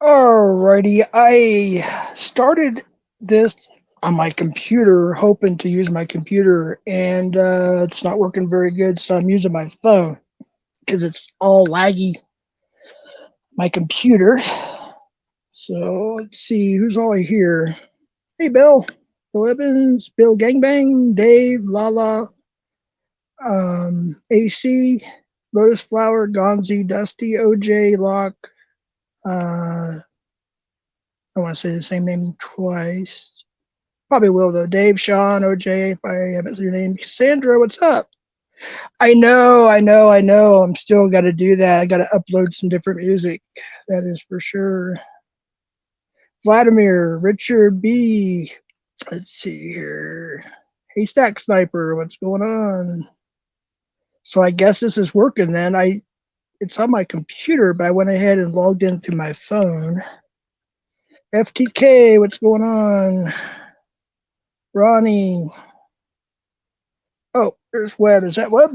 Alrighty, I started this on my computer, hoping to use my computer, and it's not working very good, so I'm using my phone because it's all laggy. My computer. So let's see who's all here. Hey, Bill Evans, Bill Gangbang, Dave, Lala, AC, Lotus Flower, Gonzi, Dusty, OJ, Locke. I want to say the same name twice. Probably will though. Dave, Sean, OJ, if I haven't said your name. Cassandra, what's up? I know. I'm still got to do that. I got to upload some different music. That is for sure. Vladimir, Richard B. Let's see here. Haystack Sniper, what's going on? So I guess this is working then. It's on my computer, but I went ahead and logged in through my phone. FTK, what's going on? Ronnie. Oh, there's Webb. Is that Webb?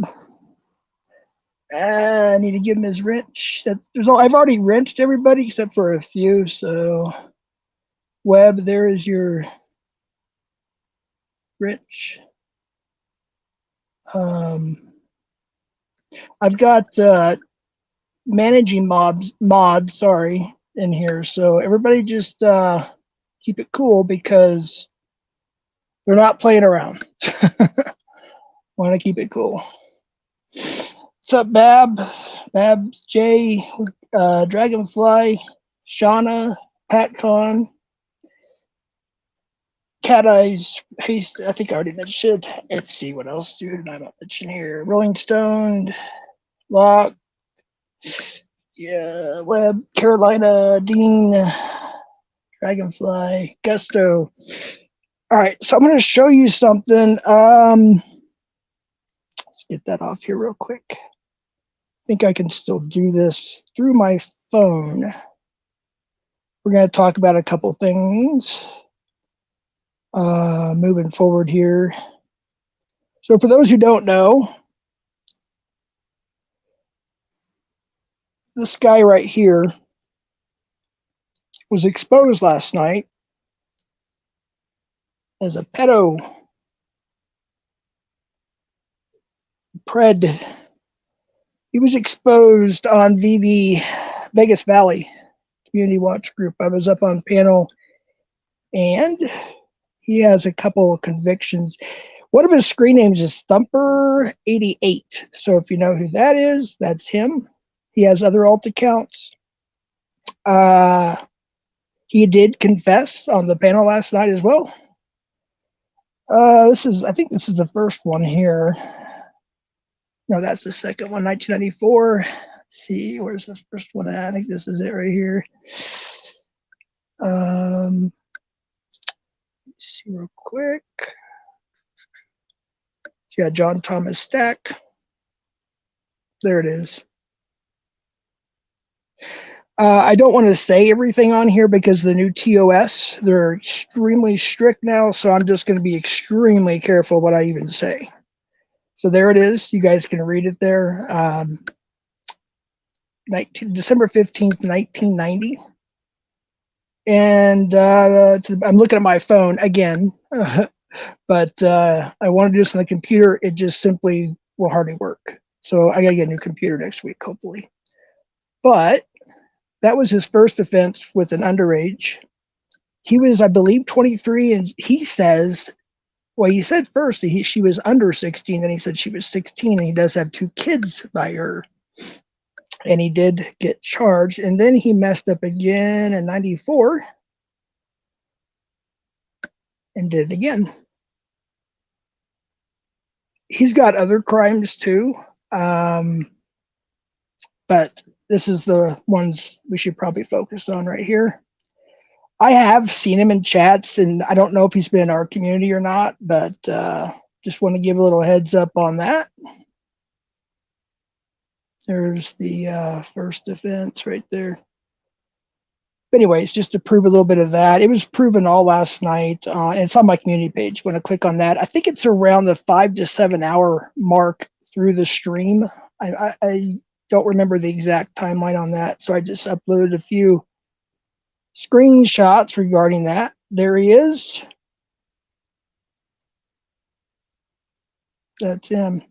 I need to give him his wrench. I've already wrenched everybody except for a few. So, Webb, there is your wrench. I've got managing mods, sorry, in here. So everybody just keep it cool because they're not playing around. Want to keep it cool. What's up, Bab, Jay, Dragonfly, Shauna, PatCon, Cat Eyes, Haste. I think I already mentioned. Let's see what else did I not mention here. Rolling Stone, Lock, yeah, Webb, Carolina, Dean, Dragonfly, Gusto. All right, so I'm going to show you something. Let's get that off here real quick. I think I can still do this through my phone. We're going to talk about a couple things moving forward here. So for those who don't know, this guy right here was exposed last night as a pedo pred. He was exposed on VV Vegas Valley Community Watch Group. I was up on panel, and he has a couple of convictions. One of his screen names is Thumper88. So if you know who that is, that's him. He has other alt accounts. He did confess on the panel last night as well. I think this is the first one here. No, that's the second one, 1994. Let's see, where's the first one at? I think this is it right here. Let's see real quick. Yeah, John Thomas Stack. There it is. I don't want to say everything on here because the new TOS, they're extremely strict now, so I'm just going to be extremely careful what I even say. So there it is. You guys can read it there. December 15th, 1990. And I'm looking at my phone again, but I want to do this on the computer. It just simply will hardly work. So I got to get a new computer next week, hopefully. But that was his first offense with an underage. He was, I believe, 23, and he says, well, he said first she was under 16, then he said she was 16, and he does have 2 kids by her. And he did get charged, and then he messed up again in 94 and did it again. He's got other crimes too, but this is the ones we should probably focus on right here. I have seen him in chats, and I don't know if he's been in our community or not, but just want to give a little heads up on that. There's the first offense right there. But anyways, just to prove a little bit of that, it was proven all last night. And it's on my community page. When I click on that, I think it's around the 5 to 7 hour mark through the stream. I don't remember the exact timeline on that, so I just uploaded a few screenshots regarding that. There he is. That's him.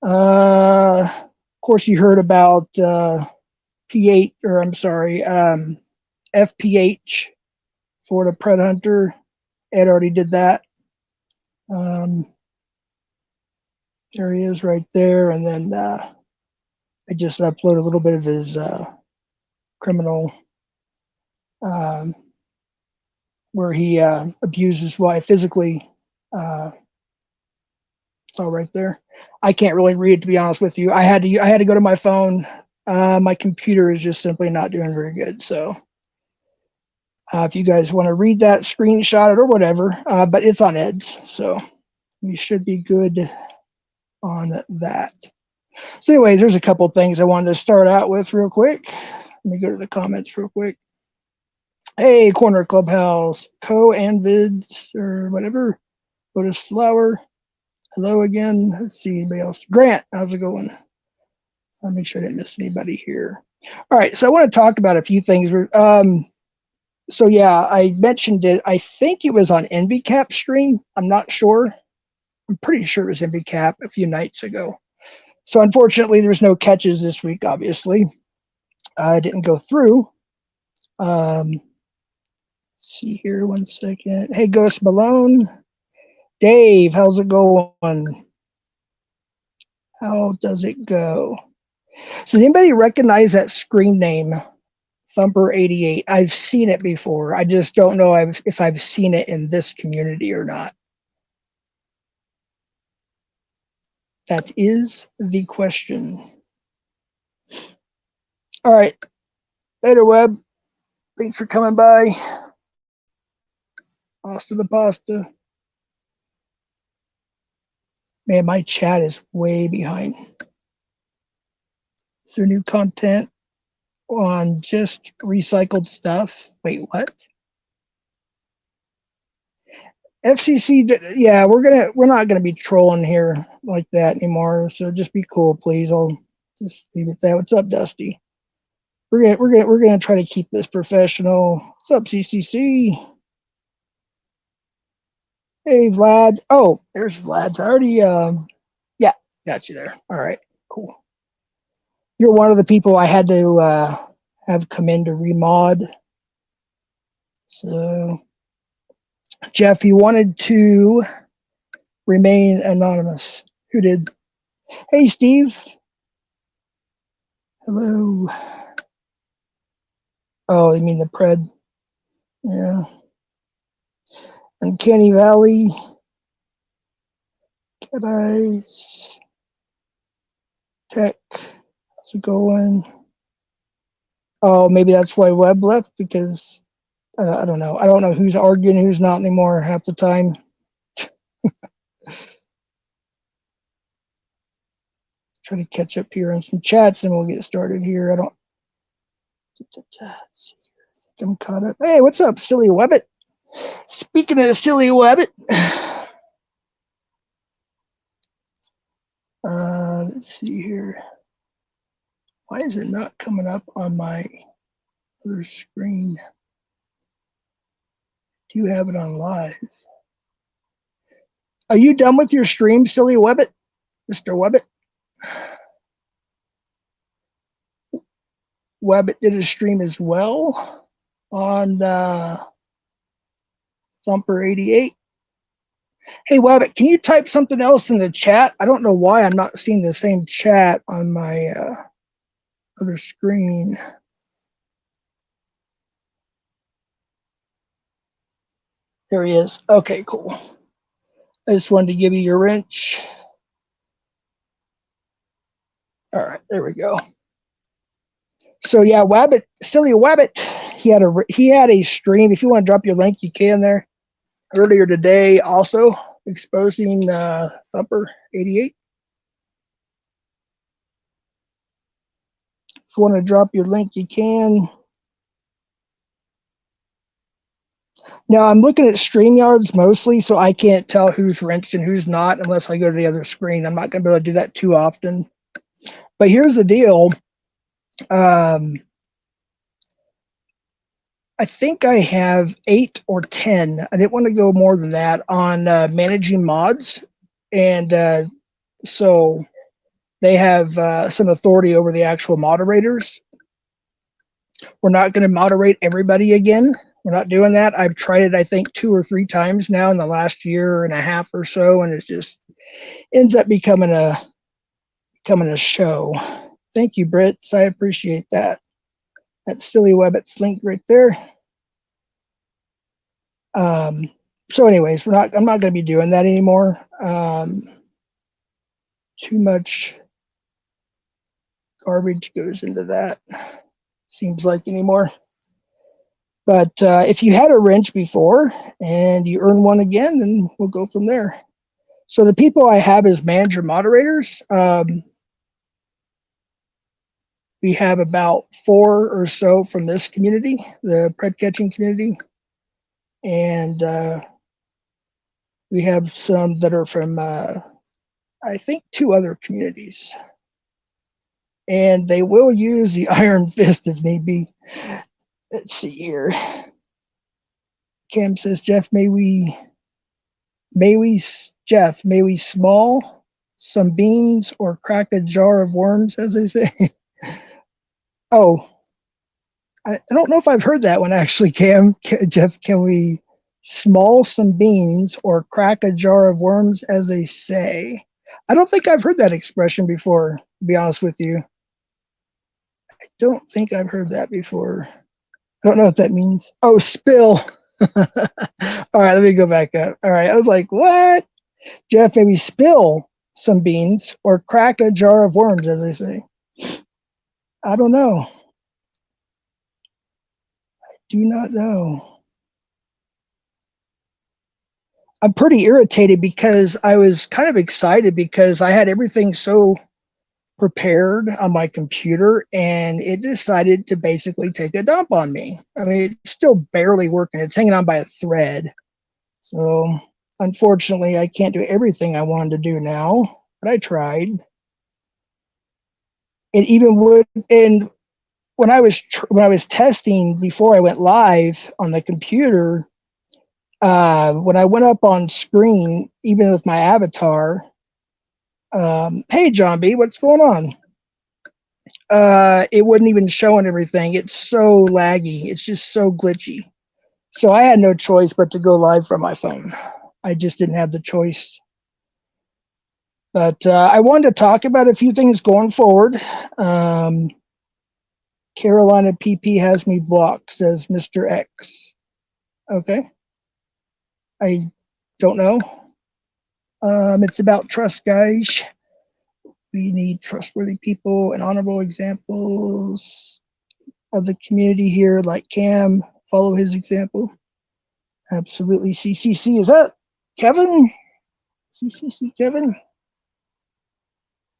Of course, you heard about FPH, Florida Pred Hunter. Ed already did that. There he is right there. And then I just uploaded a little bit of his criminal where he abused his wife physically. It's all right there. I can't really read it, to be honest with you. I had to go to my phone. My computer is just simply not doing very good. So if you guys want to read that, screenshot it or whatever, but it's on Ed's, so we should be good on that. So anyways, there's a couple things I wanted to start out with real quick. Let me go to the comments real quick. Hey, Corner Clubhouse, and Vids or whatever. Lotus Flower. Hello again. Let's see anybody else. Grant, how's it going? I'll make sure I didn't miss anybody here. All right, so I want to talk about a few things. So yeah, I mentioned it. I think it was on NVCAP stream. I'm not sure. I'm pretty sure it was NVCAP a few nights ago. So unfortunately, there's no catches this week, obviously. I didn't go through. Let's see here, 1 second. Hey, Ghost Malone. Dave, how's it going? How does it go? So does anybody recognize that screen name, Thumper88? I've seen it before. I just don't know if I've seen it in this community or not. That is the question. All right. Later, Webb. Thanks for coming by. Pasta the pasta. Man, my chat is way behind. Is there new content on just recycled stuff? Wait, what? FCC, yeah, we're not gonna be trolling here like that anymore. So just be cool, please. I'll just leave it there. What's up, Dusty? We're gonna try to keep this professional. What's up, CCC? Hey, Vlad. Oh, there's Vlad. I already, yeah, got you there. All right, cool. You're one of the people I had to have come in to remod. So, Jeff, you wanted to remain anonymous. Who did? Hey, Steve. Hello. Oh, you mean the Pred? Yeah. Uncanny Valley. Cat Eyes. Tech. How's it going? Oh, maybe that's why Webb left, because I don't know. I don't know who's arguing, who's not anymore half the time. Try to catch up here on some chats and we'll get started here. I'm caught up. Hey, what's up, Silly Webbit? Speaking of Silly Webbit, let's see here. Why is it not coming up on my other screen? Do you have it on live? Are you done with your stream, Silly Webbit? Mr. Webbit? Webbit did a stream as well on Thumper88. Hey, Webbit, can you type something else in the chat? I don't know why I'm not seeing the same chat on my other screen. There he is. Okay, cool. I just wanted to give you your wrench. All right, there we go. So yeah, Wabbit, Silly Wabbit, he had a stream. If you want to drop your link, you can there. Earlier today, also exposing Thumper 88. If you want to drop your link, you can. Now I'm looking at StreamYards mostly, so I can't tell who's wrenched and who's not unless I go to the other screen. I'm not going to be able to do that too often. But here's the deal. I think I have 8 or 10. I didn't want to go more than that on managing mods. And so they have some authority over the actual moderators. We're not going to moderate everybody again. We're not doing that. I've tried it, I think, 2 or 3 times now in the last year and a half or so, and it just ends up becoming a show. Thank you, Brits. I appreciate that. That silly Webbits link right there. So anyways, I'm not going to be doing that anymore. Too much garbage goes into that, seems like anymore. But if you had a wrench before and you earn one again, then we'll go from there. So the people I have as manager moderators, we have about 4 or so from this community, the pred catching community. And we have some that are from, I think, 2 other communities. And they will use the iron fist if need be. Let's see here. Cam says, Jeff, may we small some beans or crack a jar of worms, as they say? Oh, I don't know if I've heard that one actually, Cam. Jeff, can we small some beans or crack a jar of worms, as they say? I don't think I've heard that expression before, to be honest with you. I don't think I've heard that before. I don't know what that means. Oh, spill. All right, let me go back up. All right, I was like, what? Jeff, maybe spill some beans or crack a jar of worms, as they say. I don't know. I do not know. I'm pretty irritated because I was kind of excited because I had everything so prepared on my computer and it decided to basically take a dump on me. I mean, it's still barely working. It's hanging on by a thread. So unfortunately, I can't do everything I wanted to do now, but I tried. It even would, and when I was testing before I went live on the computer, when I went up on screen, even with my avatar, hey John B, what's going on? It wasn't even showing everything. It's so laggy. It's just so glitchy. So I had no choice but to go live from my phone. I just didn't have the choice. But I wanted to talk about a few things going forward. Carolina PP has me blocked, says Mr. X. Okay. I don't know. It's about trust, guys. We need trustworthy people and honorable examples of the community here, like Cam. Follow his example. Absolutely. CCC. Is that Kevin? CCC Kevin?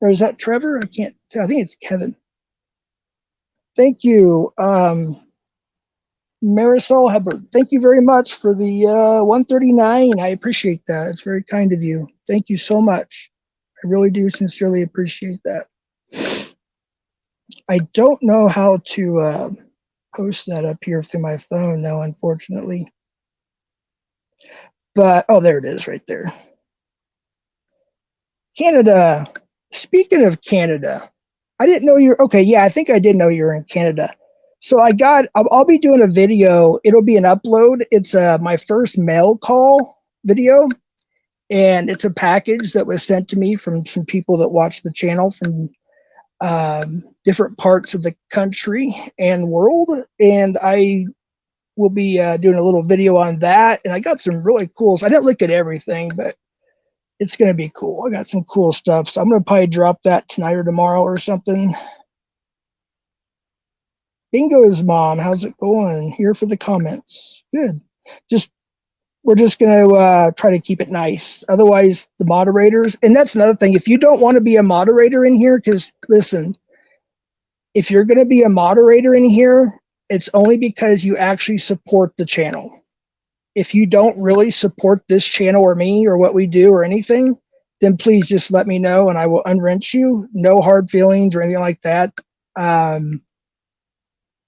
Or is that Trevor? I can't tell. I think it's Kevin. Thank you. Marisol Hubbard, thank you very much for the 139. I appreciate that. It's very kind of you. Thank you so much. I really do sincerely appreciate that. I don't know how to post that up here through my phone now, unfortunately. But, oh, there it is right there. Canada. Speaking of Canada, I didn't know you're, okay, yeah, I think I did know you were in Canada. So I'll be doing a video. It'll be an upload. It's my first mail call video. And it's a package that was sent to me from some people that watch the channel from different parts of the country and world. And I will be doing a little video on that. And I got some really cool, I didn't look at everything, but it's going to be cool. I got some cool stuff. So I'm going to probably drop that tonight or tomorrow or something. Bingo's mom, how's it going? Here for the comments. Good. We're just going to try to keep it nice. Otherwise, the moderators, and that's another thing. If you don't want to be a moderator in here, because listen, if you're going to be a moderator in here, it's only because you actually support the channel. If you don't really support this channel or me or what we do or anything, then please just let me know and I will unwrench you. No hard feelings or anything like that.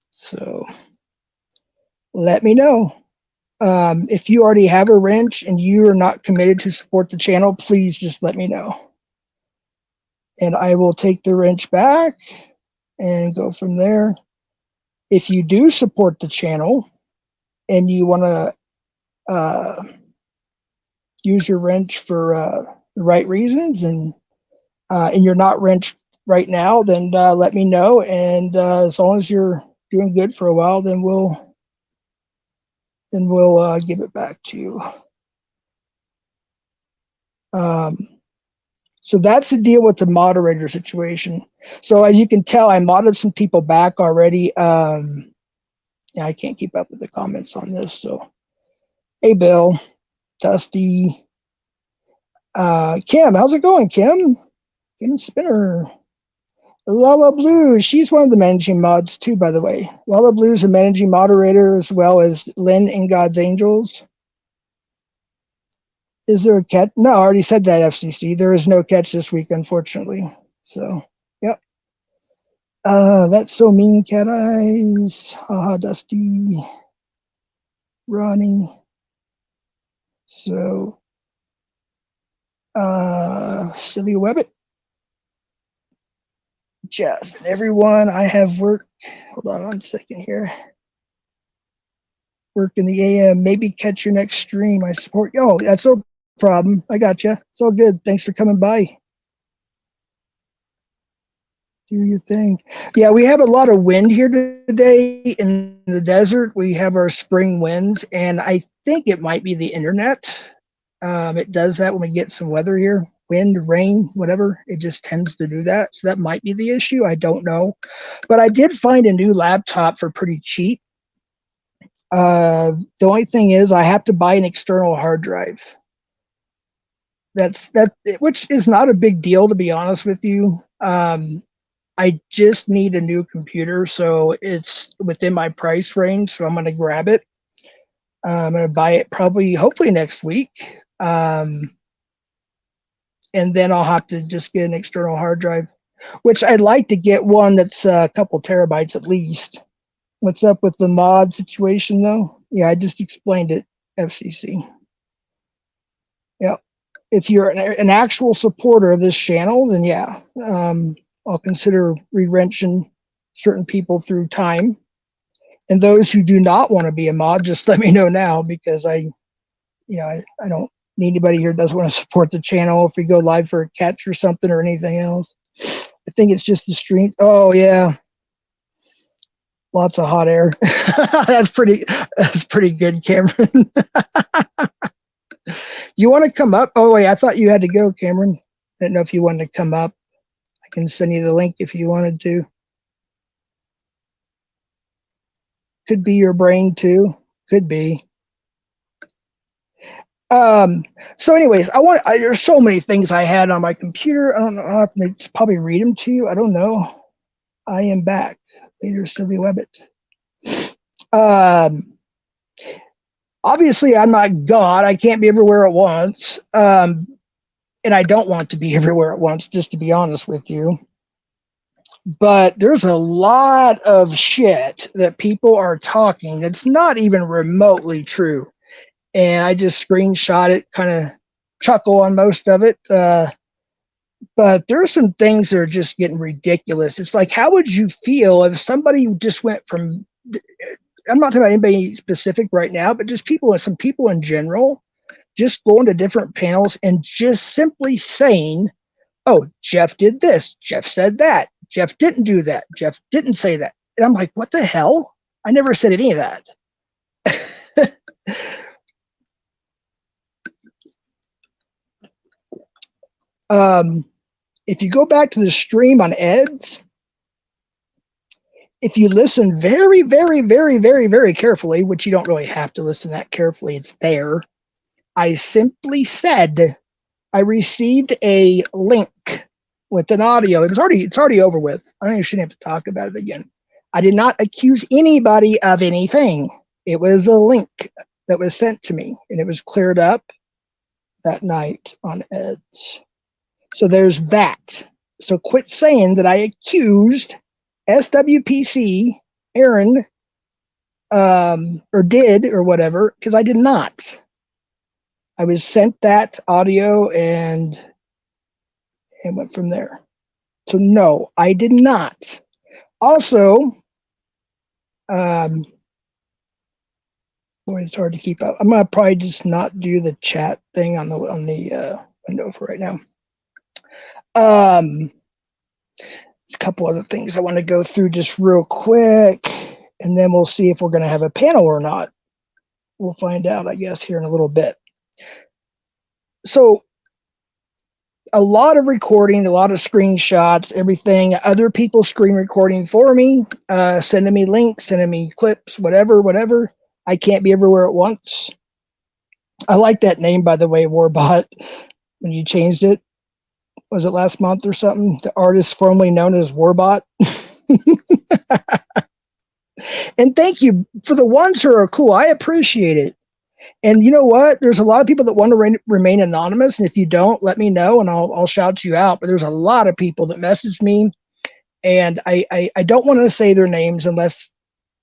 So let me know. If you already have a wrench and you are not committed to support the channel, please just let me know. And I will take the wrench back and go from there. If you do support the channel and you want to use your wrench for the right reasons, and you're not wrenched right now, then let me know. And as long as you're doing good for a while, then we'll give it back to you. So that's the deal with the moderator situation. So as you can tell, I modded some people back already. Yeah, I can't keep up with the comments on this. So, hey, Bill, Dusty, Kim, how's it going, Kim? Kim Spinner. Lala Blue, she's one of the managing mods too, by the way. Lala Blue is a managing moderator, as well as Lynn in God's Angels. Is there a catch? No, I already said that, FCC. There is no catch this week, unfortunately. So, yep. That's so mean, Cat Eyes. Haha, Dusty. Ronnie. So, Silly Webbit. Jeff and everyone, I have work. Hold on 1 second here. Work in the AM. Maybe catch your next stream. I support you. Oh, that's no problem. I got you. It's all good. Thanks for coming by. Do your thing. Yeah, we have a lot of wind here today in the desert. We have our spring winds, and I think it might be the internet. It does that when we get some weather here. Wind, rain, whatever. It just tends to do that. So that might be the issue. I don't know. But I did find a new laptop for pretty cheap. The only thing is I have to buy an external hard drive. Which is not a big deal, to be honest with you. I just need a new computer, so it's within my price range, so I'm going to grab it. I'm going to buy it hopefully next week. And then I'll have to just get an external hard drive, which I'd like to get one that's a couple terabytes at least. What's up with the mod situation, though? Yeah, I just explained it, FCC. Yep. If you're an actual supporter of this channel, then yeah, I'll consider re-wrenching certain people through time. And those who do not want to be a mod, just let me know now, because I don't need anybody here who doesn't want to support the channel if we go live for a catch or something or anything else. I think it's just the stream. Oh yeah. Lots of hot air. That's pretty good, Cameron. You want to come up? Oh wait, I thought you had to go, Cameron. I didn't know if you wanted to come up. I can send you the link if you wanted to. Could be your brain too. Could be. So anyways, there's so many things I had on my computer. I don't know. I'll have to probably read them to you. I don't know. I am back. Later, Silly Webbit. Obviously, I'm not God. I can't be everywhere at once. And I don't want to be everywhere at once, just to be honest with you. But there's a lot of shit that people are talking that's not even remotely true. And I just screenshot it, kind of chuckle on most of it. But there are some things that are just getting ridiculous. It's like, how would you feel if somebody just went from, I'm not talking about anybody specific right now, but just some people in general, just going to different panels and just simply saying, oh, Jeff did this, Jeff said that, Jeff didn't do that, Jeff didn't say that. And I'm like, what the hell? I never said any of that. If you go back to the stream on Ed's, if you listen very, very, very, very, very carefully, which you don't really have to listen that carefully, it's there. I simply said I received a link with an audio. It's already over with. I don't even shouldn't have to talk about it again. I did not accuse anybody of anything. It was a link that was sent to me, and it was cleared up that night on Ed's. So there's that. So quit saying that I accused SWPC, Aaron, or did or whatever, because I did not. I was sent that audio and went from there. So no, I did not. Also, boy, it's hard to keep up. I'm gonna probably just not do the chat thing on the window for right now. There's a couple other things I want to go through just real quick, and then we'll see if we're going to have a panel or not. We'll find out, I guess, here in a little bit. So a lot of recording, a lot of screenshots, everything, other people screen recording for me, sending me links, sending me clips, whatever. I can't be everywhere at once. I like that name, by the way, Warbot, when you changed it. Was it last month or something? The artist formerly known as Warbot. And thank you for the ones who are cool. I appreciate it. And you know what? There's a lot of people that want to remain anonymous. And if you don't, let me know and I'll shout you out. But there's a lot of people that message me. And I don't want to say their names unless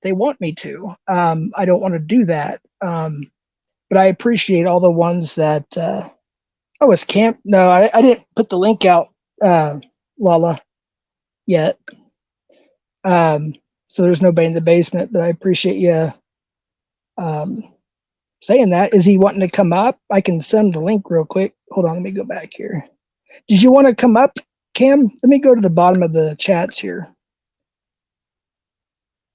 they want me to. I don't want to do that. But I appreciate all the ones that, it's Camp. No, I didn't put the link out, Lala, yet. So there's nobody in the basement, but I appreciate you saying that. Is he wanting to come up? I can send the link real quick. Hold on, let me go back here. Did you want to come up, Cam? Let me go to the bottom of the chats here.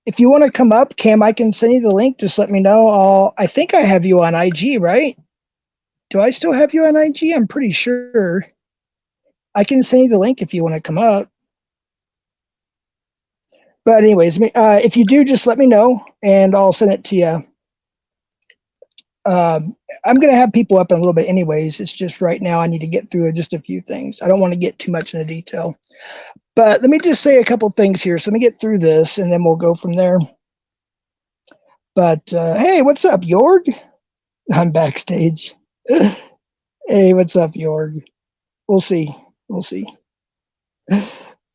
If you want to come up, Cam, I can send you the link. Just let me know. I think I have you on IG, right? Do I still have you on IG? I'm pretty sure. I can send you the link if you want to come up. But anyways, if you do, just let me know, and I'll send it to you. I'm going to have people up in a little bit anyways. It's just right now I need to get through just a few things. I don't want to get too much into detail. But let me just say a couple things here. So let me get through this, and then we'll go from there. But, hey, what's up, Jorg? I'm backstage. Hey, what's up, Jorg? We'll see. We'll see.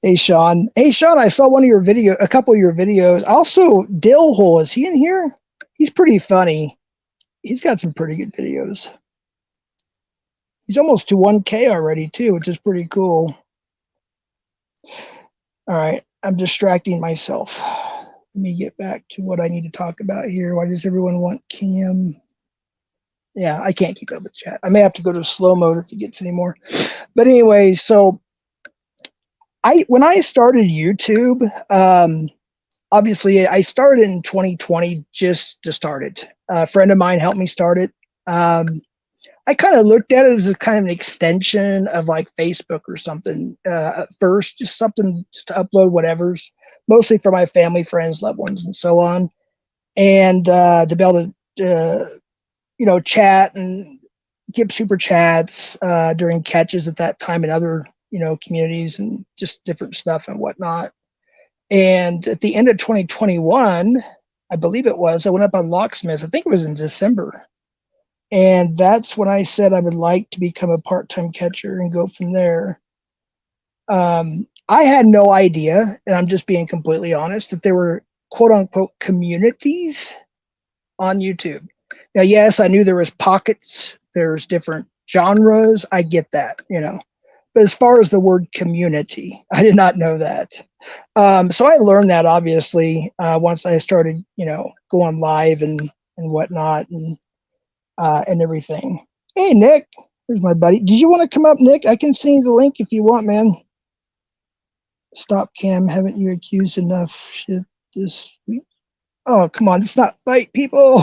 Hey, Sean. Hey, Sean, I saw a couple of your videos. Also, Dillhole, is he in here? He's pretty funny. He's got some pretty good videos. He's almost to 1K already, too, which is pretty cool. All right, I'm distracting myself. Let me get back to what I need to talk about here. Why does everyone want Cam? Yeah, I can't keep up with chat. I may have to go to slow mode if it gets any more. But anyway, so when I started YouTube, obviously I started in 2020 just to start it. A friend of mine helped me start it. I kind of looked at it as a kind of an extension of like Facebook or something at first, just to upload whatever's, mostly for my family, friends, loved ones, and so on. And to be able to, chat and give super chats during catches at that time in other, communities and just different stuff and whatnot. And at the end of 2021, I believe it was, I went up on Locksmith. I think it was in December. And that's when I said I would like to become a part-time catcher and go from there. I had no idea, and I'm just being completely honest, that there were quote-unquote communities on YouTube. Now, yes, I knew there was pockets. There's different genres. I get that, But as far as the word community, I did not know that. So I learned that, obviously, once I started, going live and whatnot and everything. Hey, Nick, here's my buddy. Did you want to come up, Nick? I can send you the link if you want, man. Stop, Cam. Haven't you accused enough shit this week? Oh, come on. It's not right, people.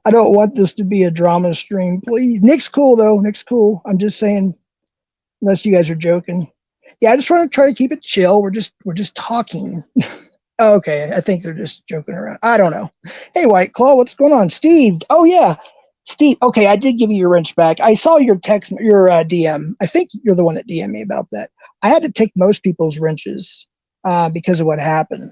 I don't want this to be a drama stream, please. Nick's cool, though. Nick's cool. I'm just saying, unless you guys are joking. Yeah, I just want to try to keep it chill. We're just talking. Okay, I think they're just joking around. I don't know. Hey, White Claw, what's going on? Steve. Oh, yeah. Steve, okay, I did give you your wrench back. I saw your text, your DM. I think you're the one that DM'd me about that. I had to take most people's wrenches because of what happened.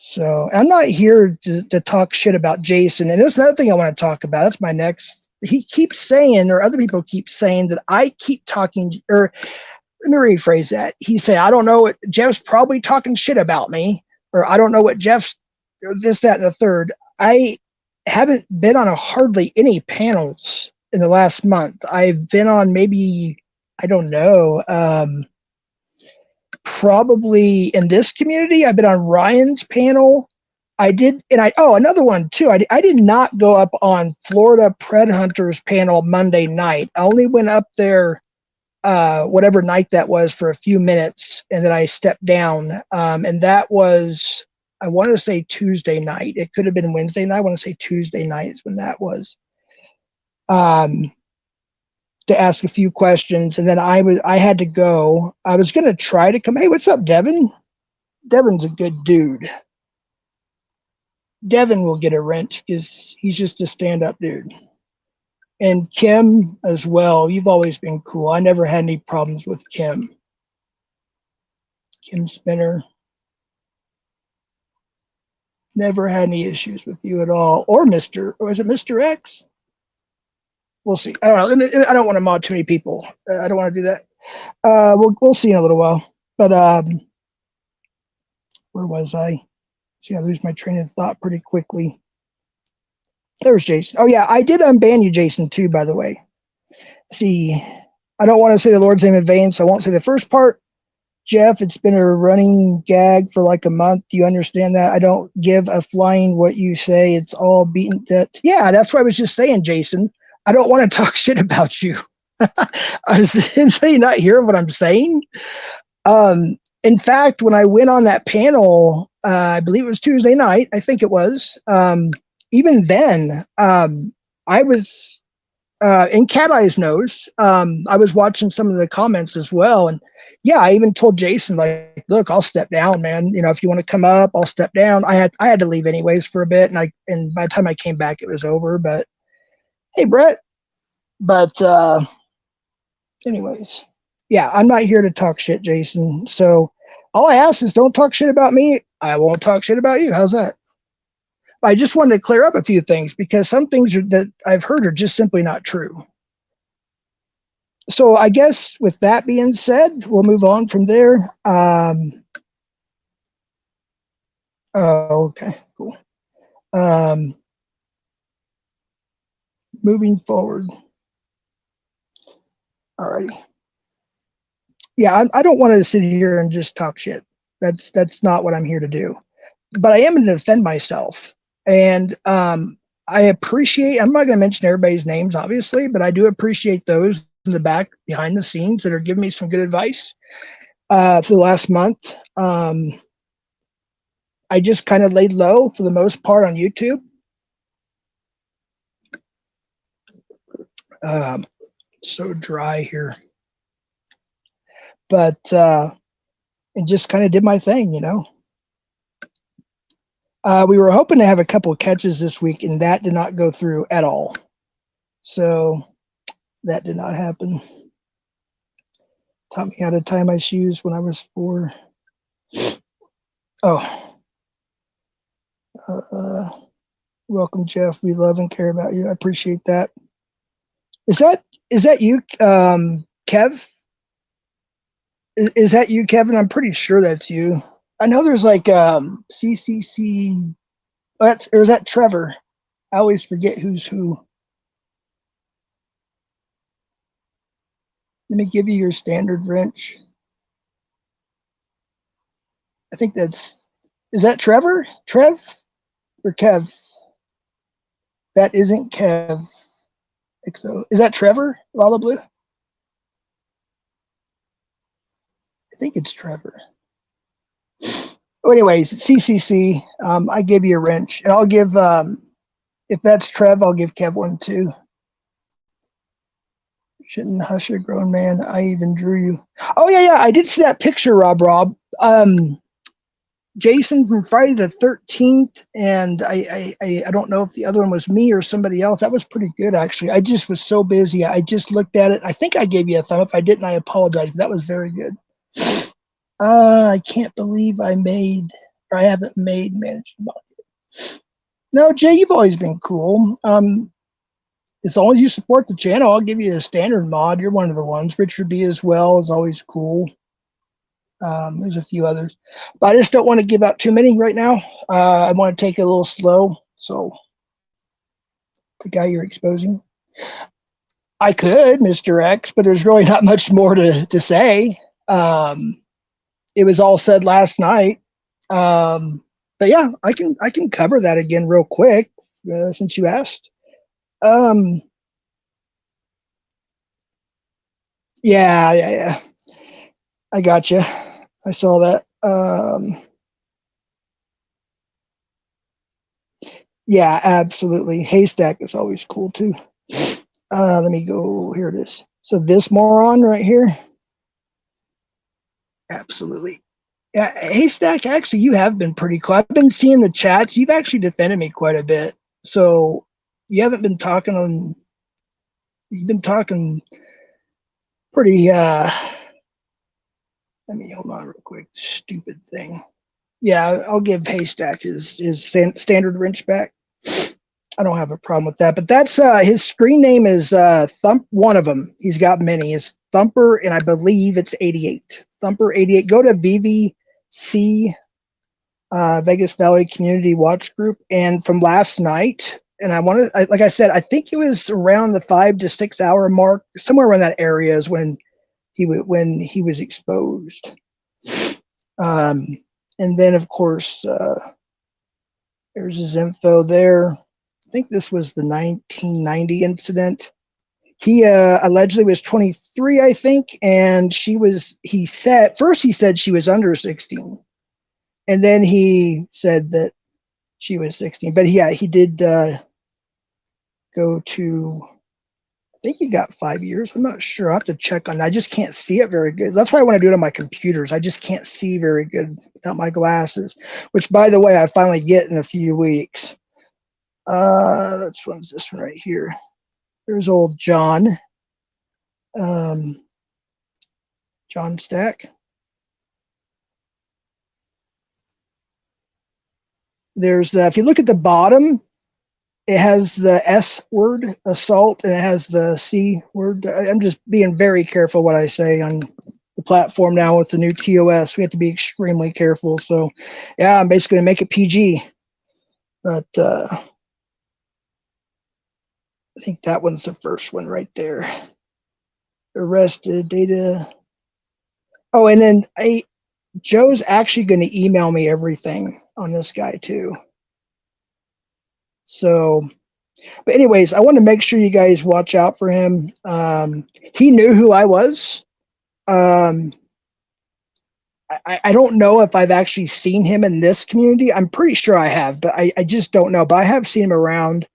So I'm not here to talk shit about Jason. And there's another thing I want to talk about. That's my next. He keeps saying, or other people keep saying, that I keep talking, or let me rephrase that. He said, I don't know what Jeff's probably talking shit about me, or I don't know what Jeff's this, that, and the third. I haven't been on hardly any panels in the last month. I've been on maybe, I don't know, probably in this community. I've been on Ryan's panel. I did, and another one too. I did not go up on Florida Pred Hunters panel Monday night. I only went up there whatever night that was for a few minutes, and then I stepped down. And that was, I want to say Tuesday night. It could have been Wednesday night. I want to say Tuesday night is when that was. To ask a few questions, and then I had to go. I was going to try to come. Hey, what's up, Devin? Devin's a good dude. Devin will get a wrench because he's just a stand-up dude. And Kim as well. You've always been cool. I never had any problems with Kim. Kim Spinner. Never had any issues with you at all. Or is it Mr. X? We'll see. I don't know. I don't want to mod too many people. I don't want to do that. We'll see in a little while. But where was I? See, I lose my train of thought pretty quickly. There's Jason. Oh yeah, I did unban you, Jason, too, by the way. See, I don't want to say the Lord's name in vain, so I won't say the first part. Jeff, it's been a running gag for like a month. Do you understand that? I don't give a flying what you say. It's all beaten dead. Yeah, that's what I was just saying, Jason. I don't want to talk shit about you. I was simply not hearing what I'm saying. In fact, when I went on that panel, I believe it was Tuesday night. I think it was. Even then, I was in Cat Eyes knows. I was watching some of the comments as well, and yeah, I even told Jason, like, look, I'll step down, man. You know, if you want to come up, I'll step down. I had to leave anyways for a bit, and by the time I came back, it was over. But hey, Brett. But anyways, yeah, I'm not here to talk shit, Jason. So all I ask is don't talk shit about me. I won't talk shit about you. How's that? I just wanted to clear up a few things because some things that I've heard are just simply not true. So I guess with that being said, we'll move on from there. Okay, cool. Moving forward. Alrighty. Yeah, I don't want to sit here and just talk shit. That's not what I'm here to do. But I am going to defend myself. And I appreciate, I'm not going to mention everybody's names, obviously, but I do appreciate those in the back behind the scenes that are giving me some good advice for the last month. I just kind of laid low for the most part on YouTube. So dry here. But and just kind of did my thing, you know. We were hoping to have a couple of catches this week, and that did not go through at all. So that did not happen. Taught me how to tie my shoes when I was 4. Oh. Welcome, Jeff. We love and care about you. I appreciate that. Is that you, Kev? Is that you, Kevin? I'm pretty sure that's you. I know there's like CCC. Or is that Trevor? I always forget who's who. Let me give you your standard wrench. I think is that Trevor? Trev or Kev? That isn't Kev. So is that Trevor? Lala Blue? I think it's Trevor. Oh, anyways, CCC. I give you a wrench, and I'll give. If that's Trev, I'll give Kev one too. Shouldn't hush a grown man. I even drew you. Oh yeah. I did see that picture, Rob. Jason from Friday the 13th, and I don't know if the other one was me or somebody else. That was pretty good, actually. I just was so busy. I just looked at it. I think I gave you a thumb up. If I didn't, I apologize, but that was very good. I can't believe I haven't made management. No, Jay, you've always been cool. As long as you support the channel, I'll give you a standard mod. You're one of the ones. Richard B as well is always cool. There's a few others, but I just don't want to give out too many right now. I want to take it a little slow. So the guy you're exposing, I could, Mr. X, but there's really not much more to say. It was all said last night. But yeah, I can cover that again real quick since you asked. Um, yeah. I got you. I saw that. Yeah, absolutely. Haystack is always cool too. Let me go. Here it is. So this moron right here. Absolutely. Yeah, Haystack, actually, you have been pretty cool. I've been seeing the chats. You've actually defended me quite a bit. So you haven't been talking on, you've been talking pretty, let me hold on real quick. Stupid thing. Yeah, I'll give Haystack his standard wrench back. I don't have a problem with that. But that's his screen name is Thump. One of them. He's got many. Is Thumper, and I believe it's 88. Thumper 88. Go to VVC Vegas Valley Community Watch Group, and from last night. And I wanted, like I said, I think it was around the 5 to 6 hour mark, somewhere around that area is when he was exposed. And then of course there's his info there. I think this was the 1990 incident. He allegedly was 23, I think, and he said she was under 16. And then he said that she was 16. But yeah, he did go to, I think he got 5 years. I'm not sure. I'll have to check on that. I just can't see it very good. That's why I want to do it on my computers. I just can't see very good without my glasses, which, by the way, I finally get in a few weeks. This one right here. There's old John. John Stack. There's if you look at the bottom, it has the S word, assault, and it has the C word. I'm just being very careful what I say on the platform now with the new TOS. We have to be extremely careful. So, yeah, I'm basically going to make it PG. But I think that one's the first one right there. Arrested, data. Oh, and then Joe's actually going to email me everything on this guy too. So, but anyways, I want to make sure you guys watch out for him. He knew who I was. I don't know if I've actually seen him in this community. I'm pretty sure I have, but I just don't know. But I have seen him around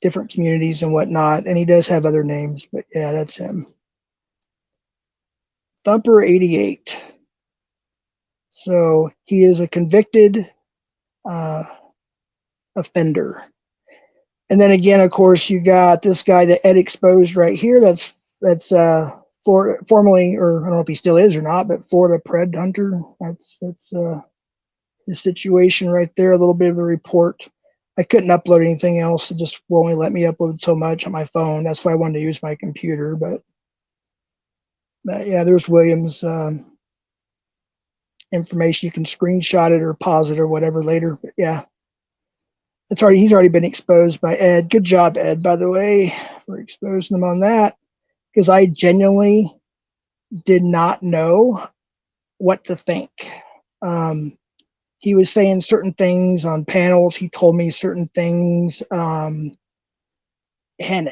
different communities and whatnot, and he does have other names. But yeah, that's him. Thumper 88. So he is a convicted offender. And then again, of course, you got this guy that Ed exposed right here. That's formerly, or I don't know if he still is or not, but Florida Pred Hunter. That's his situation right there. A little bit of the report. I couldn't upload anything else. It just will only let me upload so much on my phone. That's why I wanted to use my computer. But yeah, there's Williams' information. You can screenshot it or pause it or whatever later. But yeah, he's already been exposed by Ed. Good job, Ed, by the way, for exposing him on that, because I genuinely did not know what to think. He was saying certain things on panels. He told me certain things, and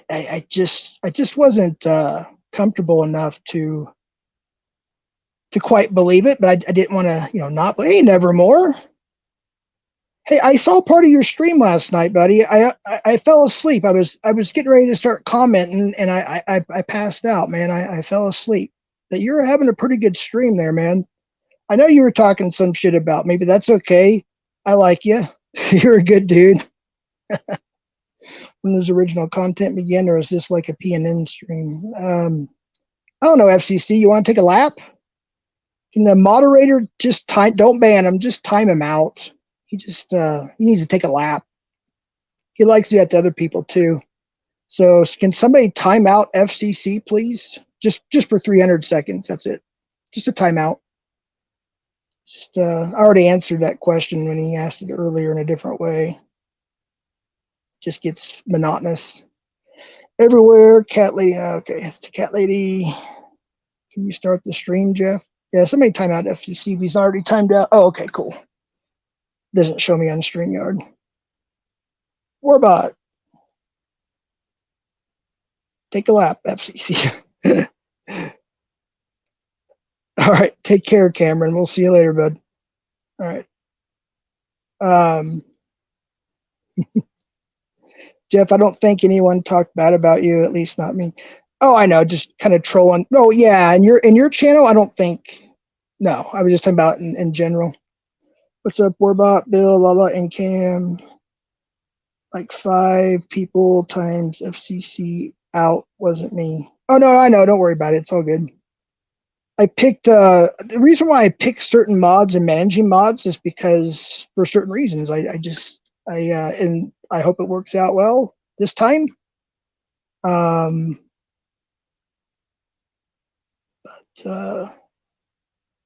I just wasn't comfortable enough to quite believe it. But I didn't want to, not. Hey, Nevermore. Hey, I saw part of your stream last night, buddy. I fell asleep. I was getting ready to start commenting, and I passed out, man. I fell asleep. But you're having a pretty good stream there, man. I know you were talking some shit about me, but that's okay. I like you. You're a good dude. When does original content begin, or is this like a PNN stream? I don't know, FCC. You want to take a lap? Can the moderator just don't ban him, just time him out. He just he needs to take a lap. He likes to do that to other people too. So can somebody time out FCC, please? Just for 300 seconds. That's it. just a timeout. Just I already answered that question when he asked it earlier in a different way. Just gets monotonous. Everywhere, cat lady. Okay, it's the cat lady. Can you start the stream, Jeff? Yeah, somebody time out FTC if he's already timed out. Oh, okay, cool. Doesn't show me on StreamYard. Warbot. Take a lap, FCC. All right, take care, Cameron. We'll see you later, bud. All right. Jeff, I don't think anyone talked bad about you, at least not me. Oh, I know, just kind of trolling. No, yeah, and your channel, I don't think. No, I was just talking about in general. What's up, Warbot, Bill, Lala, and Cam? Like 5 people times FCC out wasn't me. Oh no, I know. Don't worry about it. It's all good. I picked the reason why I pick certain mods and managing mods is because for certain reasons. And I hope it works out well this time. But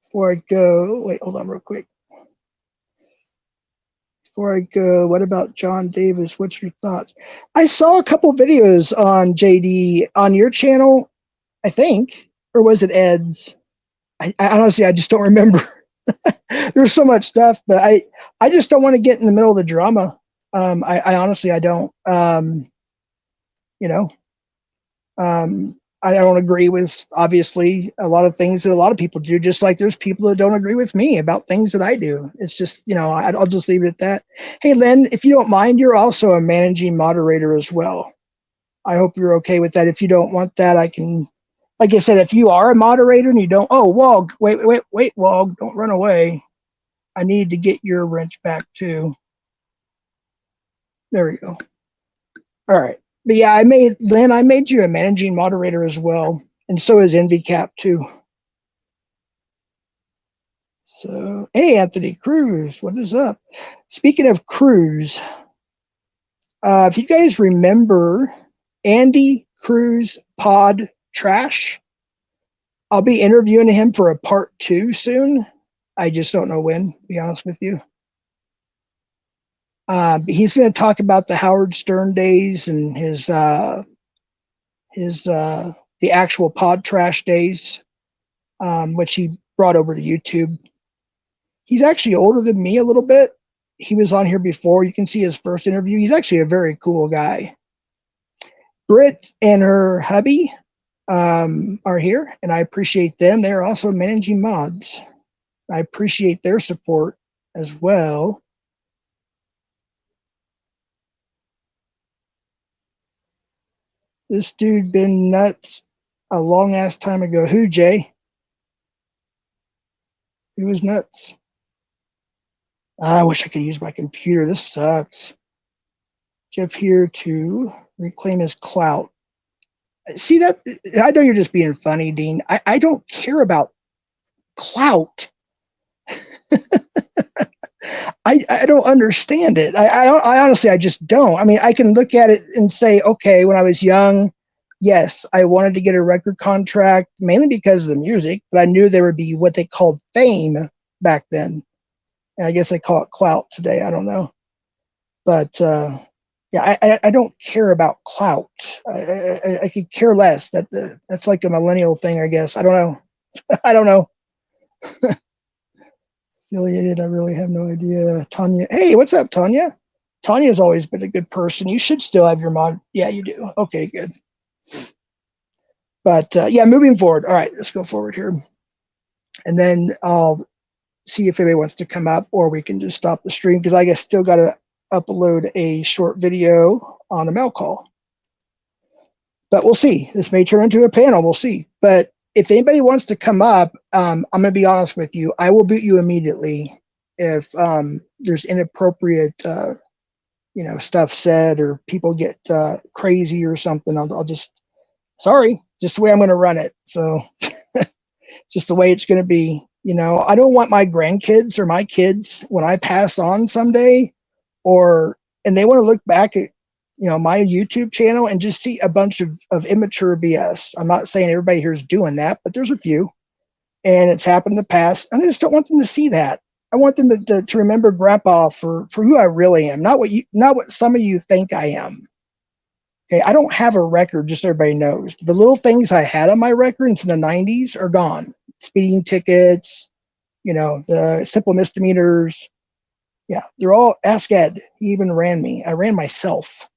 before I go, wait, hold on real quick. Before I go, what about John Davis? What's your thoughts? I saw a couple videos on JD on your channel, I think, or was it Ed's? I honestly, I just don't remember. There's so much stuff, but I just don't want to get in the middle of the drama. I honestly, I don't. I don't agree with, obviously, a lot of things that a lot of people do, just like there's people that don't agree with me about things that I do. It's just, I'll just leave it at that. Hey, Len, if you don't mind, you're also a managing moderator as well. I hope you're okay with that. If you don't want that, I can, like I said, if you are a moderator and you don't, oh, Wog, wait, Wog, don't run away. I need to get your wrench back too. There we go. All right. But yeah, I made you a managing moderator as well. And so is NVCAP too. So, hey, Anthony Cruz, what is up? Speaking of Cruz, if you guys remember Andy Cruz Pod Trash, I'll be interviewing him for a part 2 soon. I just don't know when, to be honest with you. He's going to talk about the Howard Stern days and the actual Pod Trash days, which he brought over to YouTube. He's actually older than me a little bit. He was on here before. You can see his first interview. He's actually a very cool guy. Britt and her hubby are here, and I appreciate them. They're also managing mods. I appreciate their support as well. This dude been nuts a long ass time ago. Who, Jay? He was nuts. I wish I could use my computer. This sucks. Jeff here to reclaim his clout. See that? I know you're just being funny, Dean. I don't care about clout. I don't understand it. I honestly, I just don't. I mean, I can look at it and say, okay, when I was young, yes, I wanted to get a record contract mainly because of the music, but I knew there would be what they called fame back then. And I guess they call it clout today. I don't know. But yeah, I don't care about clout. I could care less. That's like a millennial thing, I guess. I don't know. I don't know. Affiliated, I really have no idea. Tanya, hey, what's up, Tanya? Tanya's always been a good person. You should still have your mod. Yeah, you do. Okay, good. But yeah, moving forward. All right, let's go forward here. And then I'll see if anybody wants to come up, or we can just stop the stream because I guess still got to upload a short video on a mail call. But we'll see. This may turn into a panel. We'll see. But if anybody wants to come up, I'm going to be honest with you. I will boot you immediately if there's inappropriate, stuff said or people get crazy or something. I'll just, sorry, just the way I'm going to run it. So just the way it's going to be. I don't want my grandkids or my kids when I pass on someday, and they want to look back at my YouTube channel and just see a bunch of immature BS. I'm not saying everybody here is doing that, but there's a few. and it's happened in the past. And I just don't want them to see that. I want them to remember Grandpa for who I really am, not what some of you think I am. Okay, I don't have a record, just so everybody knows. The little things I had on my record from the 90s are gone. Speeding tickets, the simple misdemeanors. Yeah, they're all, ask Ed. He even ran me. I ran myself.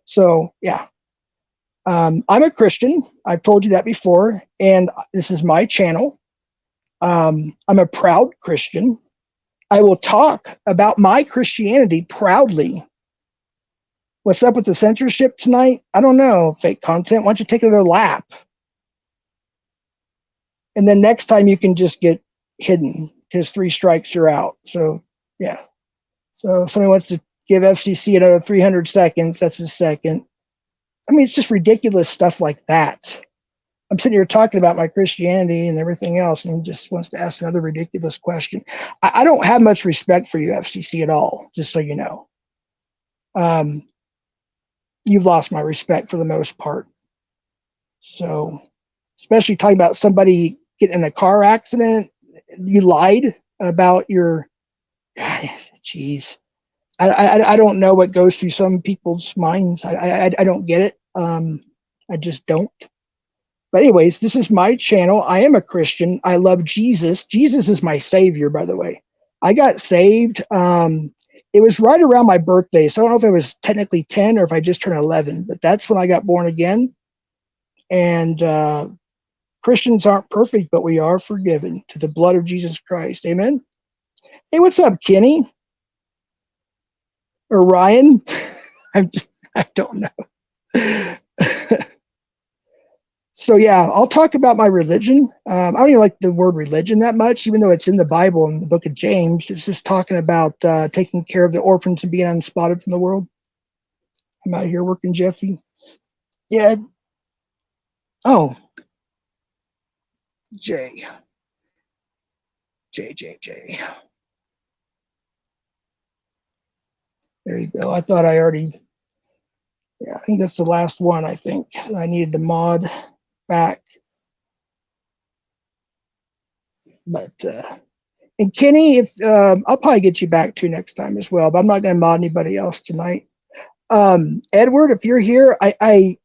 So, yeah. I'm a Christian. I've told you that before, and this is my channel. I'm a proud Christian. I will talk about my Christianity proudly. What's up with the censorship tonight? I don't know. Fake content. Why don't you take another lap? And then next time you can just get hidden because 3 strikes you're out. So, yeah. So if somebody wants to give FCC another 300 seconds, that's a second. I mean, it's just ridiculous stuff like that. I'm sitting here talking about my Christianity and everything else, and he just wants to ask another ridiculous question. I don't have much respect for you, FCC, at all, just so you know. You've lost my respect for the most part. So, especially talking about somebody getting in a car accident, you lied about your, jeez. I don't know what goes through some people's minds. I don't get it. I just don't. But anyways, this is my channel. I am a Christian. I love Jesus. Jesus is my savior, by the way. I got saved. It was right around my birthday. So I don't know if it was technically 10 or if I just turned 11, but that's when I got born again. And Christians aren't perfect, but we are forgiven to the blood of Jesus Christ. Amen. Hey, what's up, Kenny? Or Ryan? I don't know. So yeah, I'll talk about my religion. I don't even like the word religion that much, even though it's in the Bible in the book of James. It's just talking about taking care of the orphans and being unspotted from the world. I'm out here working Jeffy. Yeah. Oh. J. There you go. I thought I already, yeah, I think that's the last one, I think. I needed to mod back. But, and Kenny, if I'll probably get you back to next time as well, but I'm not going to mod anybody else tonight. Edward, if you're here, I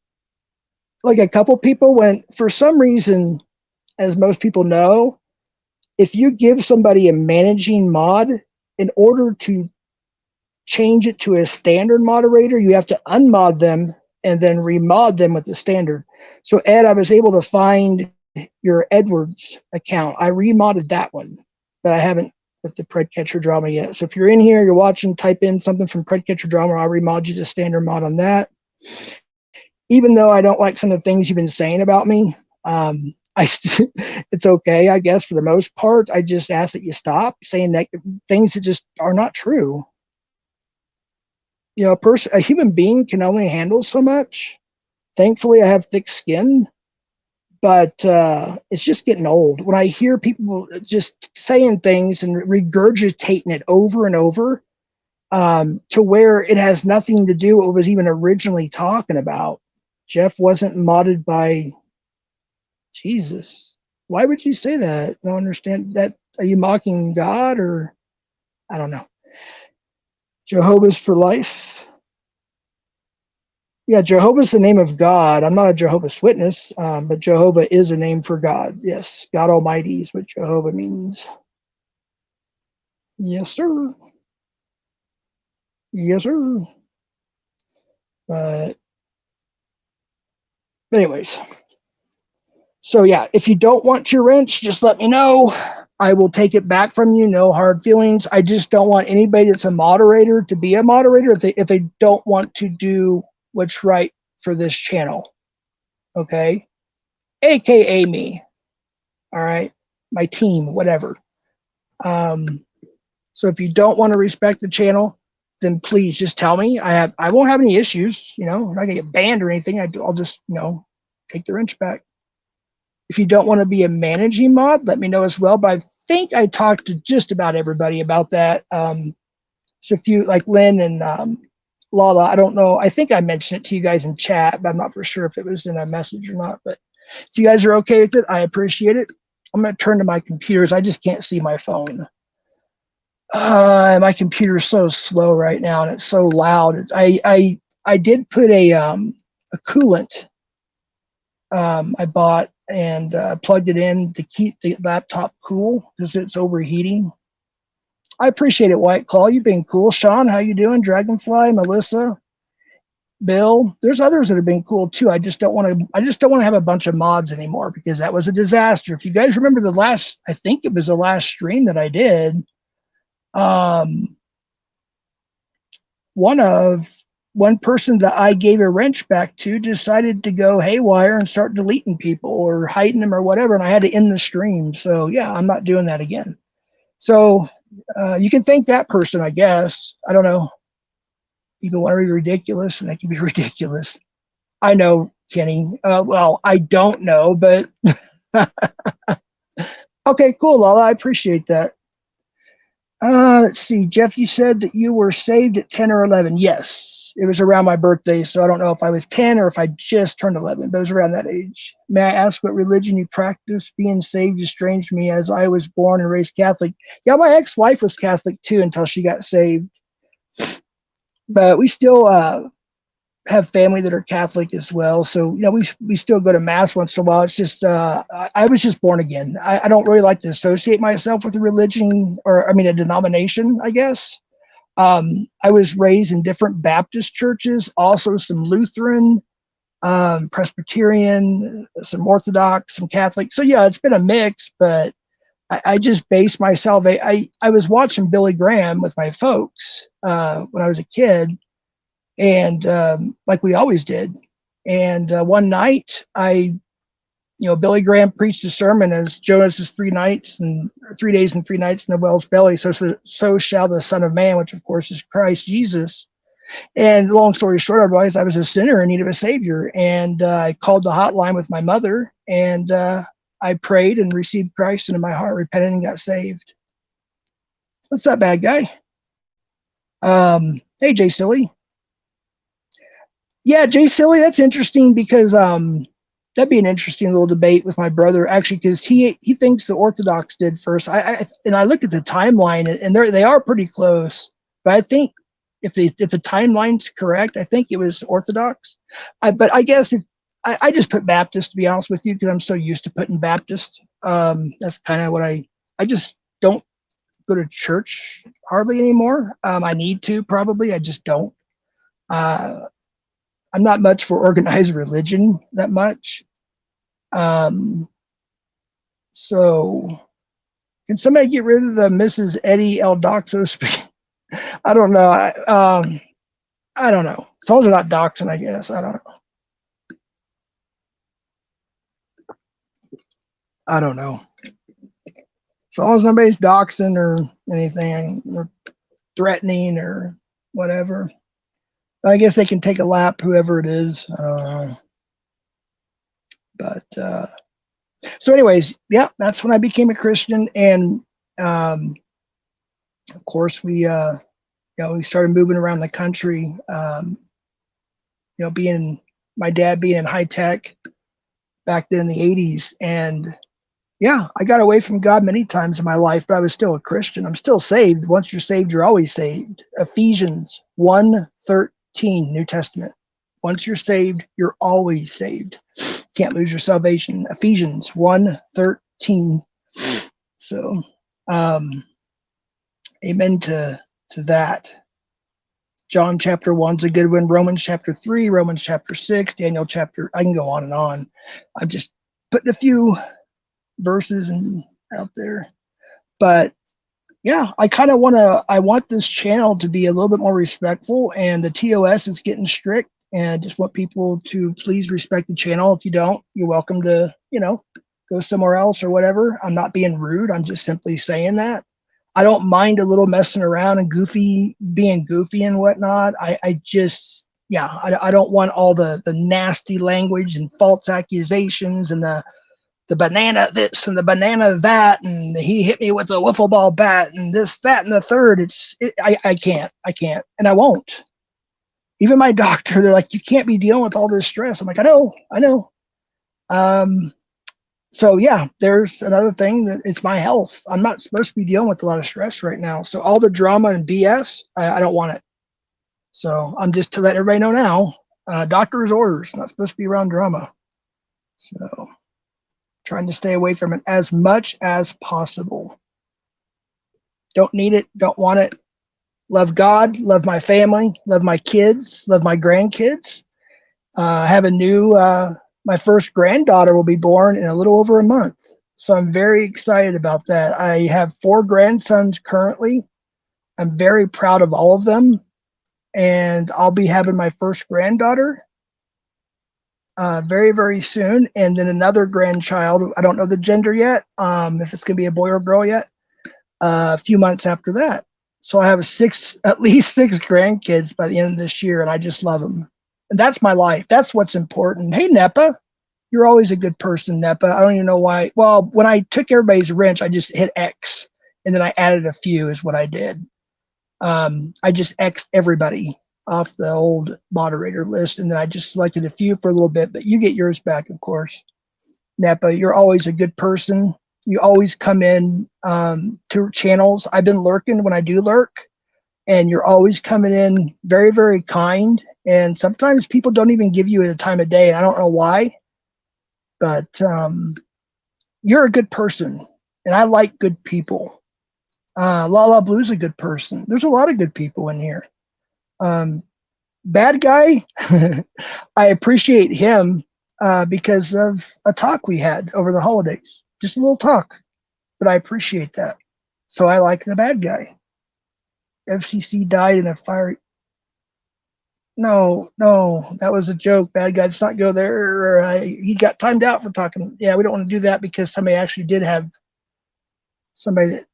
like a couple people went, for some reason, as most people know, if you give somebody a managing mod, in order to change it to a standard moderator, you have to unmod them and then remod them with the standard. So Ed, I was able to find your Edwards account. I remodded that one, but I haven't with the Predcatcher Drama yet. So if you're in here, you're watching, type in something from Predcatcher Drama, I'll remod you to standard mod on that. Even though I don't like some of the things you've been saying about me, it's okay, I guess, for the most part. I just ask that you stop saying that things that just are not true. You know, a human being can only handle so much. Thankfully, I have thick skin, but it's just getting old. When I hear people just saying things and regurgitating it over and over, to where it has nothing to do with what was even originally talking about. Jeff wasn't modded by Jesus. Why would you say that? I don't understand that. Are you mocking God, or I don't know. Jehovah's for life. Yeah, Jehovah's the name of God. I'm not a Jehovah's Witness, but Jehovah is a name for God. Yes, God Almighty is what Jehovah means. Yes, sir. Yes, sir. But anyways, so yeah, if you don't want your wrench, just let me know. I will take it back from you. No hard feelings. I just don't want anybody that's a moderator to be a moderator if they don't want to do what's right for this channel. Okay? AKA me. All right? My team, whatever. So if you don't want to respect the channel, then please just tell me. I won't have any issues. You know, I'm not gonna get banned or anything. I'll just, you know, take the wrench back. If you don't want to be a managing mod, let me know as well. But I think I talked to just about everybody about that. So if you like Lynn and Lala, I don't know. I think I mentioned it to you guys in chat, but I'm not for sure if it was in a message or not. But if you guys are okay with it, I appreciate it. I'm going to turn to my computers. I just can't see my phone. My computer is so slow right now, and it's so loud. I did put a coolant I bought and plugged it in to keep the laptop cool because it's overheating. I appreciate it, White Claw. You've been cool. Sean, how you doing? Dragonfly, Melissa, Bill. There's others that have been cool too. I just don't want to have a bunch of mods anymore because that was a disaster. If you guys remember I think it was the last stream that I did. One person that I gave a wrench back to decided to go haywire and start deleting people or hiding them or whatever, and I had to end the stream. So yeah, I'm not doing that again. So you can thank that person, I guess. I don't know. People want to be ridiculous, and they can be ridiculous. I know, Kenny. Well, I don't know, but okay, cool, Lala. I appreciate that. Let's see, Jeff, you said that you were saved at 10 or 11. Yes, it was around my birthday, so I don't know if I was 10 or if I just turned 11, but it was around that age. May I ask what religion you practice? Being saved estranged me as I was born and raised Catholic. Yeah, my ex-wife was Catholic too until she got saved. But we still have family that are Catholic as well. So, we still go to mass once in a while. It's just, I was just born again. I don't really like to associate myself with a religion a denomination, I guess. I was raised in different Baptist churches, also some Lutheran, Presbyterian, some Orthodox, some Catholic. So yeah, it's been a mix, but I just base myself. I was watching Billy Graham with my folks when I was a kid, and like we always did. And one night, Billy Graham preached a sermon as Jonas's 3 days and 3 nights in the whale's belly. So shall the Son of Man, which of course is Christ Jesus. And long story short, I realized I was a sinner in need of a savior. And I called the hotline with my mother, and I prayed and received Christ into my heart, repented, and got saved. What's that, bad guy? Hey, Jay Silly. Yeah, Jay Silly, that's interesting because that'd be an interesting little debate with my brother, actually, because he thinks the Orthodox did first. I looked at the timeline, and they are pretty close. But I think if the timeline's correct, I think it was Orthodox. But I guess I just put Baptist, to be honest with you, because I'm so used to putting Baptist. That's kind of what I just don't go to church hardly anymore. I need to, probably. I just don't. I'm not much for organized religion that much. So can somebody get rid of the Mrs. Eddie El Doxo speak? I don't know. I don't know. As long as they're not doxing, I guess. I don't know. I don't know. As long as nobody's doxing or anything or threatening or whatever. I guess they can take a lap, whoever it is. But so anyways, yeah, that's when I became a Christian. And of course, we started moving around the country, my dad being in high tech back then in the 80s. And yeah, I got away from God many times in my life, but I was still a Christian. I'm still saved. Once you're saved, you're always saved. Ephesians 1:13. New Testament. Once you're saved, you're always saved. Can't lose your salvation. Ephesians 1:13. So, amen to that. John chapter 1's a good one. Romans chapter 3, Romans chapter 6, Daniel chapter. I can go on and on. I'm just putting a few verses out there, but yeah, I want this channel to be a little bit more respectful, and the TOS is getting strict, and I just want people to please respect the channel. If you don't, you're welcome to, go somewhere else or whatever. I'm not being rude. I'm just simply saying that. I don't mind a little messing around and being goofy and whatnot. I don't want all the nasty language and false accusations and the banana this and the banana that, and he hit me with a wiffle ball bat and this, that, and the third. I can't, and I won't. Even my doctor, they're like, you can't be dealing with all this stress. I'm like, I know. So yeah, there's another thing that it's my health. I'm not supposed to be dealing with a lot of stress right now. So all the drama and BS, I don't want it. So I'm just to let everybody know now, doctor's orders, not supposed to be around drama. So trying to stay away from it as much as possible. Don't need it, don't want it. Love God, love my family, love my kids, love my grandkids. I have a new, my first granddaughter will be born in a little over a month. So I'm very excited about that. I have 4 grandsons currently. I'm very proud of all of them. And I'll be having my first granddaughter very, very soon. And then another grandchild. I don't know the gender yet, if it's going to be a boy or girl yet, a few months after that. So I have at least 6 grandkids by the end of this year, and I just love them. And that's my life. That's what's important. Hey, NEPA, you're always a good person, NEPA. I don't even know why. Well, when I took everybody's wrench, I just hit X, and then I added a few is what I did. I just X'd everybody off the old moderator list, and then I just selected a few for a little bit, but you get yours back, of course. NEPA, you're always a good person. You always come in to channels. I've been lurking when I do lurk, and you're always coming in very, very kind. And sometimes people don't even give you the time of day, and I don't know why, but you're a good person, and I like good people. Lala Blue's a good person. There's a lot of good people in here. Bad guy, I appreciate him because of a talk we had over the holidays. Just a little talk, but I appreciate that. So I like the bad guy. FCC died in a fire. No, that was a joke. Bad guy, let's not go there. He got timed out for talking. Yeah, we don't want to do that because somebody actually did have somebody that.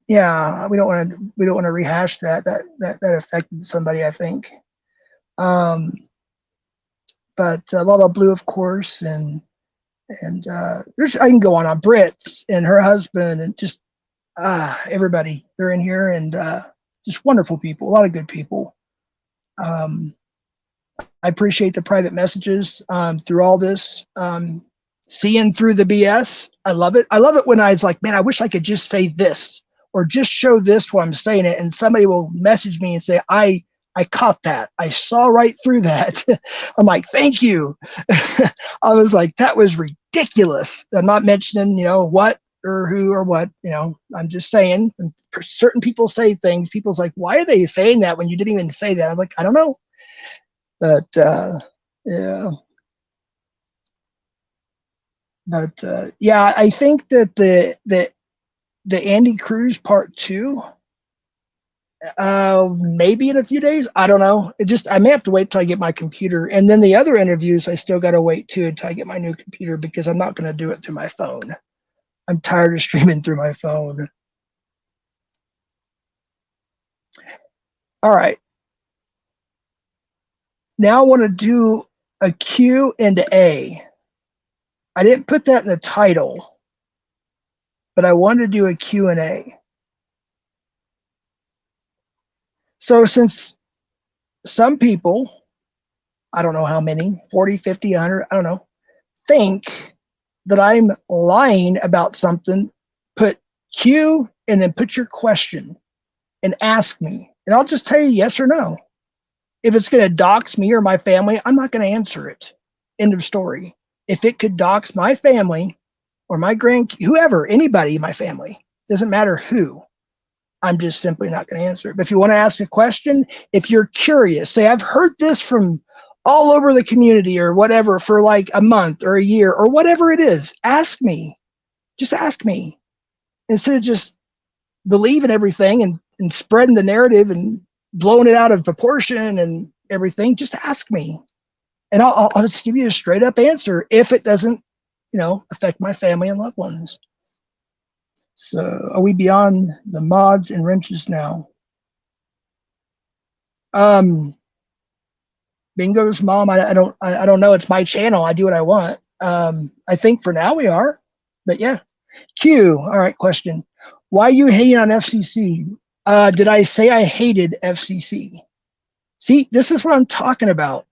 Yeah, we don't want to rehash that. That affected somebody, I think. But Lala Blue, of course, and there's, I can go on Brits and her husband and just everybody. They're in here, and just wonderful people, a lot of good people. I appreciate the private messages through all this, seeing through the BS. I love it. I love it when I was like, man, I wish I could just say this or just show this while I'm saying it, and somebody will message me and say, I caught that. I saw right through that. I'm like, thank you. I was like, that was ridiculous. I'm not mentioning, what or who or what, I'm just saying. And certain people say things. People's like, why are they saying that when you didn't even say that? I'm like, I don't know. But yeah. But yeah, I think that the Andy Cruz part 2, maybe in a few days. I don't know. I may have to wait till I get my computer. And then the other interviews, I still got to wait too until I get my new computer because I'm not going to do it through my phone. I'm tired of streaming through my phone. All right. Now I want to do a Q and A. I didn't put that in the title, but I wanted to do a Q&A. So since some people, I don't know how many, 40, 50, 100, I don't know, think that I'm lying about something, put Q and then put your question and ask me. And I'll just tell you yes or no. If it's going to dox me or my family, I'm not going to answer it. End of story. If it could dox my family or my whoever, anybody in my family, doesn't matter who, I'm just simply not going to answer it. But if you want to ask a question, if you're curious, say, I've heard this from all over the community or whatever for like a month or a year or whatever it is, ask me. Just ask me. Instead of just believing everything and spreading the narrative and blowing it out of proportion and everything, just ask me. And I'll just give you a straight up answer if it doesn't, affect my family and loved ones. So are we beyond the mods and wrenches now? Bingo's mom, I don't know. It's my channel. I do what I want. I think for now we are, but yeah. Q, all right, question. Why you hating on FCC? Did I say I hated FCC? See, this is what I'm talking about.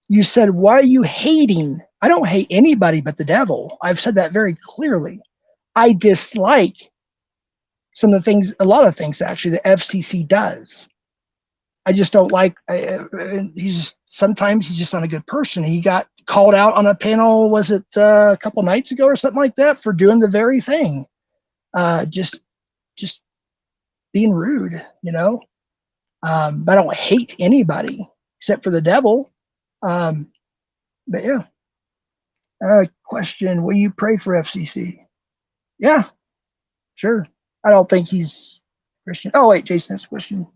You said, why are you hating? I don't hate anybody but the devil. I've said that very clearly. I dislike some of the things, a lot of things actually, the FCC does. I just don't like, sometimes he's just not a good person. He got called out on a panel, was it a couple nights ago or something like that, for doing the very thing. Just being rude, you know? But I don't hate anybody except for the devil. But yeah. Question, will you pray for FCC? Yeah, sure. I don't think he's Christian. Oh, wait, Jason has a question.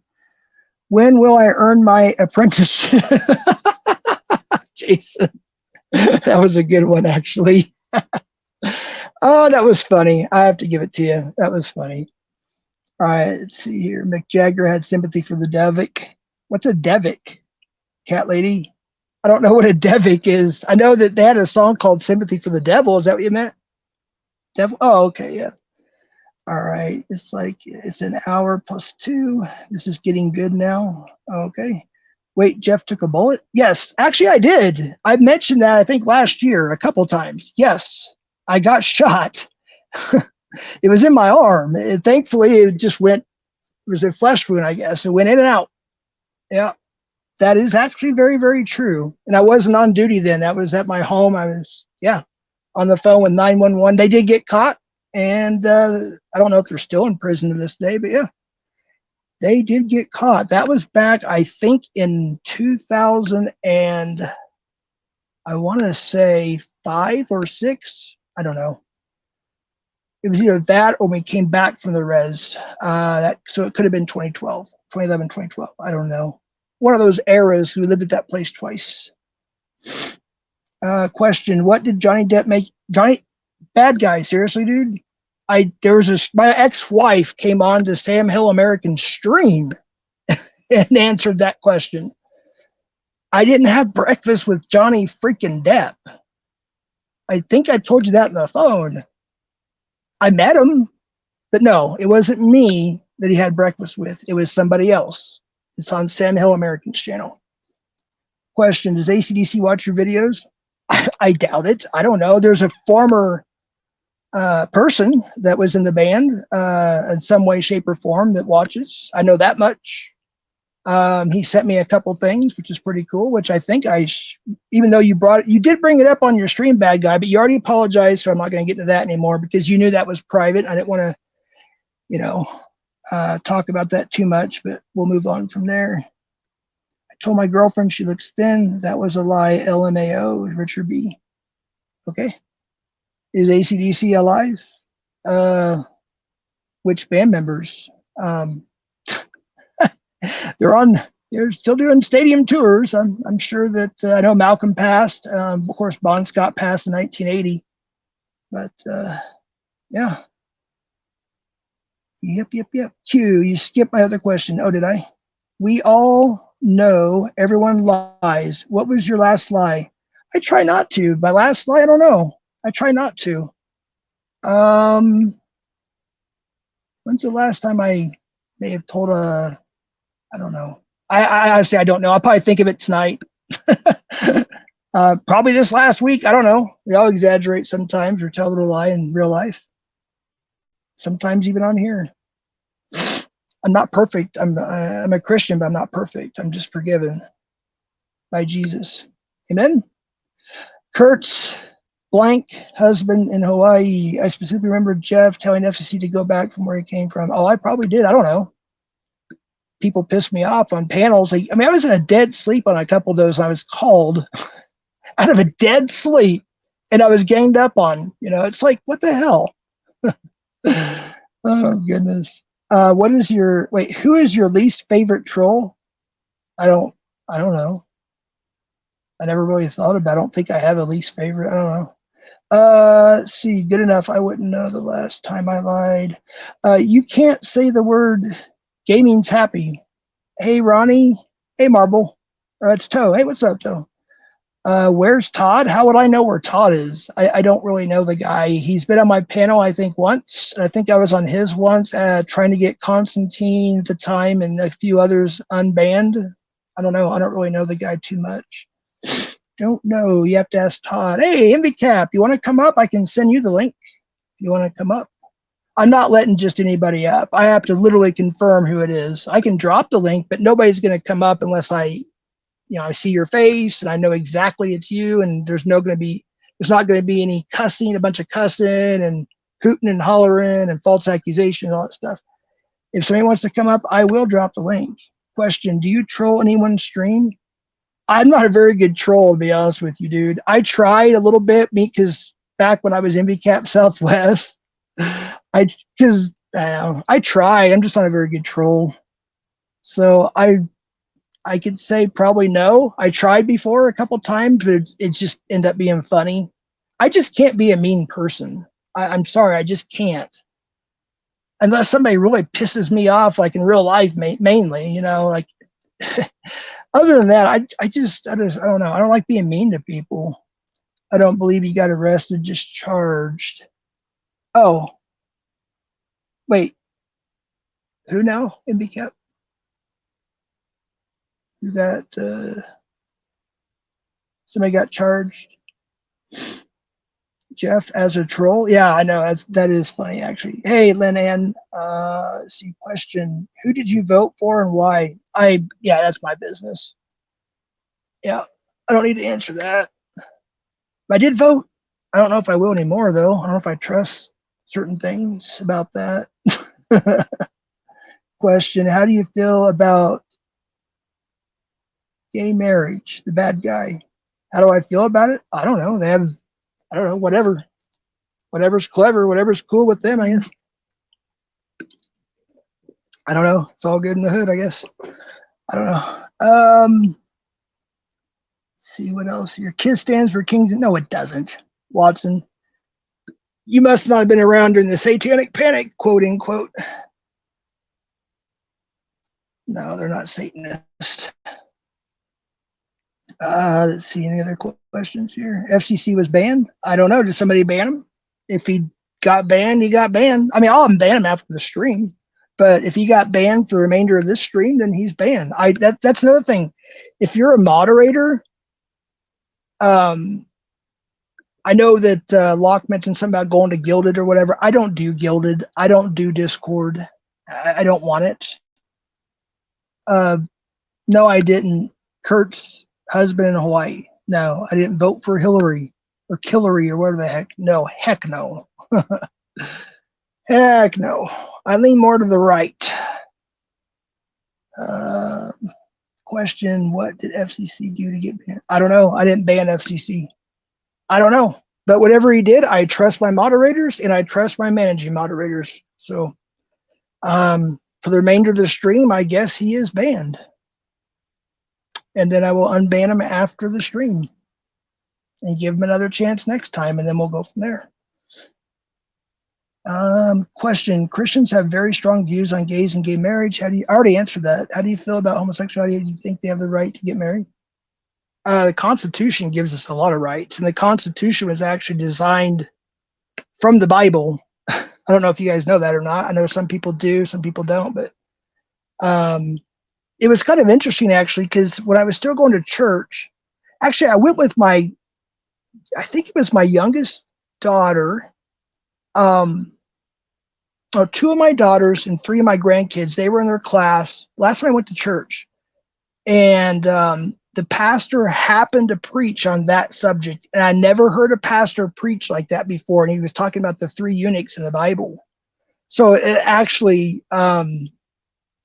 When will I earn my apprenticeship? Jason, that was a good one, actually. Oh, that was funny. I have to give it to you. That was funny. All right, let's see here. Mick Jagger had sympathy for the Devic. What's a Devic? Cat lady? I don't know what a Devic is. I know that they had a song called Sympathy for the Devil. Is that what you meant? Devil? Oh, okay, yeah. All right, it's like, it's an hour plus 2. This is getting good now. Okay. Wait, Jeff took a bullet? Yes, actually I did. I mentioned that, I think, last year a couple times. Yes, I got shot. It was in my arm. Thankfully, it just went, it was a flesh wound, I guess. It went in and out. Yeah, that is actually very, very true. And I wasn't on duty then. That was at my home. I was, yeah, on the phone with 911. They did get caught. And I don't know if they're still in prison to this day, but yeah, they did get caught. That was back, I think, in 2000 and I want to say 5 or 6. I don't know. It was either that or we came back from the res. So it could have been 2012, 2011, 2012. I don't know. One of those eras. We lived at that place twice. Question, what did Johnny Depp make? Bad guy, seriously, dude. My ex-wife came on to Sam Hill American stream and answered that question. I didn't have breakfast with Johnny freaking Depp. I think I told you that in the phone. I met him, but no, it wasn't me that he had breakfast with. It was somebody else. It's on Sam Hill American's channel. Question, does AC/DC watch your videos? I doubt it. I don't know. There's a former person that was in the band in some way, shape, or form that watches. I know that much. He sent me a couple things, which is pretty cool, which I think even though you did bring it up on your stream, bad guy, but you already apologized, so I'm not going to get into that anymore because you knew that was private. I didn't want to, talk about that too much, but we'll move on from there. I told my girlfriend she looks thin. That was a lie. LMAO, Richard B. Okay. Is AC/DC alive? Which band members? They're still doing stadium tours. I'm sure that I know Malcolm passed. Of course, Bon Scott passed in 1980. But yeah. Yep. Q, you skipped my other question. Oh, did I? We all know everyone lies. What was your last lie? I try not to. My last lie, I don't know. I try not to. When's the last time I may have told I don't know. I honestly, I don't know. I'll probably think of it tonight. Probably this last week. I don't know. We all exaggerate sometimes or tell a little lie in real life. Sometimes even on here. I'm not perfect. I'm a Christian, but I'm not perfect. I'm just forgiven by Jesus. Amen. Kurt's blank husband in Hawaii. I specifically remember Jeff telling FCC to go back from where he came from. Oh, I probably did. I don't know. People pissed me off on panels. I was in a dead sleep on a couple of those. And I was called out of a dead sleep and I was ganged up on. It's like, what the hell? Oh, goodness. Who is your least favorite troll? I don't know. I never really thought about it. I don't think I have a least favorite. I don't know. Let's see. Good enough. I wouldn't know the last time I lied. You can't say the word gaming's happy. Hey, Ronnie. Hey, Marble. It's Toe. Hey, what's up, Toe? Where's Todd? How would I know where Todd is? I don't really know the guy. He's been on my panel, I think, once. I think I was on his once, trying to get Constantine at the time and a few others unbanned. I don't know. I don't really know the guy too much. don't know. You have to ask Todd. Hey, NVCAP, you want to come up? I can send you the link. If you want to come up. I'm not letting just anybody up. I have to literally confirm who it is. I can drop the link, but nobody's going to come up unless I see your face and I know exactly it's you. And there's not going to be any cussing, a bunch of cussing and hooting and hollering and false accusation and all that stuff. If somebody wants to come up, I will drop the link. Question: do you troll anyone's stream? I'm not a very good troll, to be honest with you, dude. I tried a little bit, because back when I was NVCAP Southwest, I try. I'm just not a very good troll. So I could say probably no. I tried before a couple times, but it just ended up being funny. I just can't be a mean person. I'm sorry, I just can't. Unless somebody really pisses me off, like in real life, mainly, like. Other than that, I don't know. I don't like being mean to people. I don't believe he got arrested, just charged. Oh, wait. Who now? NVCAP? You got somebody got charged. Jeff as a troll? Yeah, I know. That is funny, actually. Hey, Lynn Ann. Let's see. Question: who did you vote for and why? Yeah, that's my business. Yeah, I don't need to answer that. I did vote. I don't know if I will anymore, though. I don't know if I trust certain things about that. Question: how do you feel about gay marriage? The bad guy. How do I feel about it? I don't know. I don't know, whatever's clever, whatever's cool with them, I guess. I don't know. It's all good in the hood, I guess. I don't know. See what else here. KISS stands for Kings. No, it doesn't. Watson, you must not have been around during the Satanic Panic, quote unquote. No, they're not Satanists. Let's see, any other questions here? FCC was banned? I don't know. Did somebody ban him? If he got banned, he got banned. I mean, I'll ban him after the stream. But if he got banned for the remainder of this stream, then he's banned. That's another thing. If you're a moderator, I know that Locke mentioned something about going to Gilded or whatever. I don't do Gilded. I don't do Discord. I don't want it. No, I didn't. Kurt's husband in Hawaii. No, I didn't vote for Hillary or Killary or whatever the heck. No, heck no. Heck no. I lean more to the right. Question: what did FCC do to get banned? I don't know. I didn't ban FCC. I don't know. But whatever he did, I trust my moderators and I trust my managing moderators. So for the remainder of the stream, I guess he is banned. And then I will unban him after the stream and give him another chance next time, and then we'll go from there. Question: Christians have very strong views on gays and gay marriage. I already answered that. How do you feel about homosexuality? Do you think they have the right to get married? The Constitution gives us a lot of rights, and the Constitution was actually designed from the Bible. I don't know if you guys know that or not. I know some people do, some people don't, but it was kind of interesting, actually, because when I was still going to church, actually, I went with I think it was my youngest daughter, two of my daughters and three of my grandkids. They were in their class last time I went to church, and the pastor happened to preach on that subject, and I never heard a pastor preach like that before, and he was talking about the three eunuchs in the Bible. So it actually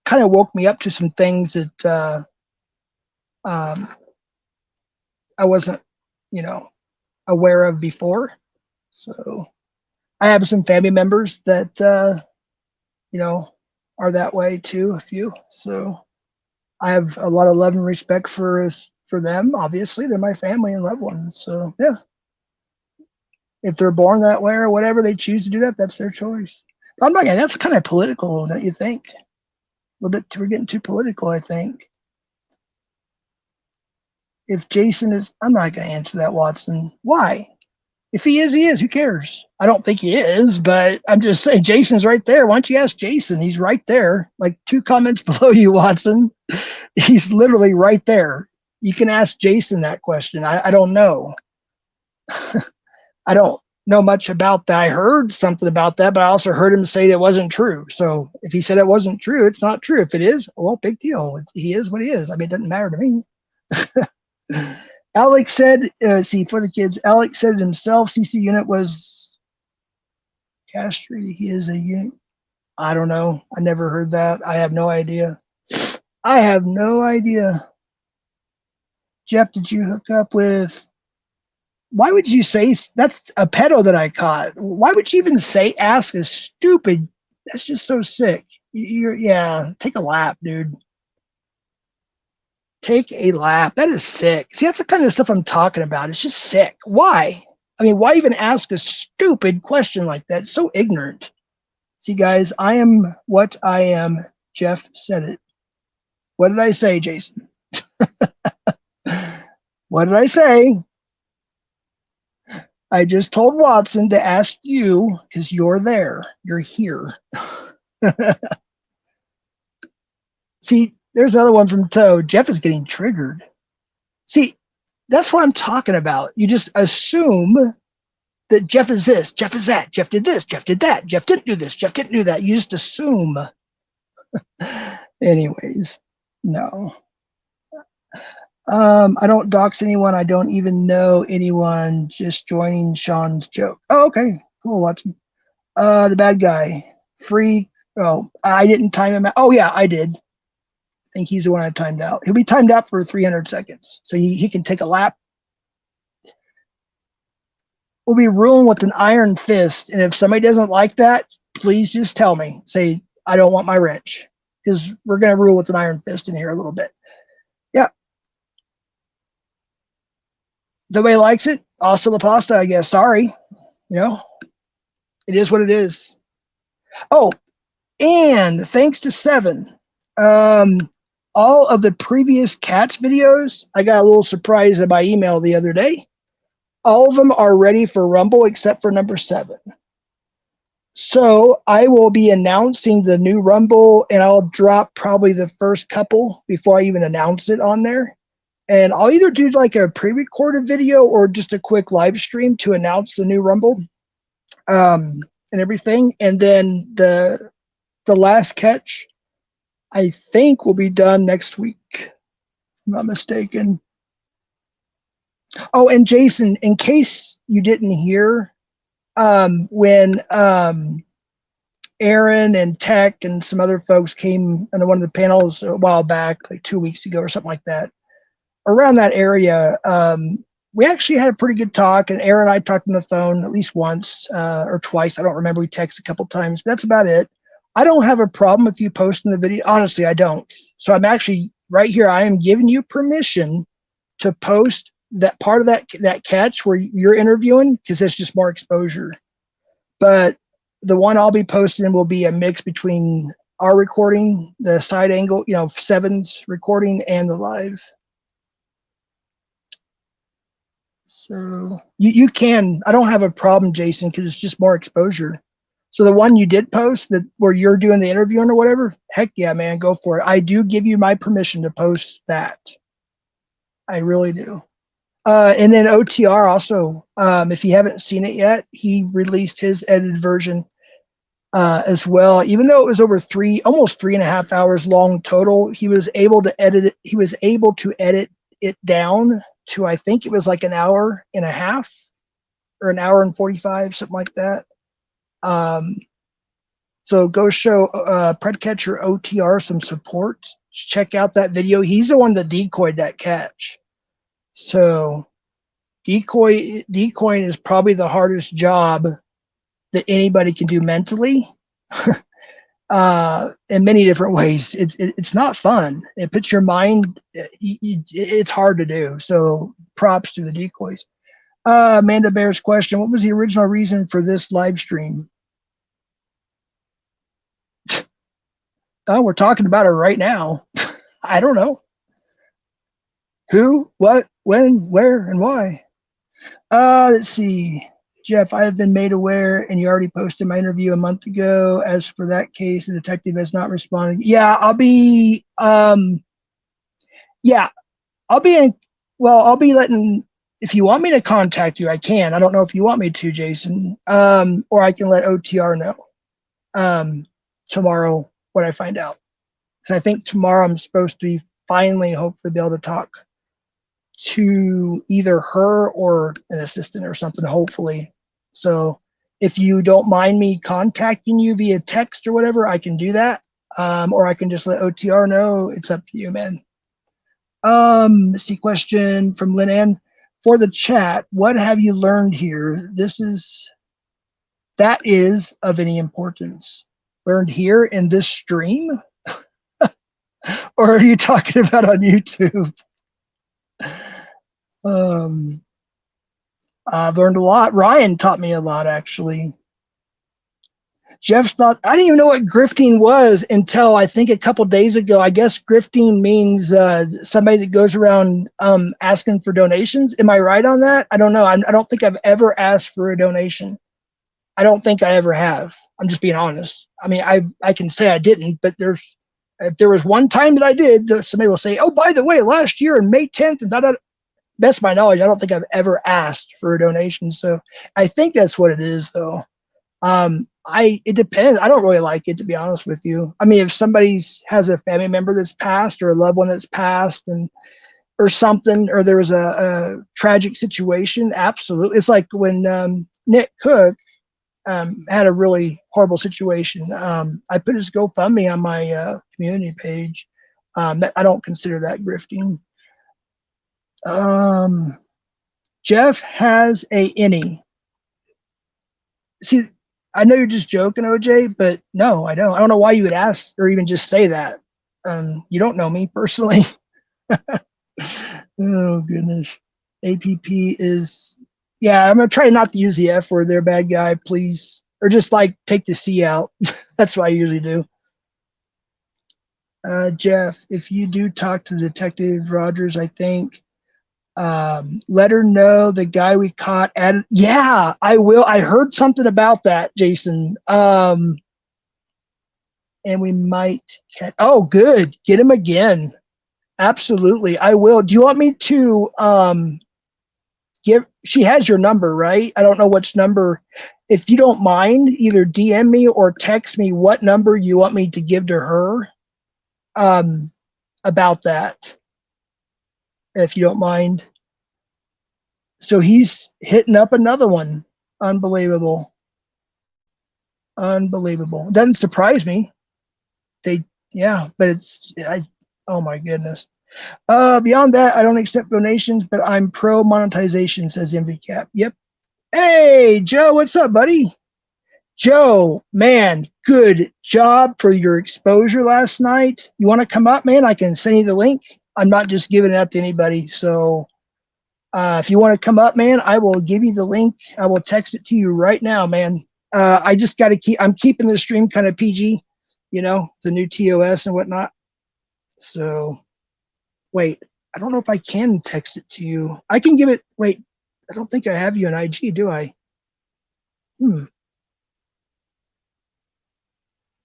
kind of woke me up to some things that I wasn't, aware of before. So I have some family members that, are that way too, a few. So I have a lot of love and respect for them. Obviously, they're my family and loved ones. So yeah, if they're born that way or whatever, they choose to do that, that's their choice. But I'm not gonna, that's kind of political, don't you think? A little bit, we're getting too political, I think. If Jason is, I'm not going to answer that, Watson. Why? If he is, he is. Who cares? I don't think he is, but I'm just saying Jason's right there. Why don't you ask Jason? He's right there, like 2 comments below you, Watson. He's literally right there. You can ask Jason that question. I don't know. I don't know much about that. I heard something about that, but I also heard him say that wasn't true. So if he said it wasn't true, it's not true. If it is, well, big deal. He is what he is. I mean, it doesn't matter to me. Alex said, see, for the kids, Alex said it himself, CC unit was castrated. He is a unit. I don't know. I never heard that. I have no idea. I have no idea. Jeff, did you hook up with, why would you say, that's a pedo that I caught. Why would you even say, ask is stupid? That's just so sick. Yeah, take a lap, dude. Take a lap. That is sick. See, that's the kind of stuff I'm talking about. It's just sick. Why? I mean, why even ask a stupid question like that? It's so ignorant. See, guys, I am what I am. Jeff said it. What did I say, Jason? What did I say? I just told Watson to ask you because you're there. You're here. See, there's another one from Toad. Jeff is getting triggered. See, that's what I'm talking about. You just assume that Jeff is this, Jeff is that, Jeff did this, Jeff did that, Jeff didn't do this, Jeff didn't do that. You just assume. Anyways, no. I don't dox anyone. I don't even know anyone. Just joining Sean's joke. Oh, okay. Cool. Watching. The bad guy. Free. Oh, I didn't time him out. Oh, yeah, I did. I think he's the one I timed out. He'll be timed out for 300 seconds. So he can take a lap. We'll be ruling with an iron fist. And if somebody doesn't like that, please just tell me. Say, I don't want my wrench. Because we're going to rule with an iron fist in here a little bit. Yeah. Nobody likes it. Hasta la pasta, I guess. Sorry. You know, it is what it is. Oh, and thanks to Seven, all of the previous Cats videos, I got a little surprise in my email the other day. All of them are ready for Rumble except for number 7. So I will be announcing the new Rumble, and I'll drop probably the first couple before I even announce it on there. And I'll either do like a pre-recorded video or just a quick live stream to announce the new Rumble and everything. And then the last catch, I think, will be done next week, if I'm not mistaken. Oh, and Jason, in case you didn't hear, when Aaron and Tech and some other folks came on one of the panels a while back, like 2 weeks ago or something like that, around that area, we actually had a pretty good talk, and Aaron and I talked on the phone at least once or twice. I don't remember. We texted a couple times. But that's about it. I don't have a problem with you posting the video. Honestly, I don't. So I'm actually right here. I am giving you permission to post that part of that catch where you're interviewing, because it's just more exposure. But the one I'll be posting will be a mix between our recording, the side angle, you know, Seven's recording, and the live. So you can, I don't have a problem, Jason, because it's just more exposure. So the one you did post that where you're doing the interviewing or whatever, heck yeah, man, go for it. I do give you my permission to post that. I really do. And then OTR also, if you haven't seen it yet, he released his edited version as well. Even though it was over almost 3.5 hours long total, he was able to edit it. He was able to edit it down to, I think it was like 1.5 hours or 1 hour and 45, something like that. So go show Predcatcher OTR some support. Check out that video. He's the one that decoyed that catch. So decoying is probably the hardest job that anybody can do mentally. In many different ways. It's not fun. It puts your mind, it's hard to do. So props to the decoys. Amanda Bear's question, what was the original reason for this live stream? Oh, we're talking about it right now. I don't know. Who, what, when, where, and why? Let's see. Jeff, I have been made aware, and you already posted my interview a month ago. As for that case, the detective has not responded. Yeah, I'll be, yeah, I'll be in. Well, I'll be letting. If you want me to contact you, I can. I don't know if you want me to, Jason. Or I can let OTR know tomorrow when I find out. Because I think tomorrow I'm supposed to be finally, hopefully, be able to talk to either her or an assistant or something. Hopefully, so if you don't mind me contacting you via text or whatever, I can do that. Or I can just let OTR know. It's up to you, man. Let's see, question from Lynn Ann. For the chat, what have you learned here? That is of any importance. Learned here in this stream? Or are you talking about on YouTube? I've learned a lot. Ryan taught me a lot, actually. Jeff's thought, I didn't even know what grifting was until I think a couple days ago. I guess grifting means somebody that goes around asking for donations. Am I right on that? I don't know. I don't think I've ever asked for a donation. I don't think I ever have. I'm just being honest. I mean, I can say I didn't, but if there was one time that I did, somebody will say, oh, by the way, last year on May 10th, and best of my knowledge, I don't think I've ever asked for a donation. So I think that's what it is, though. It depends. I don't really like it, to be honest with you. I mean, if somebody has a family member that's passed or a loved one that's passed or something, or there was a tragic situation, absolutely. It's like when Nick Cook had a really horrible situation. I put his GoFundMe on my community page. I don't consider that grifting. Jeff has a innie. See, I know you're just joking, OJ, but no, I don't. I don't know why you would ask or even just say that. You don't know me personally. Oh, goodness. APP is, yeah, I'm going to try not to use the F word there, bad guy, please. Or just like take the C out. That's what I usually do. Jeff, if you do talk to Detective Rogers, I think, let her know the guy we caught at, yeah, I will. I heard something about that, Jason. And we might catch, oh, good. Get him again. Absolutely. I will. Do you want me to she has your number, right? I don't know which number. If you don't mind, either DM me or text me what number you want me to give to her about that, if you don't mind. So he's hitting up another one. Unbelievable. Unbelievable. Doesn't surprise me. Yeah, but oh my goodness. Beyond that, I don't accept donations, but I'm pro monetization, says NVCAP. Yep. Hey, Joe, what's up, buddy? Joe, man, good job for your exposure last night. You want to come up, man? I can send you the link. I'm not just giving it out to anybody. So if you want to come up, man, I will give you the link. I will text it to you right now, man. I just got to I'm keeping the stream kind of PG, the new TOS and whatnot. So wait, I don't know if I can text it to you. I can give it, wait, I don't think I have you on IG, do I? Oh,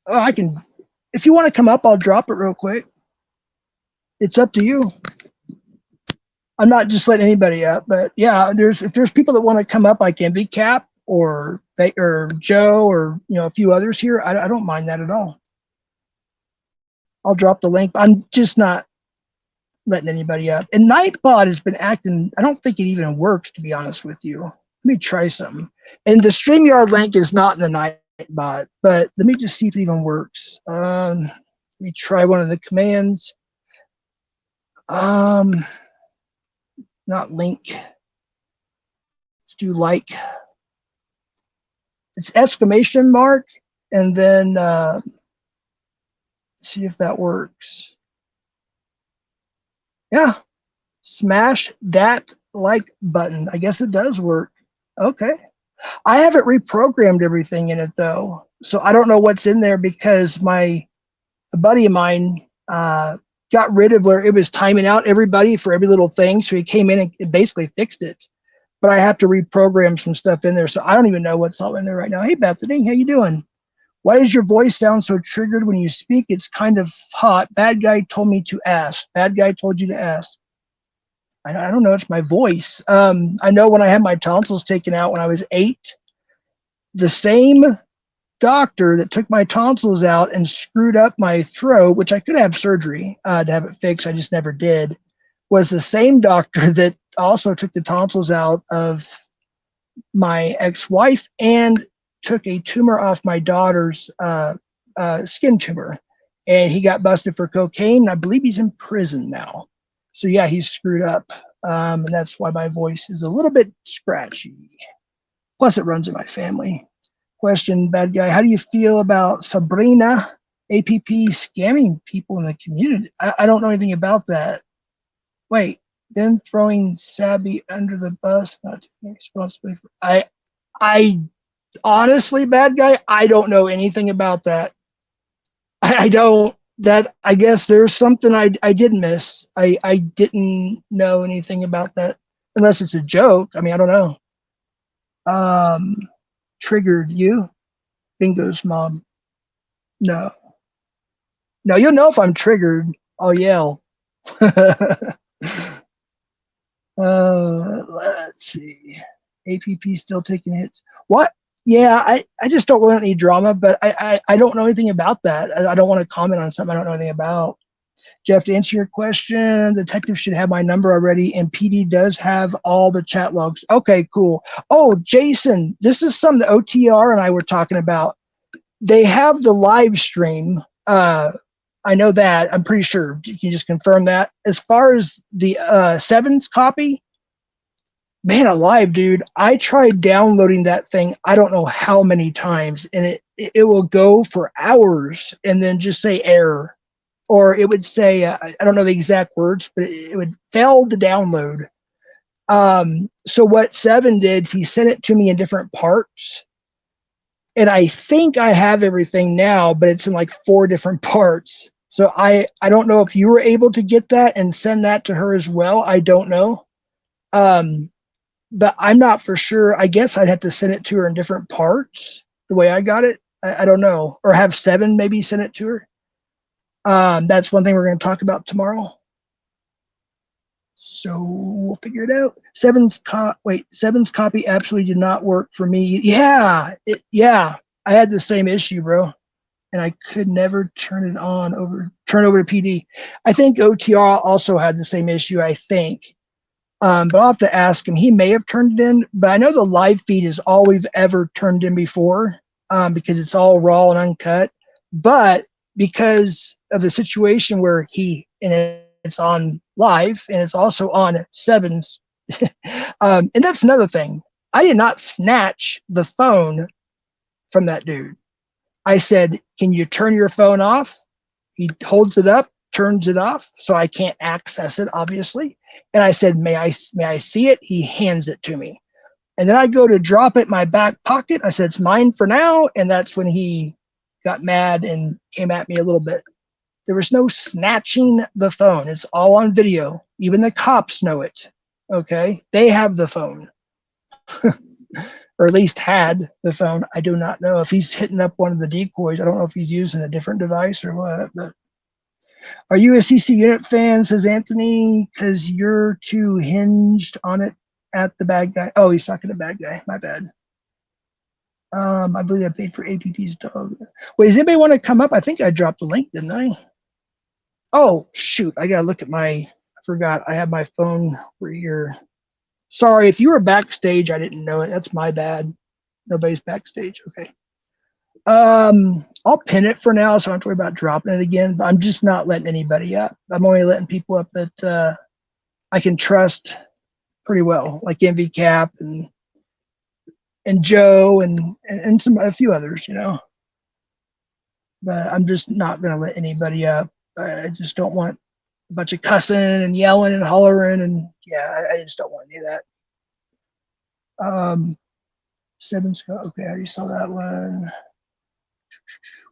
I can, if you want to come up, I'll drop it real quick. It's up to you. I'm not just letting anybody up, but yeah, if there's people that want to come up like NVCAP or Joe or a few others here, I don't mind that at all. I'll drop the link. I'm just not letting anybody up. And Nightbot has been acting, I don't think it even works, to be honest with you. Let me try something. And the StreamYard link is not in the Nightbot, but let me just see if it even works. Let me try one of the commands. Not link. Let's do like. It's exclamation mark, and then see if that works. Yeah, smash that like button. I guess it does work. Okay. I haven't reprogrammed everything in it though, so I don't know what's in there because a buddy of mine got rid of where it was timing out everybody for every little thing, so he came in and basically fixed it. But I have to reprogram some stuff in there, so I don't even know what's all in there right now. Hey Bethany, how you doing? Why does your voice sound so triggered when you speak? It's kind of hot. Bad guy told me to ask. Bad guy told you to ask. I don't know. It's my voice. I know when I had my tonsils taken out when I was 8, the same doctor that took my tonsils out and screwed up my throat, which I could have surgery to have it fixed. I just never did, was the same doctor that also took the tonsils out of my ex-wife and took a tumor off my daughter's skin tumor. And he got busted for cocaine. I believe he's in prison now. So yeah, he's screwed up. And that's why my voice is a little bit scratchy. Plus it runs in my family. Question, bad guy, how do you feel about Sabrina APP scamming people in the community? I don't know anything about that. Wait, then throwing Sabby under the bus, not taking responsibility for, I honestly, bad guy, I don't know anything about that. I don't. That, I guess there's something I did miss. I didn't know anything about that, unless it's a joke. I mean, I don't know. Triggered you? Bingo's mom. No. No, you'll know if I'm triggered. I'll yell. Let's see. APP still taking hits. What? Yeah, I just don't want any drama, but I don't know anything about that. I don't want to comment on something I don't know anything about. Jeff, to answer your question, the detective should have my number already, and PD does have all the chat logs. Okay, cool. Oh, Jason, this is something that OTR and I were talking about. They have the live stream. I know that. I'm pretty sure. Can you just confirm that? As far as the Sevens copy, man alive, dude, I tried downloading that thing I don't know how many times, and it will go for hours and then just say error. Or it would say, I don't know the exact words, but it would fail to download. So what Seven did, he sent it to me in different parts. And I think I have everything now, but it's in like 4 different parts. So I don't know if you were able to get that and send that to her as well. I don't know. But I'm not for sure. I guess I'd have to send it to her in different parts the way I got it. I don't know. Or have Seven maybe send it to her. That's one thing we're going to talk about tomorrow. So we'll figure it out. Seven's copy absolutely did not work for me. Yeah, I had the same issue, bro, and I could never turn over to PD. I think OTR also had the same issue. I think, but I'll have to ask him. He may have turned it in, but I know the live feed is all we've ever turned in before, because it's all raw and uncut. But because of the situation where it's on live and it's also on Sevens. And that's another thing. I did not snatch the phone from that dude. I said, can you turn your phone off? He holds it up, turns it off, so I can't access it, obviously. And I said, may I see it? He hands it to me. And then I go to drop it in my back pocket. I said, it's mine for now. And that's when he got mad and came at me a little bit. There was no snatching the phone. It's all on video. Even the cops know it. Okay? They have the phone. Or at least had the phone. I do not know. If he's hitting up one of the decoys, I don't know if he's using a different device or what. But are you a CC Unit fan, says Anthony, because you're too hinged on it at the bad guy? Oh, he's talking to bad guy. My bad. I believe I paid for APP's dog. Wait, does anybody want to come up? I think I dropped the link, didn't I? Oh, shoot. I got to look at I forgot. I have my phone where you're. Sorry, if you were backstage, I didn't know it. That's my bad. Nobody's backstage. Okay. I'll pin it for now, so I don't have to worry about dropping it again. But I'm just not letting anybody up. I'm only letting people up that I can trust pretty well, like NVCAP and Joe and a few others, you know. But I'm just not going to let anybody up. I just don't want a bunch of cussing and yelling and hollering, and yeah, I just don't want to do that. Seven's, okay, I already saw that one.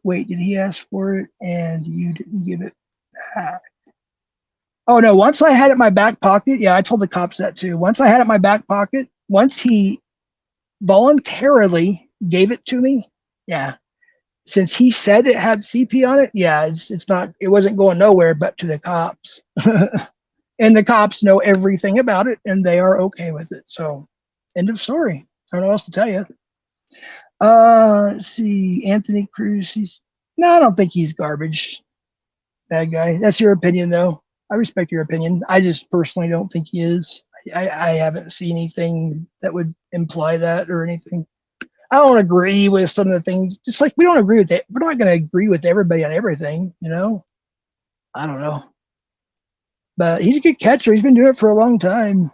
Wait, did he ask for it and you didn't give it back? Oh no, once I had it in my back pocket, yeah, I told the cops that too. Once I had it in my back pocket, once he voluntarily gave it to me, yeah. Since he said it had CP on it, yeah, it wasn't going nowhere but to the cops. And the cops know everything about it, and they are okay with it. So, end of story. I don't know what else to tell you. Let's see. Anthony Cruz. No, I don't think he's garbage. Bad guy. That's your opinion, though. I respect your opinion. I just personally don't think he is. I haven't seen anything that would imply that or anything. I don't agree with some of the things. Just like we don't agree with it. We're not going to agree with everybody on everything, you know? I don't know. But he's a good catcher. He's been doing it for a long time.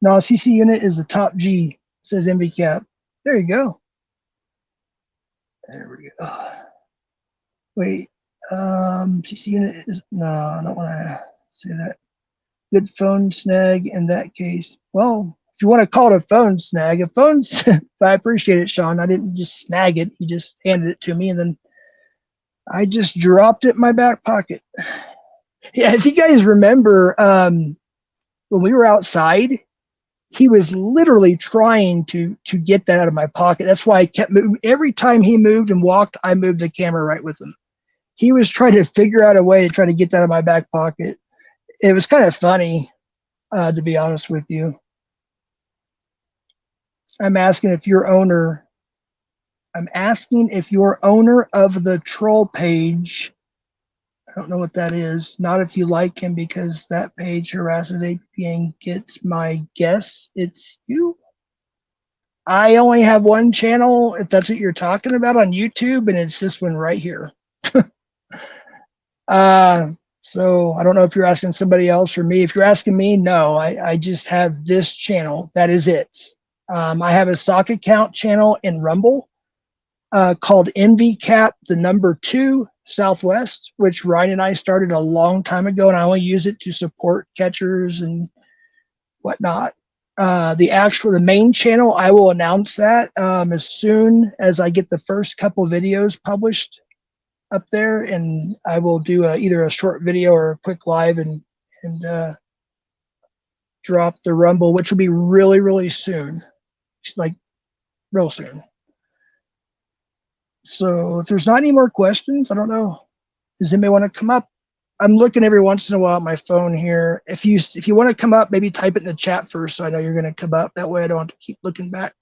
No, CC unit is the top G, says NVCAP. There you go. There we go. Wait, CC unit is, no, I don't want to say that. Good phone snag in that case. Well, if you want to call it a phone snag, I appreciate it, Sean. I didn't just snag it. You just handed it to me, and then I just dropped it in my back pocket. Yeah, if you guys remember, when we were outside, he was literally trying to get that out of my pocket. That's why I kept moving. Every time he moved and walked, I moved the camera right with him. He was trying to figure out a way to try to get that out of my back pocket. It was kind of funny, to be honest with you. I'm asking if you're owner of the troll page. I don't know what that is. Not if you like him, because that page harasses APP and gets my guess it's you. I only have one channel, if that's what you're talking about, on YouTube, and it's this one right here. So I don't know if you're asking somebody else or me. If you're asking me, no, I just have this channel. That is it. I have a stock account channel in Rumble called NVCAP, the number 2 Southwest, which Ryan and I started a long time ago, and I only use it to support catchers and whatnot. The main channel, I will announce that as soon as I get the first couple videos published up there, and I will do either a short video or a quick live and drop the Rumble, which will be really, really soon, like real soon. So if there's not any more questions, I don't know. Does anybody want to come up? I'm looking every once in a while at my phone here. If you want to come up, maybe type it in the chat first, so I know you're going to come up. That way I don't have to keep looking back,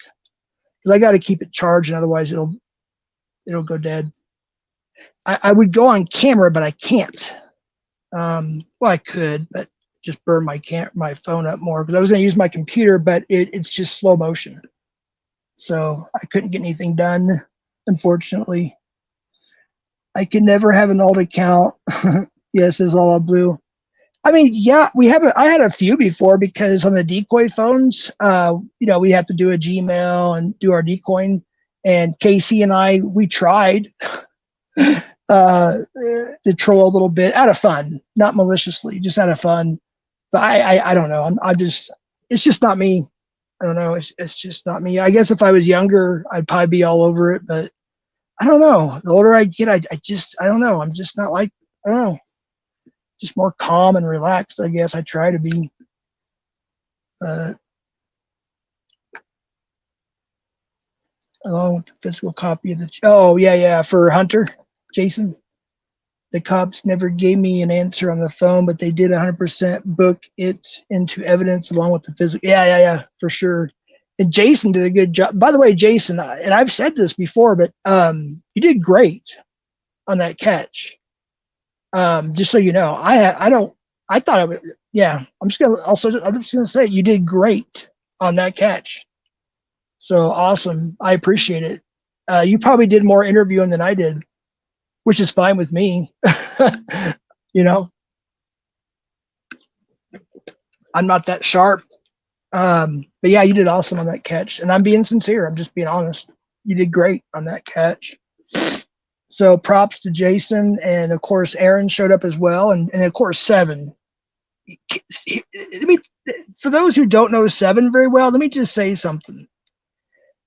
because I got to keep it charged, and otherwise it'll go dead. I would go on camera, but I can't. Well, I could, but just burn my phone up more, because I was going to use my computer, but it's just slow motion. So I couldn't get anything done, unfortunately. I could never have an alt account. Yes, is all blue. I mean, yeah, I had a few before, because on the decoy phones, we have to do a Gmail and do our decoying. And Casey and I, we tried to troll a little bit out of fun, not maliciously, just out of fun. But I don't know. It's just not me. I don't know. It's just not me. I guess if I was younger, I'd probably be all over it, but I don't know. The older I get, I don't know. I'm just not like, I don't know. Just more calm and relaxed, I guess. I try to be. Along with the physical copy of the. Oh, yeah, for Hunter, Jason. The cops never gave me an answer on the phone, but they did 100% book it into evidence along with the physical. Yeah, for sure. And Jason did a good job. By the way, Jason, and I've said this before, but you did great on that catch. Just so you know, I thought I would. Yeah, I'm just gonna say you did great on that catch. So awesome. I appreciate it. You probably did more interviewing than I did, which is fine with me. I'm not that sharp. But yeah, you did awesome on that catch, and I'm being sincere. I'm just being honest. You did great on that catch. So props to Jason, and of course Aaron showed up as well, and of course Seven. For those who don't know Seven very well, let me just say something.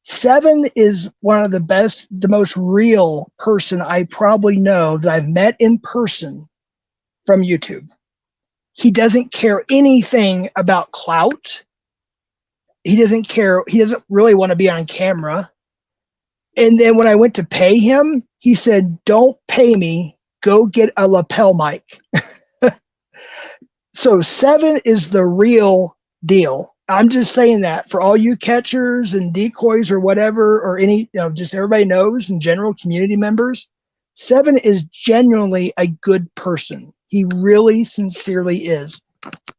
Seven is one of the best, the most real person I probably know that I've met in person from YouTube. He doesn't care anything about clout. He doesn't care. He doesn't really want to be on camera. And then when I went to pay him, he said, "Don't pay me. Go get a lapel mic." So 7 is the real deal. I'm just saying that for all you catchers and decoys or whatever, or any, just everybody knows in general, community members, 7 is genuinely a good person. He really sincerely is.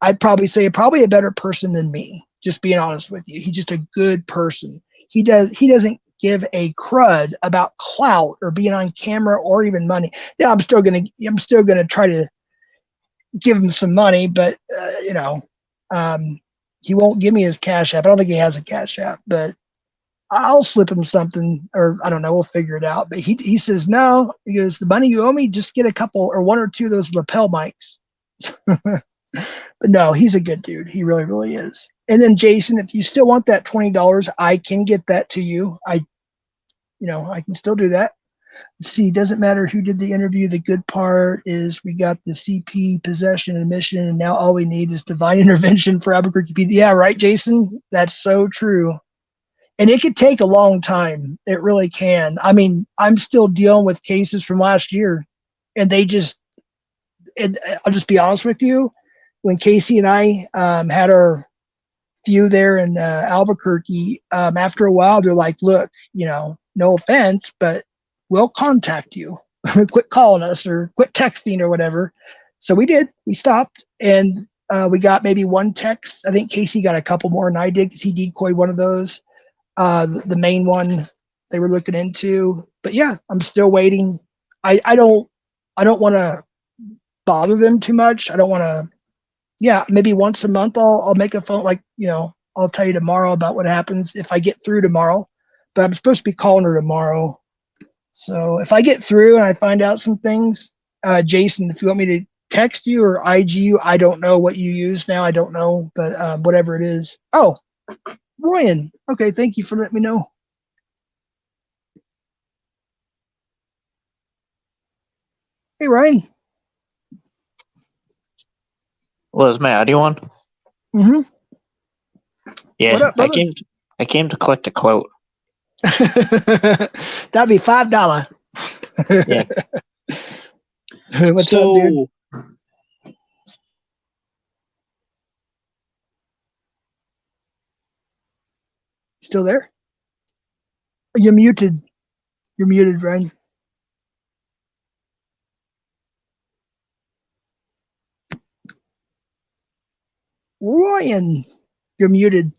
I'd probably say probably a better person than me, just being honest with you. He's just a good person. He doesn't give a crud about clout or being on camera or even money. Yeah, I'm still gonna try to give him some money, but he won't give me his Cash App. I don't think he has a Cash App, but I'll slip him something, or I don't know. We'll figure it out. But he says no. He goes, the money you owe me, just get a couple or one or two of those lapel mics. But no, he's a good dude. He really, really is. And then Jason, if you still want that $20, I can get that to you. I can still do that. See, doesn't matter who did the interview. The good part is we got the CP possession and admission, and now all we need is divine intervention for Albuquerque PD. Yeah, right, Jason? That's so true. And it could take a long time. It really can. I mean, I'm still dealing with cases from last year, and I'll just be honest with you. When Casey and I had our few there in Albuquerque, after a while, they're like, look, no offense, but we'll contact you. Quit calling us or quit texting or whatever. So we did. We stopped, and we got maybe one text. I think Casey got a couple more than I did because he decoyed one of those. The main one they were looking into. But yeah, I'm still waiting. I don't want to bother them too much. I don't want to. Yeah, maybe once a month I'll make a phone, I'll tell you tomorrow about what happens if I get through tomorrow. But I'm supposed to be calling her tomorrow. So if I get through and I find out some things, Jason, if you want me to text you or IG you, I don't know what you use now. I don't know, but whatever it is. Oh, Ryan. Okay, thank you for letting me know. Hey, Ryan. Well, is my audio on? Mm-hmm. Yeah, what up, brother? I came to collect a quote. That'd be $5. Yeah. What's up, dude? Still there? You're muted. You're muted, Ryan. Ryan, you're muted.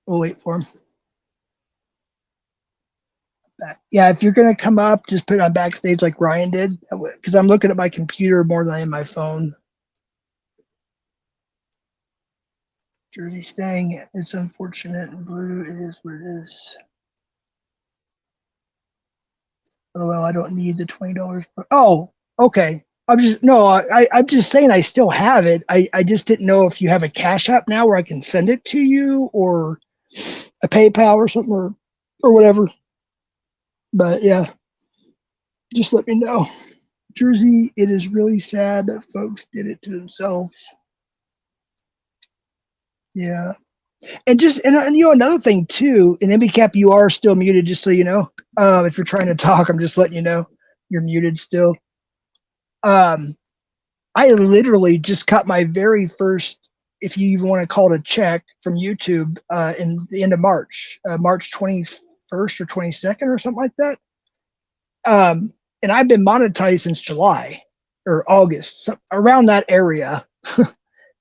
We'll wait for him. Back. Yeah, if you're going to come up, just put it on backstage like Ryan did, because I'm looking at my computer more than I am my phone. Jersey staying, it's unfortunate, and blue is what it is. Oh, well, I don't need the $20. Oh, okay. I'm just saying I still have it. I just didn't know if you have a Cash App now where I can send it to you, or a PayPal or something, or whatever. But yeah, just let me know. Jersey, it is really sad that folks did it to themselves. Yeah. And another thing too, in NVCAP, you are still muted, just so you know. If you're trying to talk, I'm just letting you know you're muted still. I literally just got my very first, if you even want to call it a check, from YouTube in the end of March, March 21st or 22nd or something like that. And I've been monetized since July or August, around that area.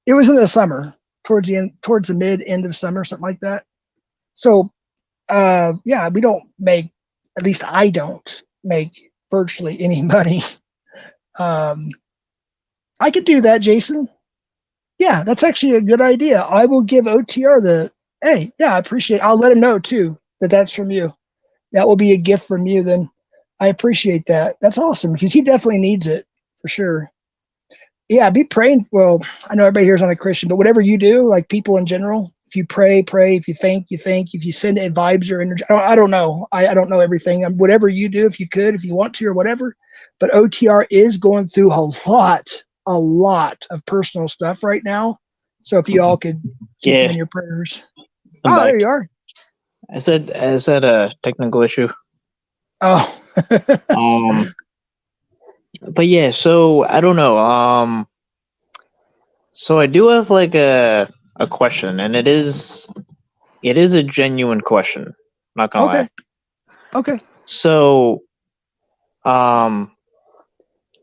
It was in the summer, towards the mid end of summer, something like that. So, yeah, we don't make, at least I don't make virtually any money. I could do that, Jason. Yeah, that's actually a good idea. I will give OTR hey, yeah, I appreciate it. I'll let him know too that that's from you. That will be a gift from you then. I appreciate that. That's awesome, because he definitely needs it for sure. Yeah, be praying. Well, I know everybody here is not a Christian, but whatever you do, like people in general, if you pray. If you think, if you send it vibes or energy, I don't know. I don't know everything. Whatever you do, if you want to or whatever. But OTR is going through a lot of personal stuff right now. So if you all could keep him in your prayers. There you are. I said a technical issue. Oh. But yeah, so I don't know. So I do have like a question, and it is a genuine question. Not gonna lie. Okay. Okay. So um,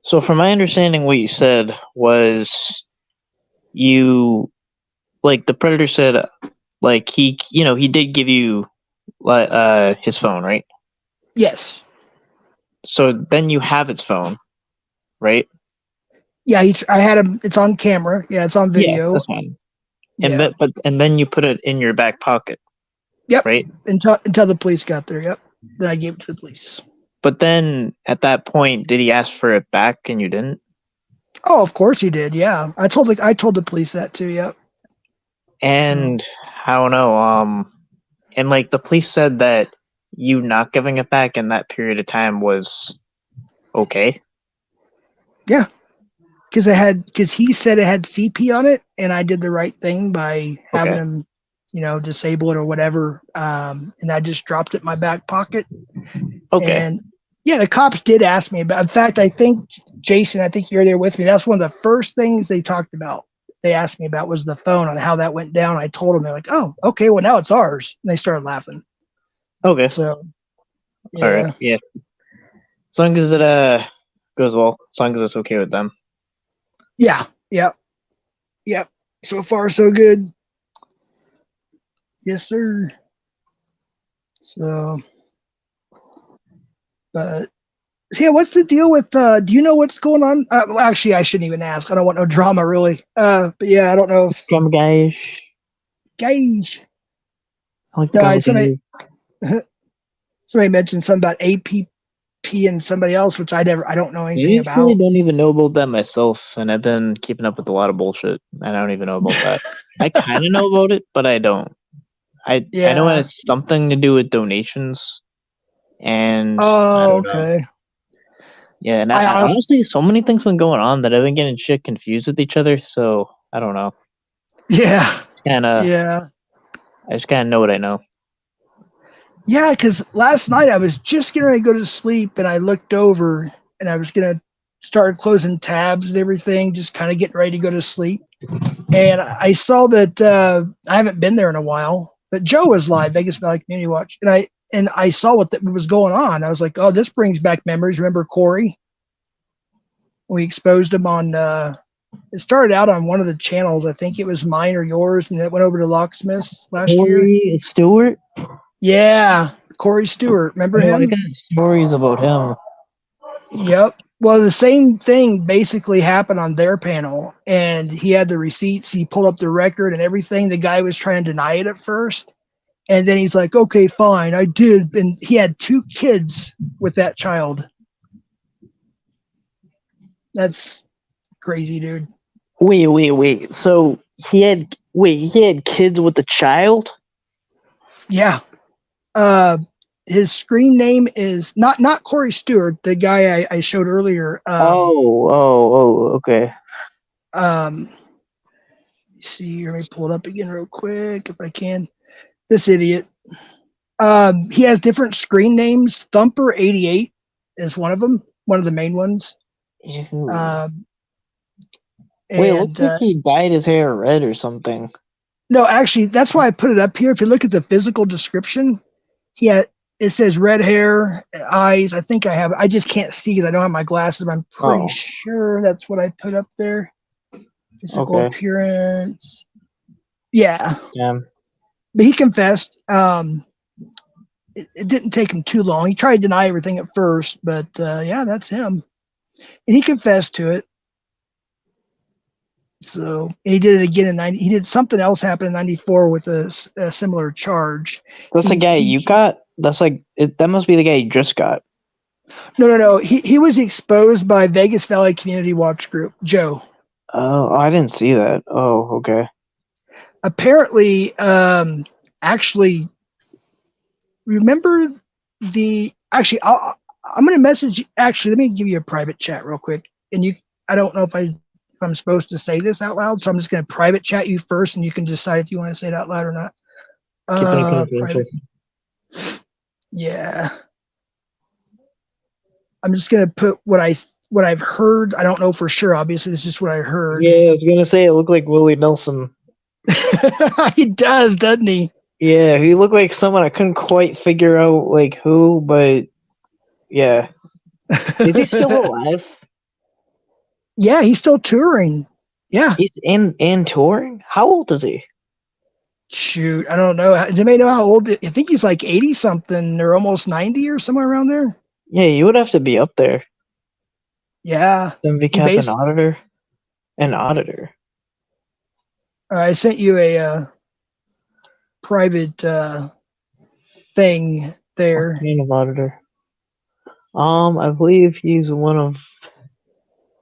so from my understanding, what you said was you like the predator said like he did give you his phone, right? Yes. So then you have its phone, right? Yeah. I had him. It's on camera. Yeah. It's on Yeah, video. that's fine. And Yeah. then you put it in your back pocket, Yep. right? Until the police got there. Yep. Then I gave it to the police. But then at that point, did he ask for it back and you didn't? Oh, of course he did. Yeah. I told the police that too. Yep. So And I don't know. And like the police said that you not giving it back in that period of time was okay. yeah, because he said it had CP on it, and I did the right thing by having Okay. him, disable it or whatever. And I just dropped it in my back pocket. Okay. And yeah, the cops did ask me about. In fact, I think Jason, I think you're there with me. That's one of the first things they talked about. They asked me about was the phone and how that went down. I told them, they're like, "Oh, okay, well now it's ours." And they started laughing. Okay. So All right. yeah, Yeah. As long as it goes well. As long as it's okay with them. yeah, yep, yep. So far, so good. Yes, sir. So, but yeah, what's the deal with? Do you know what's going on? Well, actually, I shouldn't even ask. I don't want no drama, really. But yeah, I don't know if Drum guys. Gage. I like the No, drum somebody guys. somebody mentioned something about APP and somebody else, which I don't know I anything actually about. don't even know about that myself, and I've been keeping up with a lot of bullshit, and I don't even know about that. I kind of know about it, but I don't. I know it Yeah. has something to do with donations, and I Oh, don't know. okay. Yeah, and I I honestly, honestly, so many things been going on that I've been getting shit confused with each other. So I don't know. yeah, Kind of, yeah, I just kind of know what I know. yeah. Because last night I was just getting ready to go to sleep, and I looked over, and I was gonna start closing tabs and everything, just kind of getting ready to go to sleep. And I saw that I haven't been there in a while, but Joe was live, Vegas Valley Community Watch, and I saw what was going on. I was like, oh, this brings back memories. Remember Corey? We exposed him on. It started out on one of the channels. I think it was mine or yours, and it went over to Locksmiths last year. Corey Stewart. Yeah, Corey Stewart. Remember Oh, I him? got stories about him. Yep. Well, the same thing basically happened on their panel, and he had the receipts. He pulled up the record and everything. The guy was trying to deny it at first, and then he's like, "Okay, fine, I did." And he had 2 kids with that child. That's crazy, dude. Wait. So he had kids with the child. Yeah. Uh, his screen name is not Corey Stewart, the guy I showed earlier. Okay. Um, see, let me pull it up again real quick if I can. This idiot. He has different screen names. Thumper 88 is one of them, one of the main ones. Ew. Um, Wait, it looks and like he dyed his hair red or something. no, actually, that's why I put it up here. If you look at the physical description, he had it says red hair, eyes. I think I have. I just can't see because I don't have my glasses. But I'm pretty Oh, sure that's what I put up there. Physical okay. appearance. Yeah, Yeah. but he confessed. It didn't take him too long. He tried to deny everything at first, but yeah, that's him. And he confessed to it. So he did it again in 90. He did something else happen in 94 with a similar charge. That's the He guy he you got? That's like that must be the guy you just got. no. He was exposed by Vegas Valley Community Watch Group, Joe. Oh, I didn't see that. Oh, okay. Apparently, actually, remember the actually I'm going to message. Actually, let me give you a private chat real quick, and you. I don't know if I'm supposed to say this out loud, so I'm just going to private chat you first, and you can decide if you want to say it out loud or not. Keeping it Private. confidential. Yeah. I'm just going to put what I what I've heard. I don't know for sure. Obviously, this is just what I heard. Yeah, I was gonna say it looked like Willie Nelson. He does, doesn't he? Yeah, he looked like someone I couldn't quite figure out like who, but yeah. Is he still alive? Yeah, he's still touring. Yeah. He's in touring? How old is he? Shoot, I don't know. Does anybody know how old? I think he's like 80 something or almost 90 or somewhere around there. Yeah, you would have to be up there. Yeah. He NVCAP based. an auditor? An auditor. I sent you a private thing What there. kind of auditor? I believe he's one of.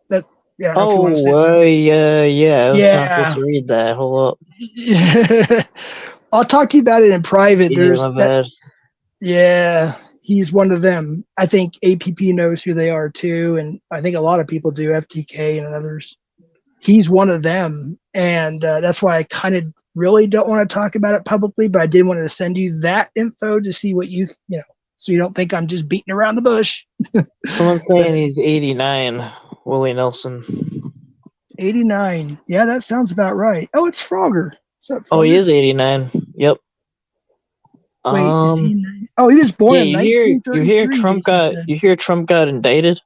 That yeah, I don't know if you want to Oh, say. yeah. I was not supposed Yeah. to read that. Hold up. I'll talk to you about it in private. Yeah, There's my that. bad. Yeah, he's one of them. I think APP knows who they are too, and I think a lot of people do. FTK and others. He's one of them, and that's why I kind of really don't want to talk about it publicly. But I did want to send you that info to see what you know, so you don't think I'm just beating around the bush. Someone's saying he's 89. Willie Nelson. 89. Yeah, that sounds about right. Oh, it's Frogger. What's up, Oh, he Frogger? is 89. Yep. Wait, is he? Oh, he was born Yeah, in 1933. Jason said. You hear Trump got indicted?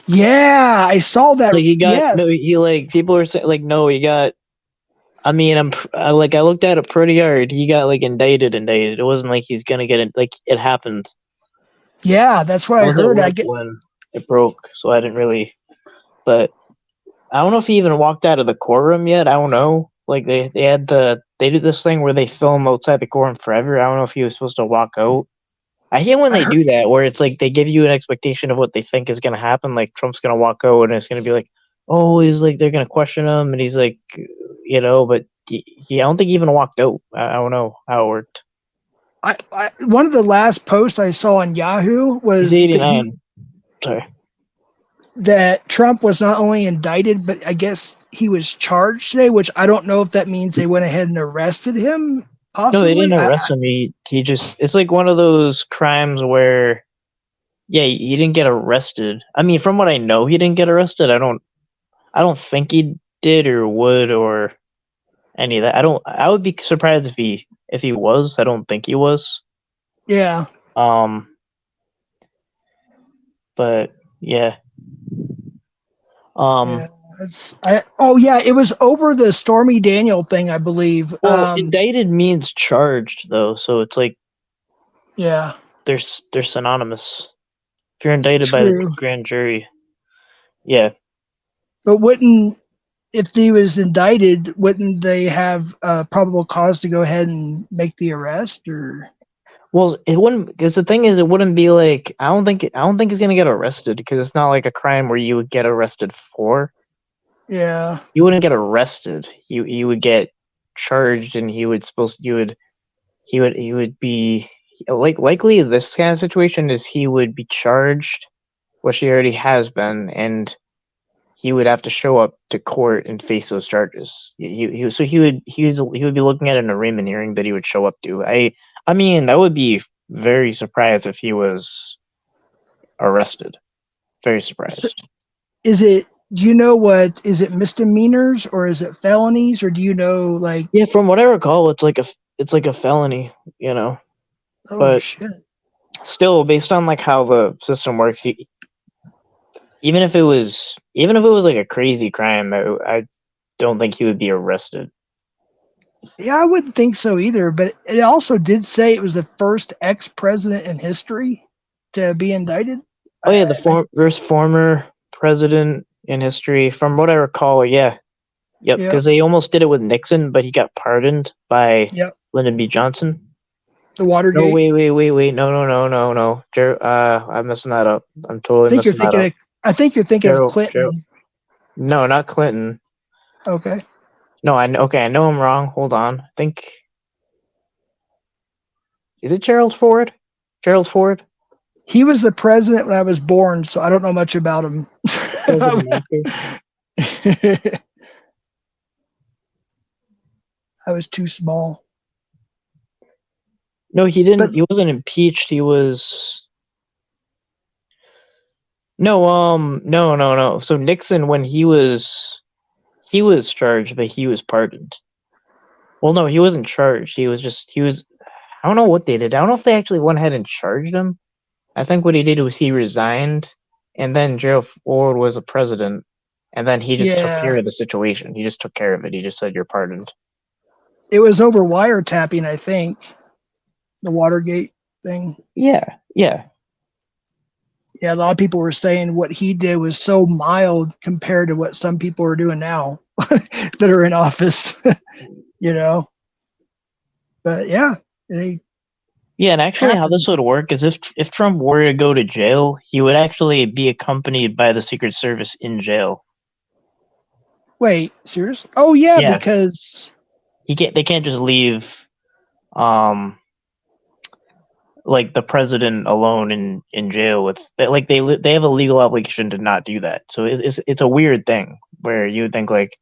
Yeah, I saw that. Like he got no, Yes. he like people are saying like no, he got. I mean, I looked at it pretty hard. He got like indicted. It wasn't like he's gonna get it. Like it happened. Yeah, that's what I I was at heard. I work get. when it broke, so I didn't really. But I don't know if he even walked out of the courtroom yet. I don't know. Like they do this thing where they film outside the courtroom forever. I don't know if he was supposed to walk out. I hate when I they heard. do that, where it's like they give you an expectation of what they think is going to happen. Like Trump's going to walk out, and it's going to be like, oh, he's like they're going to question him, and he's like, but I don't think he even walked out. I don't know how it worked. One of the last posts I saw on Yahoo He's was 89. Sorry. that Trump was not only indicted, but I guess he was charged today, which I don't know if that means they went ahead and arrested him. No, they didn't Possibly. arrest him. He just it's like one of those crimes where yeah, he didn't get arrested. I mean, from what I know, he didn't get arrested. I don't think he did or would or any of that. I would be surprised if he was. I don't think he was. Yeah. But yeah. Yeah. Oh yeah, it was over the Stormy Daniel thing, I believe. Well, indicted means charged though, so it's like Yeah. they're synonymous. If you're indicted by the True. grand jury, yeah. But wouldn't if he was indicted, wouldn't they have probable cause to go ahead and make the arrest? Or Well, it wouldn't because the thing is, it wouldn't be like I don't think he's gonna get arrested because it's not like a crime where you would get arrested for. yeah, You wouldn't get arrested. You would get charged, and he would be like likely this kind of situation is he would be charged, which he already has been, and he would have to show up to court and face those charges. He would be looking at an arraignment hearing that he would show up to. I mean, I would be very surprised if he was arrested. Very surprised. so is it? Do you know what is it? Misdemeanors or is it felonies? Or do you know like? Yeah, from what I recall, it's like a felony, Oh But shit! still, based on like how the system works, even if it was like a crazy crime, I don't think he would be arrested. Yeah, I wouldn't think so either. But it also did say it was the first ex-president in history to be indicted. Oh yeah, the first former president in history, from what I recall. Yeah, yep, Yep. because they almost did it with Nixon, but he got pardoned by Yep. Lyndon B. Johnson. The No, Watergate. wait, no. I'm messing that up. I'm totally messing that up. I think you're thinking of Clinton. No, not Clinton. Okay. No, I know I'm wrong. Hold on. I think is it Gerald Ford? Gerald Ford? He was the president when I was born, so I don't know much about him. I was too small. No, he didn't. He wasn't impeached. He was. No. So Nixon, when he was charged, but he was pardoned. Well, no, he wasn't charged. He was. I don't know what they did. I don't know if they actually went ahead and charged him. I think what he did was he resigned, and then Gerald Ford was a president, and then he just took care Yeah, of the situation. He just took care of it. He just said, "You're pardoned." it was over wiretapping, I think, the Watergate thing. Yeah, yeah. Yeah, a lot of people were saying what he did was so mild compared to what some people are doing now that are in office, you know. But yeah, they Yeah, and actually, how this happened. would work is if Trump were to go to jail, he would actually be accompanied by the Secret Service in jail. Wait, serious? Oh yeah, Yeah, because they can't just leave um like the president alone in jail with like they have a legal obligation to not do that. So it's a weird thing where you would think like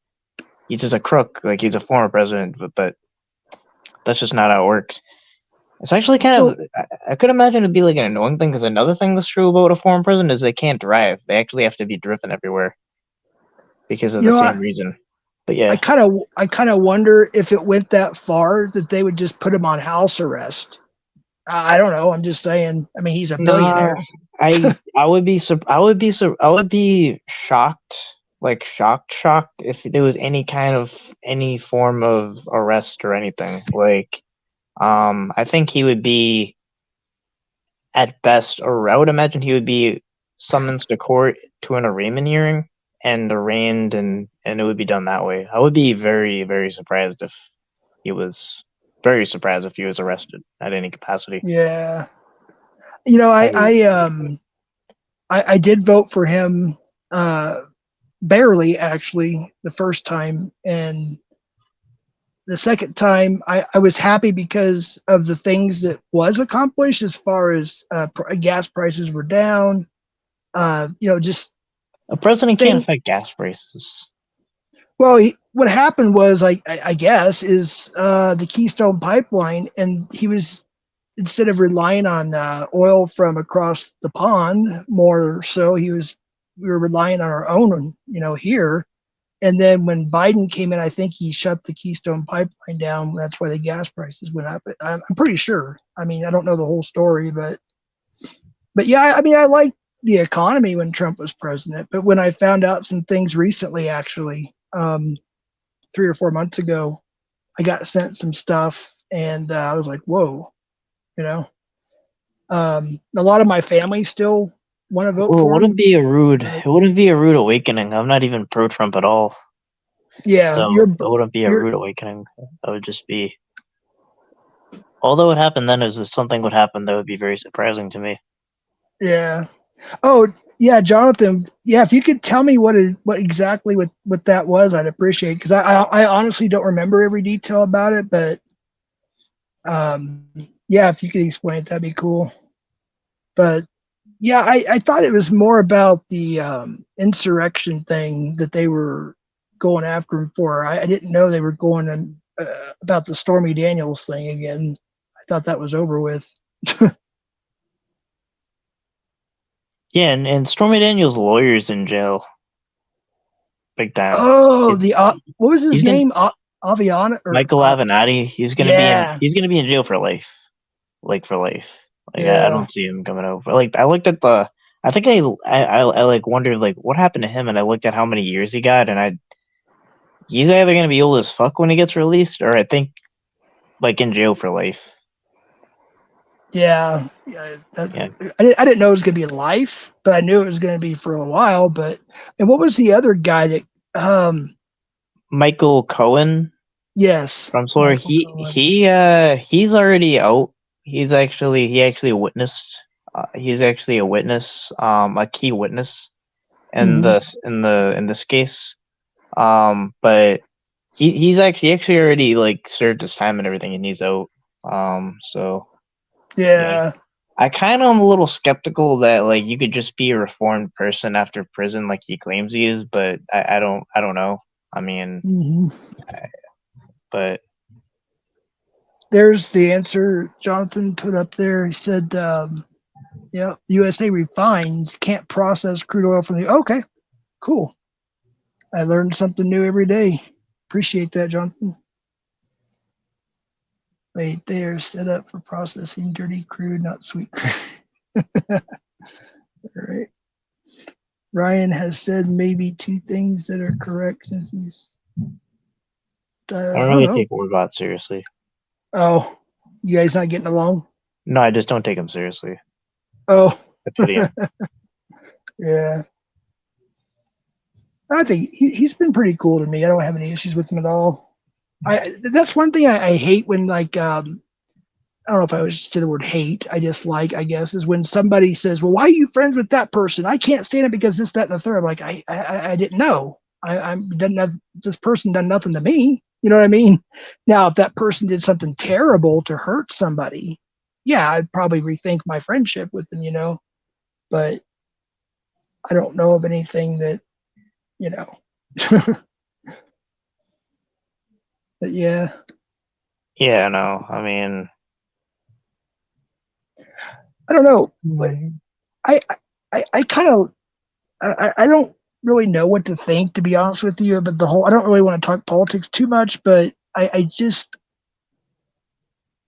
he's just a crook, like he's a former president, but that's just not how it works. It's actually kind so of I could imagine it'd be like an annoying thing because another thing that's true about a former president is they can't drive. They actually have to be driven everywhere because of you the know same reason. But yeah, I kind of wonder if it went that far that they would just put him on house arrest. I don't know. I'm just saying. I mean, he's a nah, billionaire. I would be I would be shocked, like shocked if there was any form of arrest or anything. Like, I think he would be at best, or I would imagine he would be summoned to court to an arraignment hearing and arraigned, and it would be done that way. I would be very surprised if he was arrested at any capacity. Yeah. You know, I I did vote for him uh barely actually the first time, and the second time I was happy because of the things that was accomplished as far as gas prices were down, just A president can't thing. affect gas prices. Well, what happened was, I guess, is the Keystone Pipeline, and he was, instead of relying on oil from across the pond, more so, we were relying on our own, here. And then when Biden came in, I think he shut the Keystone Pipeline down. That's why the gas prices went up. I'm pretty sure. I mean, I don't know the whole story, but yeah, I mean, I liked the economy when Trump was president. But when I found out some things recently, actually, 3 or 4 months ago, I got sent some stuff, and I was like, whoa, you know. A lot of my family still want to vote Well, for him, it wouldn't be a rude awakening. I'm not even pro Trump at all. yeah, So it wouldn't be a you're rude awakening. It would just be all that would happen then is if something would happen that would be very surprising to me. yeah. Oh, yeah, Jonathan. Yeah, if you could tell me what exactly what that was, I'd appreciate, because I honestly don't remember every detail about it, but um, yeah, if you could explain it, that'd be cool. But yeah, I thought it was more about the insurrection thing that they were going after him for. I didn't know they were going about the Stormy Daniels thing again. I thought that was over with. Yeah, and Stormy Daniels' lawyer's in jail, big time. Oh, He's, the what was his he's gonna name? Aviana or Michael Avenatti. yeah, He's gonna be in jail for life, like for life. Like I yeah, don't see him coming over. Like I looked at the. I think I like wondered like what happened to him, and I looked at how many years he got, and he's either gonna be old as fuck when he gets released, or I think like in jail for life. yeah. Yeah, Yeah, I didn't know it was gonna be life, but I knew it was gonna be for a while. But and what was the other guy that? Michael Cohen Yes, from Florida. Michael Cohen. He's already out. He actually witnessed. He's actually a witness, a key witness in Mm-hmm. this case. But he actually already like served his time and everything, and he's out. So yeah, Yeah. I kind of am a little skeptical that like you could just be a reformed person after prison like he claims he is, but I don't know. I mean, Mm-hmm. but There's the answer Jonathan put up there. He said, Yeah, USA refines, can't process crude oil from the. Okay, cool. I learned something new every day. Appreciate that, Jonathan. Wait, they are set up for processing dirty crude, not sweet crude. All right. Ryan has said maybe two things that are correct since he's. I I don't don't really know. take Warbot seriously. Oh, you guys not getting along? No, I just don't take him seriously. Oh, I pity him. yeah. I think he's been pretty cool to me. I don't have any issues with him at all. That's one thing I hate when like I don't know if I would say the word hate. I dislike, I guess, is when somebody says, "Well, why are you friends with that person? I can't stand it because this, that, and the third." I'm like, I didn't know. I'm doesn't have this person done nothing to me. You know what I mean? Now, if that person did something terrible to hurt somebody, yeah, I'd probably rethink my friendship with them. But I don't know of anything that you know. But yeah, Yeah, no. I mean, I don't know. I kind of I don't really know what to think, to be honest with you. But I don't really want to talk politics too much. But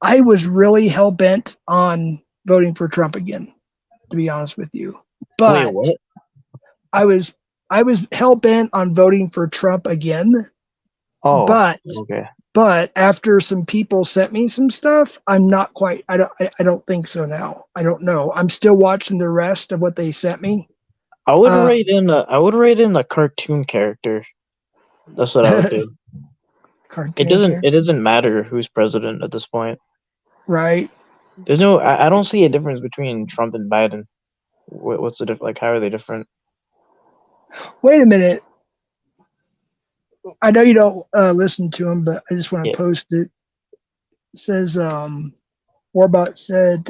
I was really hell bent on voting for Trump again, to be honest with you. wait, But what? I was I was hell bent on voting for Trump again. Oh, But okay. after some people sent me some stuff, I'm not quite. I don't think so now. I don't know. I'm still watching the rest of what they sent me. I would write in the cartoon character. That's what I would do. Cartoon It character, doesn't matter who's president at this point. right? There's no I don't see a difference between Trump and Biden. What's the difference? Like, how are they different? Wait a minute. I know you don't listen to him, but I just want Yeah. to post it. It says Warbot said,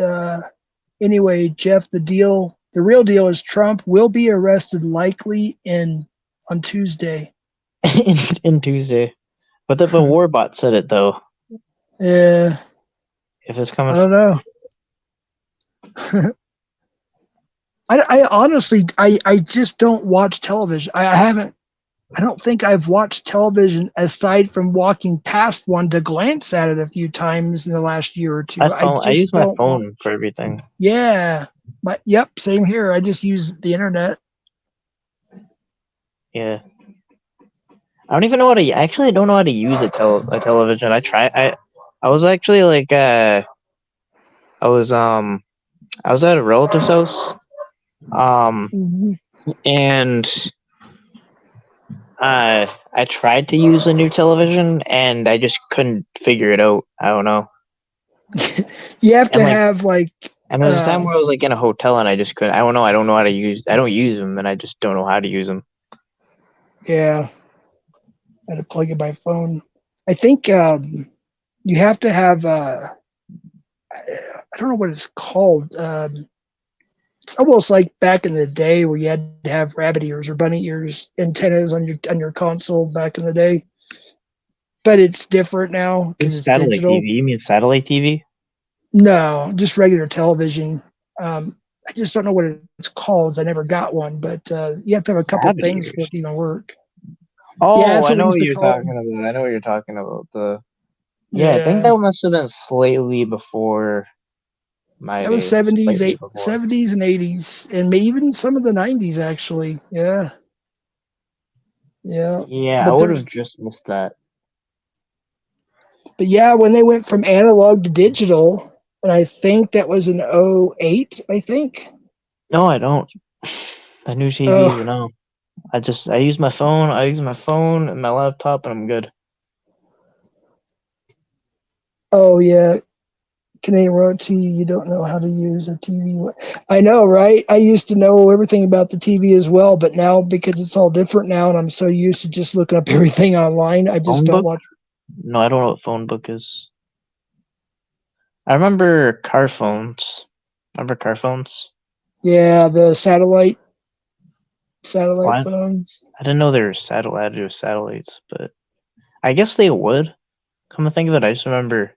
anyway, Jeff, the real deal is Trump will be arrested likely on Tuesday. in Tuesday. But the Warbot said it though. Yeah, If it's coming I don't know. I honestly, I just don't watch television. I haven't. I don't think I've watched television aside from walking past one to glance at it a few times in the last year or two. I I use just my don't watch. phone for everything. Yeah. Yep, same here. I just use the internet. Yeah. I don't even know how to. Actually, I don't know how to use a television. I was actually like I was um I was at a relative's house Mm-hmm. and I tried to use a new television and I just couldn't figure it out. I don't know. You have And to like have like and there's a time where I was like in a hotel and I just couldn't. I don't know. I don't know how to use. I don't use them and I just don't know how to use them. yeah, I had to plug in my phone. I think you have to have I don't know what it's called. It's almost like back in the day where you had to have rabbit ears or bunny ears antennas on your console back in the day. But it's different now This because is it's satellite digital. TV. You mean satellite TV? No, just regular television. I just don't know what it's called. I never got one, but you have to have a couple Rabbit things for it ears. to even work. Yeah, Oh, that's I what we know used what to you're call talking them. about. I know what you're talking about. Yeah, I think Yeah, that must have been slightly before my that was days. Slightly before. 70s and 80s, and maybe even some of the 90s actually. Yeah, yeah. Yeah, I But would there, have just missed that. but yeah, when they went from analog to digital, and I think that was in '08. I think. No, I don't. The new TVs, Oh, no. I use my phone. I use my phone and my laptop, and I'm good. oh yeah. Canadian royalty, you don't know how to use a TV. I know, right? I used to know everything about the TV as well, but now because it's all different now, and I'm so used to just looking up everything online, I just Phone don't book? watch. No, I don't know what phone book is. I remember car phones. Remember car phones? Yeah, the Oh, satellite phones. I didn't know there were satellite to do with satellites, but I guess they would. Come to think of it, I just remember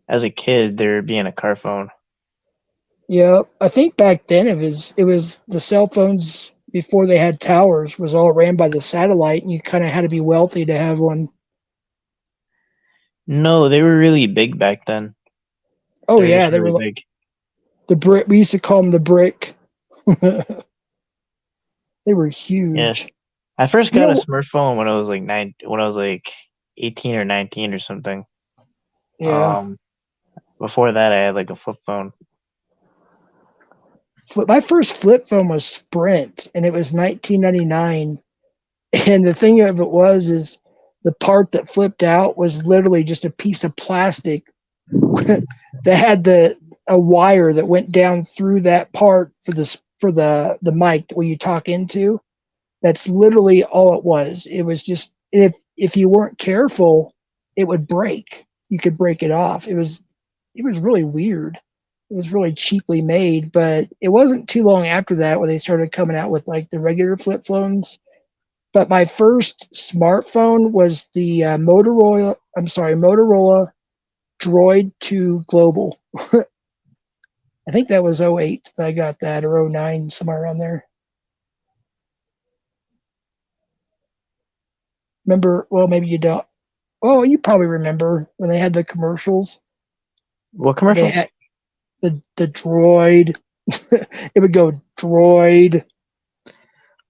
as a kid there being a car phone. Yeah, I think back then it was the cell phones before they had towers was all ran by the satellite, and you kind of had to be wealthy to have one. No, they were really big back then. Oh They were yeah, just they really were big. the brick. We used to call them the brick. They were Yeah. huge. I first You got a know, smartphone when I was like 18 or 19 or something. yeah. Um, Before that, I had like a flip phone. My first flip phone was Sprint, and it was 1999. And the thing of it was, is the part that flipped out was literally just a piece of plastic that had the a wire that went down through that part for the mic where you talk into. That's literally all it was. It was just if you weren't careful, it would break. You could break it off. It was really weird. It was really cheaply made, but it wasn't too long after that when they started coming out with like the regular flip phones. But my first smartphone was the Motorola. I'm sorry, Motorola Droid 2 Global. I think that was '08 that I got that, or '09, somewhere around there. Remember? Well, maybe you don't. Oh, you probably remember when they had the commercials. What They commercial? had the droid. It would go droid.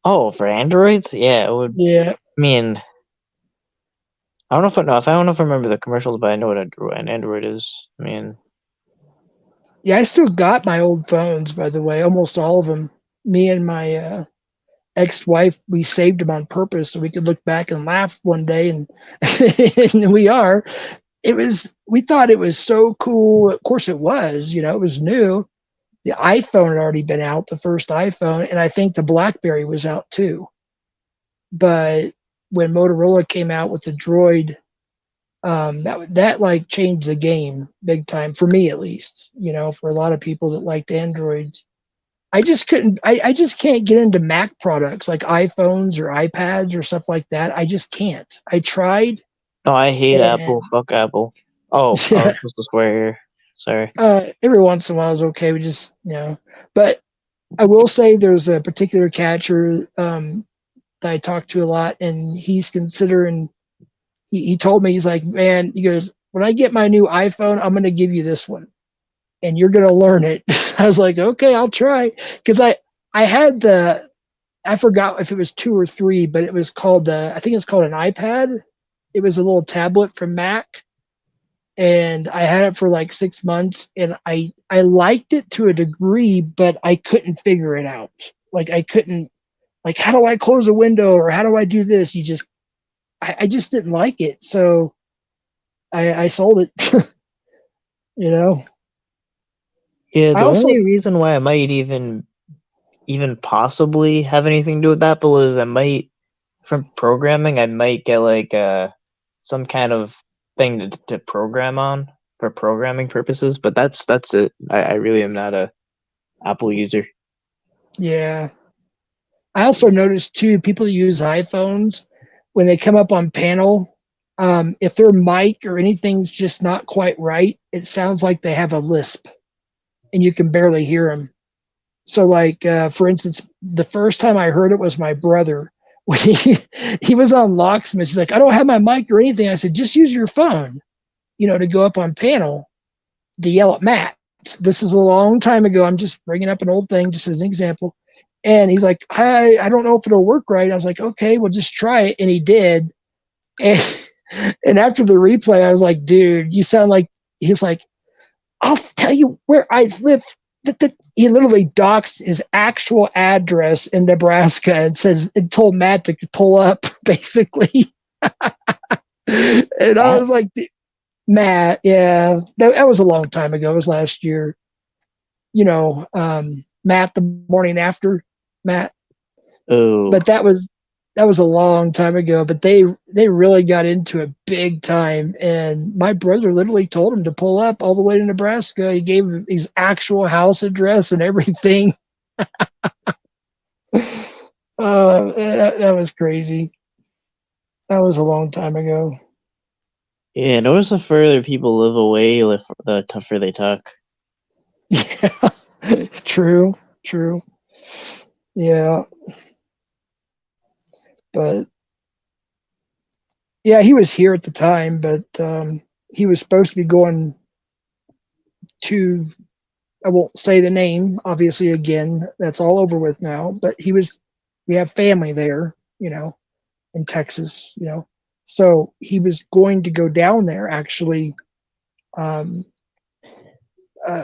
Oh, for Androids? Yeah, it would. Yeah, I mean, I don't know if I know. If I don't know if I remember the commercials, but I know what an Android is. I mean, yeah. I still got my old phones, by the way, almost all of them. Me and my ex-wife, we saved them on purpose so we could look back and laugh one day, and and we are. We thought it was so cool. Of course, it was. It was new. The iPhone had already been out, the first iPhone, and I think the BlackBerry was out too. But when Motorola came out with the Droid, that like changed the game big time for me, at least. For a lot of people that liked Androids. I just couldn't. I just can't get into Mac products like iPhones or iPads or stuff like that. I just can't. I tried, no, I hate and Apple. Fuck Apple. Oh, I yeah, was supposed to swear here. Sorry. every once in a while is okay. We just, but I will say there's a particular catcher that I talk to a lot, and he's considering. He told me, he's like, man, he goes, when I get my new iPhone, I'm going to give you this one, and you're going to learn it. I was like, okay, I'll try, because I had I forgot if it was 2 or 3, but it was called I think it's called an iPad. It was a little tablet from Mac, and I had it for like 6 months, and I liked it to a degree, but I couldn't figure it out. Like I couldn't, like, how do I close a window, or how do I do this? I just didn't like it, so I sold it. you know. Yeah, I the also, only reason why I might even possibly have anything to do with Apple is I might, from programming, I might get like some kind of thing to program on for programming purposes. But that's it. I really am not a Apple user. yeah. I also noticed too, people that use iPhones when they come up on panel, if their mic or anything's just not quite right, it sounds like they have a lisp, and you can barely hear them. So, like for instance, the first time I heard it was my brother. When he was on Locksmith. He's like, I don't have my mic or anything. I said, just use your phone, to go up on panel to yell at Matt. This is a long time ago. I'm just bringing up an old thing just as an example. And he's like, I don't know if it'll work right. I was like, okay, well, just try it. And he did. And, and after the replay, I was like, dude, you sound like, he's like, I'll tell you where I live. He literally doxed his actual address in Nebraska and told Matt to pull up, basically. And I That was like, Matt, yeah, that was a long time ago. It was last year. Matt the morning after, Matt. oh But that was a long time ago. But they really got into it big time, and my brother literally told him to pull up all the way to Nebraska. He gave him his actual house address and everything. That was crazy. That was a long time ago. yeah. Notice the further people live away, the tougher they talk. Yeah. True, true. Yeah, but yeah, he was here at the time, but he was supposed to be going to. I won't say the name, obviously. Again, that's all over with now. But he was. We have family there, in Texas, So he was going to go down there actually, um,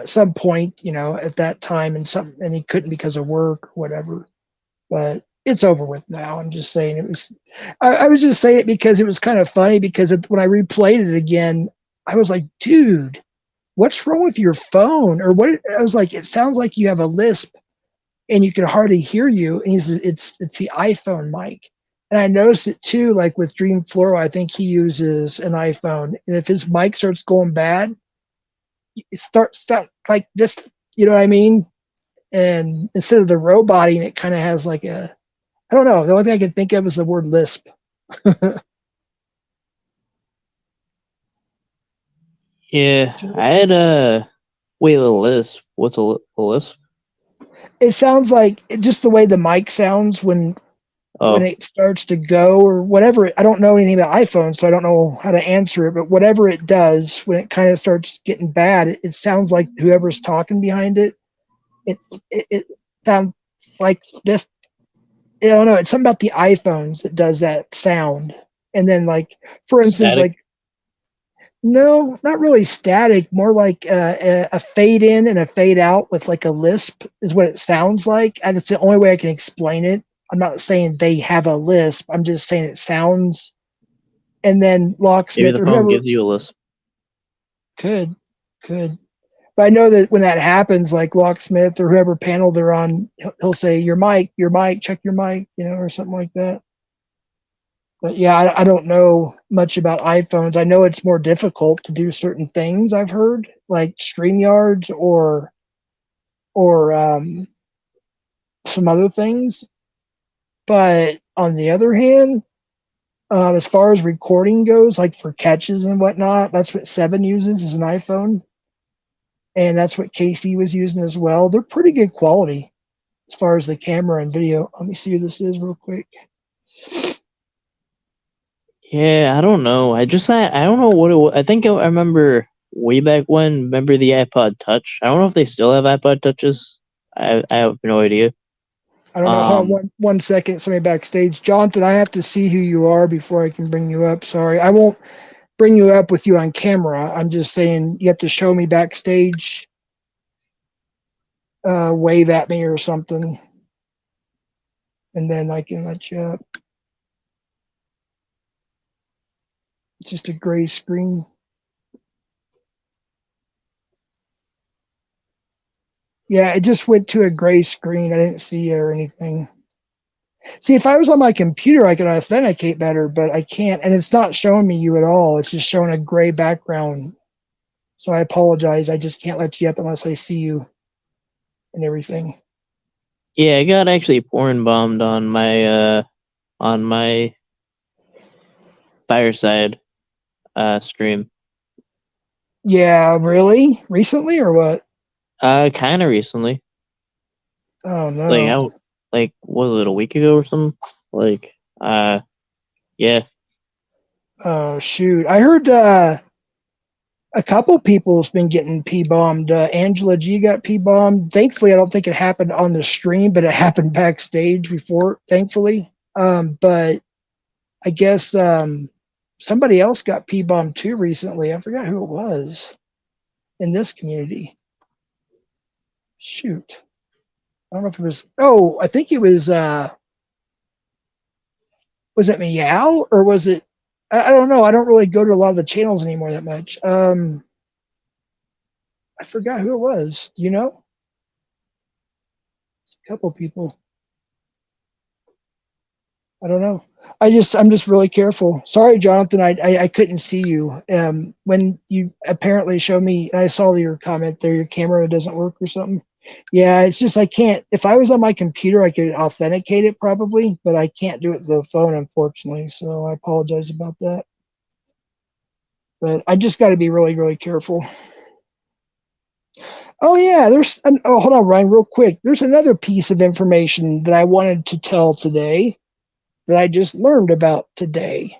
some point, at that time, and he couldn't because of work or whatever. But it's over with now. I'm just saying it was. I was just saying it because it was kind of funny because when I replayed it again, I was like, dude, what's wrong with your phone? Or what? I was like, it sounds like you have a lisp and you can hardly hear you. And he's, it's the iPhone mic. And I noticed it too, like with Dream Fluoro, I think he uses an iPhone. And if his mic starts going bad, it starts like this, you know what I mean? And instead of the roboting, it kind of has like I don't know. The only thing I can think of is the word lisp. Yeah, I had a wait a lisp. What's a lisp? It sounds like just the way the mic sounds when Oh, it starts to go or whatever. I don't know anything about iPhone, so I don't know how to answer it. But whatever it does, when it kind of starts getting bad, it sounds like whoever's talking behind it. It sounds like this. I don't know. It's something about the iPhones that does that sound. And then, like for instance, static. like no, not really static. More like a fade in and a fade out with like a lisp is what it sounds like. And it's the only way I can explain it. I'm not saying they have a lisp. I'm just saying it sounds. And then Maybe locksmith the or phone whoever gives you a lisp. could could. But I know that when that happens, like locksmith or whoever panel they're on, he'll say your mic, check your mic, or something like that. But yeah, I don't know much about iPhones. I know it's more difficult to do certain things. I've heard like StreamYards or some other things. But on the other hand, as far as recording goes, like for catches and whatnot, that's what Seven uses is an iPhone, and that's what Casey was using as well. They're pretty good quality as far as the camera and video. Let me see who this is real quick. Yeah, I don't know. I don't know what it was. I think I remember way back when. Remember the iPod Touch? I don't know if they still have iPod Touches. I have no idea. I don't know. Hold on Um, one second. Somebody backstage. Jonathan, I have to see who you are before I can bring you up. Sorry. I won't bring you up with you on camera. I'm just saying you have to show me backstage, wave at me or something, and then I can let you up. It's just a gray screen. Yeah, it just went to a gray screen. I didn't see it or anything. See, if I was on my computer, I could authenticate better, but I can't. And it's not showing me you at all. It's just showing a gray background. So I apologize. I just can't let you up unless I see you and everything. yeah, I got actually porn bombed on my fireside stream. Yeah, really? Recently or what? Kind of recently. Oh Like no. out like was it a week ago or something? Like yeah. Oh shoot. I heard a couple people's been getting P bombed. Angela G got P bombed. Thankfully, I don't think it happened on the stream, but it happened backstage before, thankfully. But I guess somebody else got P bombed too recently. I forgot who it was in this community. Shoot. I don't know if it was, oh, I think it was it Meow or was it, I don't know. I don't really go to a lot of the channels anymore that much. I forgot who it was. Do you know? It's a couple people. I don't know. I'm just really careful. Sorry, Jonathan. I couldn't see you. When you apparently showed me, I saw your comment there. Your camera doesn't work or something. Yeah, it's just I can't. If I was on my computer, I could authenticate it probably, but I can't do it with the phone, unfortunately. So I apologize about that. But I just got to be really, really careful. Oh yeah, hold on, Ryan, real quick. There's another piece of information that I wanted to tell today that I just learned about today.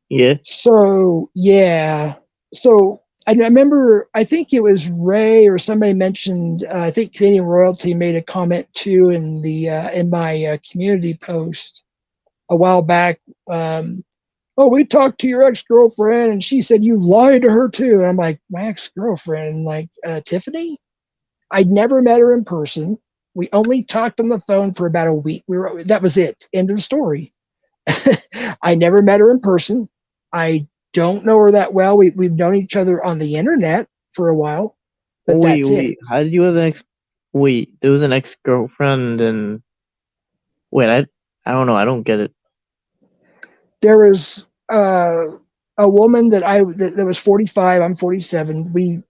Yeah. So yeah, so I remember. I think it was Ray or somebody mentioned. I think Canadian Royalty made a comment too in my community post a while back. Oh, we talked to your ex girlfriend, and she said you lied to her too. And I'm like, my ex girlfriend, like Tiffany. I'd never met her in person. We only talked on the phone for about a week. That was it. End of story. I never met her in person. I don't know her that well. We've known each other on the internet for a while, but Wait, that's it. wait. How did you have an ex? Wait, there was an ex girlfriend, and wait, I don't know. I don't get it. There was a woman that was 45. I'm 47. We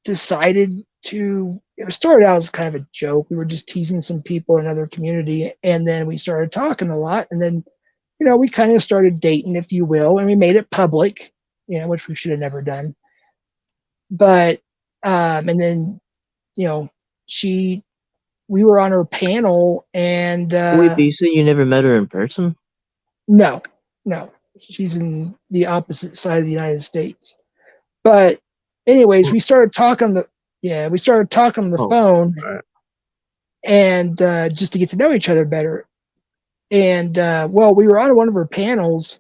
decided to. It started out as kind of a joke. We were just teasing some people in another community, and then we started talking a lot, and then we kind of started dating, if you will, and we made it public, which we should have never done. But and then you know, she we were on her panel, and Wait, but you said you never met her in person? no, no, she's in the opposite side of the United States. But anyways, Oh, we started talking on the oh, phone, alright. and just to get to know each other better. And well, we were on one of her panels,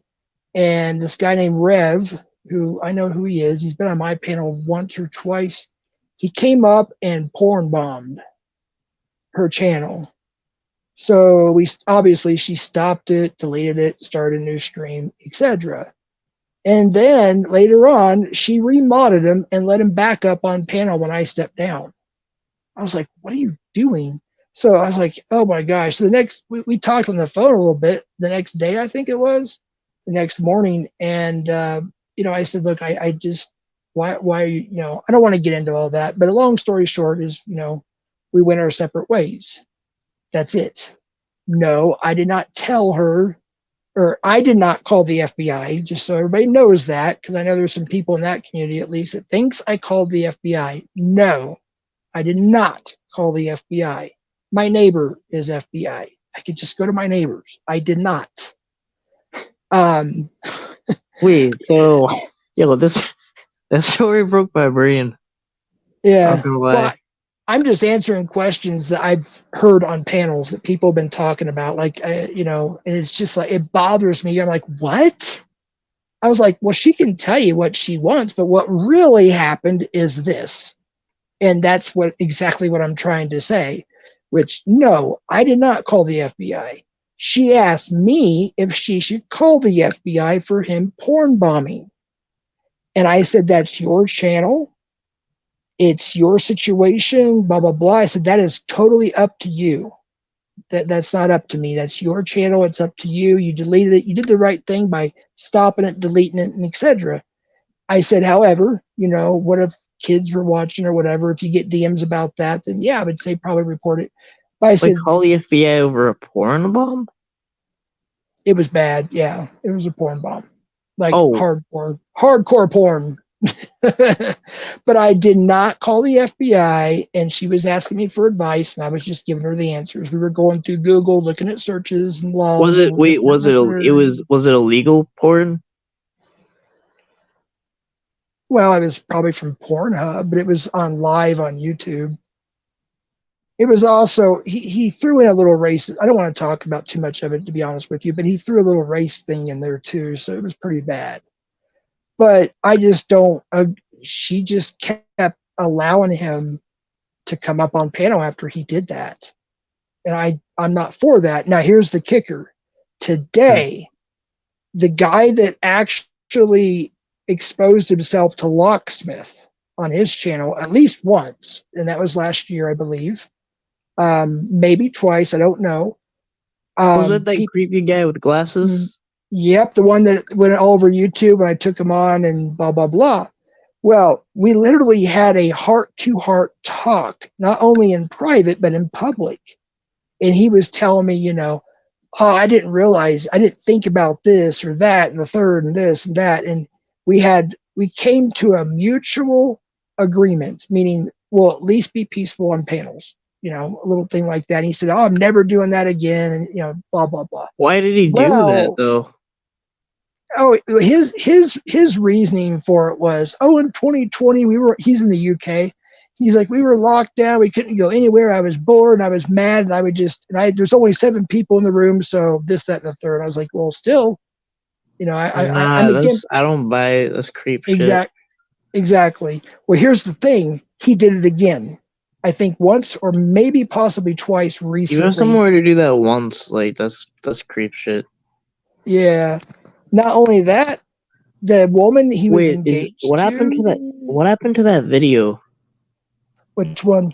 and this guy named Rev, who I know who he is, he's been on my panel once or twice. He came up and porn bombed her channel. So we obviously she stopped it, deleted it, started a new stream, etc. And then later on, she remodded him and let him back up on panel when I stepped down. I was like, "What are you doing?" So I was like, "Oh my gosh!" So we talked on the phone a little bit. The next day, I think it was the next morning, and I said, "Look, I just why I don't want to get into all that, but a long story short is we went our separate ways. That's it. No, I did not tell her, or I did not call the FBI, just so everybody knows that, because I know there's some people in that community at least that thinks I called the FBI. No, I did not call the FBI. My neighbor is FBI. I could just go to my neighbors. I did not. Um, Wait, so yeah, well, this that story broke my brain. Not yeah. gonna Well, lie. I'm just answering questions that I've heard on panels that people have been talking about. Like, and it's just like, it bothers me. I'm like, what? I was like, well, she can tell you what she wants, but what really happened is this. And that's exactly what I'm trying to say, which no, I did not call the FBI. She asked me if she should call the FBI for him porn bombing. And I said, that's your channel. It's your situation, blah, blah, blah. I said, that is totally up to you. That's not up to me. That's your channel. It's up to you. You deleted it. You did the right thing by stopping it, deleting it, and etc. I said, however, what if kids were watching or whatever? If you get DMs about that, then yeah, I would say probably report it. But I Like, said call the FBI over a porn bomb? it was bad. Yeah, it was a porn bomb, like Oh, hardcore porn. But I did not call the FBI, and she was asking me for advice, and I was just giving her the answers. We were going through Google, looking at searches and was laws it? and Wait, this, that, and the third. was it illegal porn? Well, I was probably from Pornhub, but it was on live on YouTube. It was also he threw in a little race. I don't want to talk about too much of it, to be honest with you, but he threw a little race thing in there too, so it was pretty bad. But I just don't. She just kept allowing him to come up on panel after he did that, and I'm not for that. Now here's the kicker: Hmm. today, the guy that actually exposed himself to Locksmith on his channel at least once, and that was last year, I believe. Maybe twice. I don't know. Was it that People, creepy guy with glasses? yep, the one that went all over YouTube and I took him on and blah blah blah. Well, we literally had a heart to heart talk, not only in private but in public. And he was telling me, oh, I didn't realize, I didn't think about this or that and the third and this and that. And we came to a mutual agreement, meaning will at least be peaceful on panels. A little thing like that. And he said, "Oh, I'm never doing that again," and blah blah blah. Why did he do that Well, though? his reasoning for it was, in 2020 he's in the UK. He's like, we were locked down, we couldn't go anywhere. I was bored, and I was mad, and I would there's only 7 people in the room, so this, that, and the third. I was like, well, still, I'm Nah, again. I don't buy it. That's creep shit. Exactly. Well, here's the thing: he did it again. I think once or maybe possibly twice You have recently. somewhere to do that once, like that's creep shit. Yeah. Not only that, the woman he was Wait, is engaged to. what happened to that video? Which one?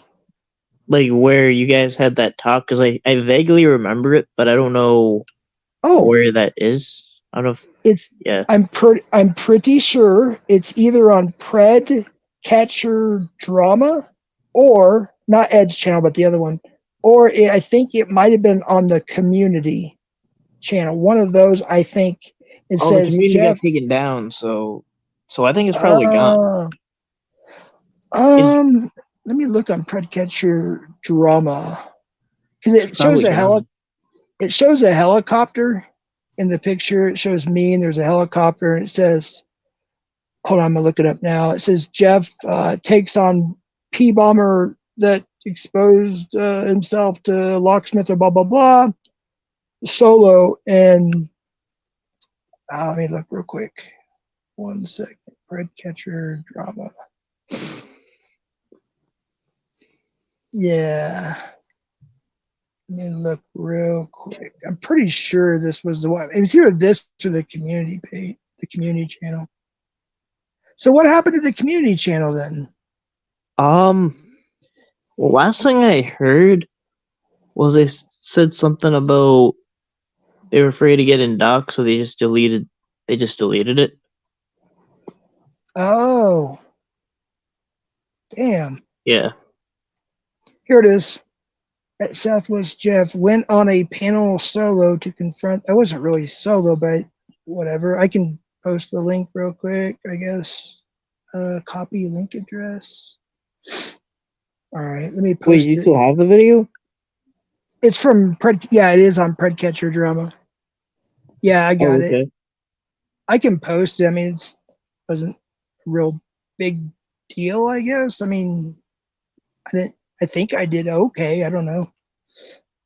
Like where you guys had that talk? Because I vaguely remember it, but I don't know Oh, where that is. I don't know if, it's. yeah. I'm pretty sure it's either on Pred Catcher Drama, or not Ed's channel, but the other one, or I think it might have been on the Community channel. One of those, I think. It Oh, the says community got Jeff. taken down, so I think it's probably gone. Uh, It's Let me look on Predcatcher Drama, because it shows probably gone. it shows a helicopter in the picture. It shows me, and there's a helicopter, and it says, hold on, I'm gonna look it up now. It says Jeff takes on P bomber that exposed himself to locksmith or blah blah blah solo. And let me look real quick. 1 second. Predcatcher Drama. Yeah. Let me look real quick. I'm pretty sure this was the one. It was either this or the community page, the community channel. So what happened to the community channel then? Well, last thing I heard was they said something about they were afraid to get in dock, so they just deleted it. Oh, damn. Yeah. Here it is. At Southwest Jeff went on a panel solo to confront. I wasn't really solo, but whatever. I can post the link real quick, I guess. Copy link address. All right, let me Wait, post you it. still have the video? It's from Pred. Yeah, it is on Predcatcher Drama. Yeah, I got Oh, it. okay. I can post it. I mean, it wasn't a real big deal, I guess. I mean, I think I did okay. I don't know.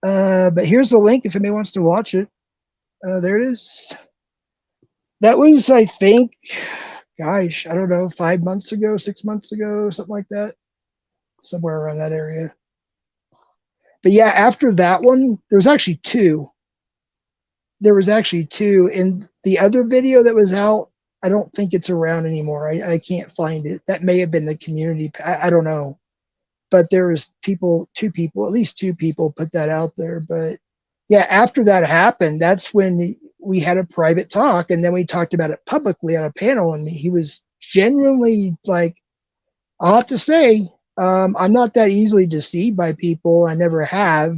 But here's the link if anybody wants to watch it. There it is. That was, I think, gosh, I don't know, 5 months ago, 6 months ago, something like that, somewhere around that area. But yeah, after that one, there was actually two. And the other video that was out, I don't think it's around anymore. I can't find it. That may have been the community. I don't know. But there was at least two people put that out there. But yeah, after that happened, that's when we had a private talk, and then we talked about it publicly on a panel. And he was genuinely like, I'll have to say, I'm not that easily deceived by people. I never have.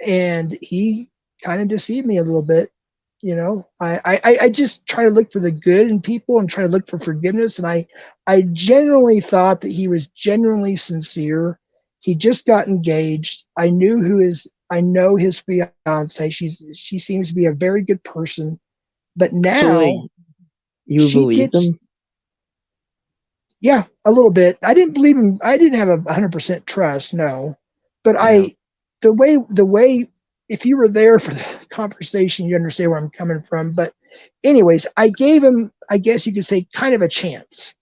And he kind of deceived me a little bit. I just try to look for the good in people and try to look for forgiveness. And I genuinely thought that he was genuinely sincere. He just got engaged. I know his fiance. She seems to be a very good person. But So like now you she believe gets, them? yeah, a little bit. I didn't believe him. I didn't have 100% trust, no. But Yeah. the way, if you were there for the conversation, you understand where I'm coming from. But anyways, I gave him, I guess you could say, kind of a chance.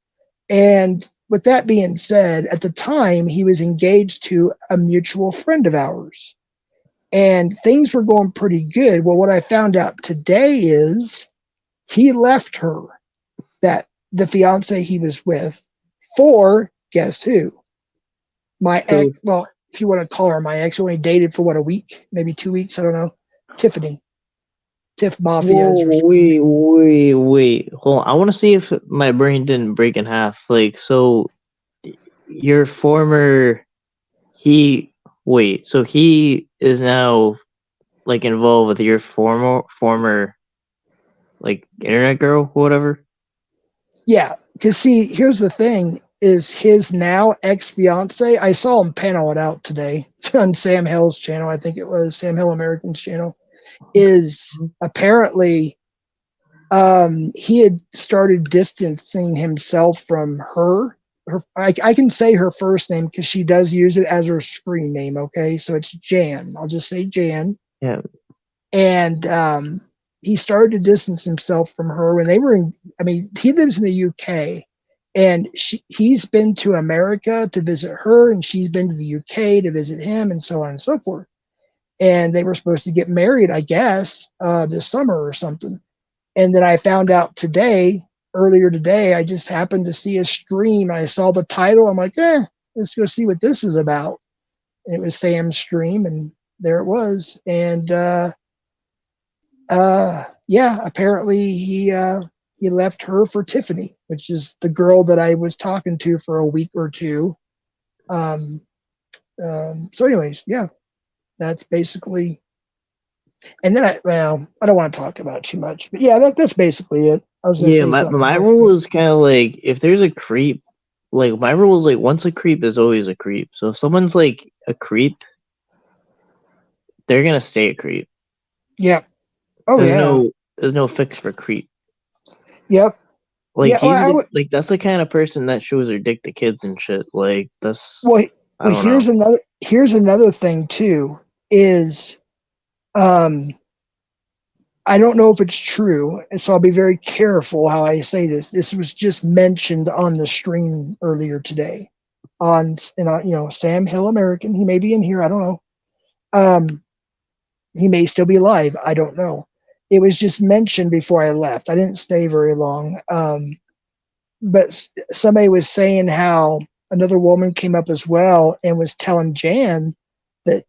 And with that being said, at the time, he was engaged to a mutual friend of ours. And things were going pretty good. Well, what I found out today is he left her, that the fiance he was with, for guess who? My So ex. Well, if you want to call her my ex, we only dated for what, a week, maybe 2 weeks. I don't know. Tiffany. Tiff Mafia is her whoa, screen name. wait. Hold on. I want to see if my brain didn't break in half. Like, so your former so he is now like involved with your former like internet girl or whatever? Yeah, because see, here's the thing. is his now ex-fiance. I saw him panel it out today on Sam Hill's channel. I think it was Sam Hill American's channel. Is apparently he had started distancing himself from her. I can say her first name because she does use it as her screen name. Okay, so it's Jan. I'll just say Jan. Yeah. And he started to distance himself from her when they were in. I mean, he lives in the UK, and he's been to America to visit her, and she's been to the UK to visit him, and so on and so forth. And they were supposed to get married, I guess, this summer or something. And then I found out earlier today, I just happened to see a stream. And I saw the title. I'm like, let's go see what this is about. And it was Sam's stream, and there it was. And apparently he left her for Tiffany, which is the girl that I was talking to for a week or two. So anyways, yeah, that's basically. And then I don't want to talk about it too much, but yeah, that's basically it. I was going to say something. My rule is kind of like, if there's a creep, like my rule is like, once a creep is always a creep. So if someone's like a creep, they're gonna stay a creep. Yeah. Oh There's no fix for creep. Yep. Like yeah, like that's the kind of person that shows her dick to kids and shit. Like that's. Well, here's another thing too is, I don't know if it's true, and so I'll be very careful how I say this. This was just mentioned on the stream earlier today, Sam Hill American. He may be in here. I don't know. He may still be alive. I don't know. It was just mentioned before I left. I didn't stay very long. But somebody was saying how another woman came up as well and was telling Jan that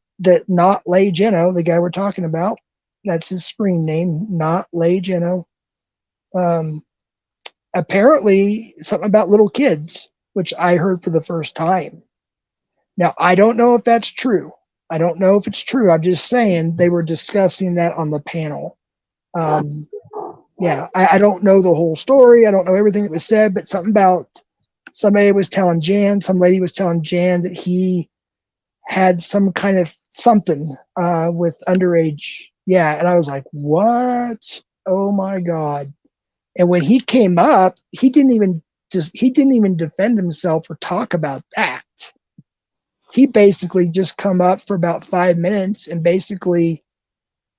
not Lay Geno, the guy we're talking about, that's his screen name, not Lay Geno. Apparently something about little kids, which I heard for the first time. Now, I don't know if that's true. I don't know if it's true. I'm just saying they were discussing that on the panel. I don't know the whole story. I don't know everything that was said, but something about some lady was telling Jan that he had some kind of something with underage. Yeah, and I was like, what? Oh my God. And when he came up, he didn't even defend himself or talk about that. He basically just come up for about 5 minutes and basically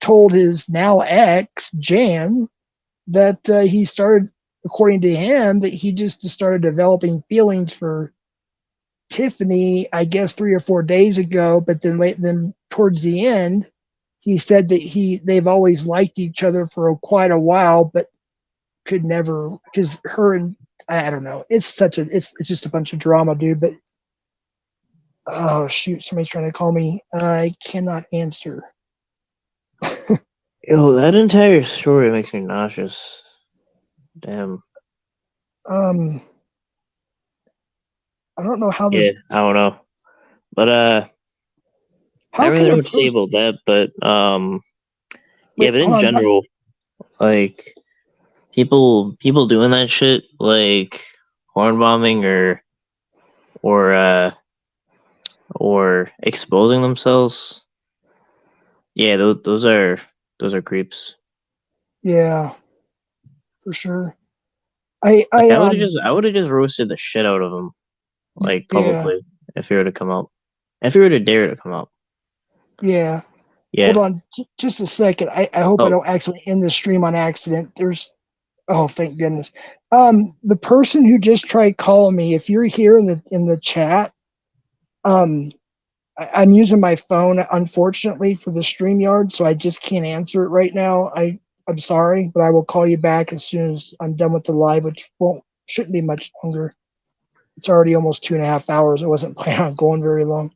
told his now ex, Jan, that he started, according to him, that he just started developing feelings for Tiffany, I guess 3 or 4 days ago. But then towards the end, he said that they've always liked each other for quite a while, but could never, because her and I don't know. It's just a bunch of drama, dude. But oh shoot, somebody's trying to call me. I cannot answer. Yo, that entire story makes me nauseous. Damn. I don't know how. Yeah, I don't know, but I really don't say about that. But but in general, like people doing that shit, like horn bombing or exposing themselves. Yeah, those are creeps. Yeah, for sure. I would have just roasted the shit out of him, like publicly, if he were to come out, if he were to dare to come out. Yeah. Hold on, just a second. I hope I don't actually end the stream on accident. Thank goodness. The person who just tried calling me, if you're here in the chat, I'm using my phone, unfortunately, for the StreamYard, so I just can't answer it right now. I'm sorry, but I will call you back as soon as I'm done with the live, which shouldn't be much longer. It's already almost 2.5 hours. I wasn't planning on going very long.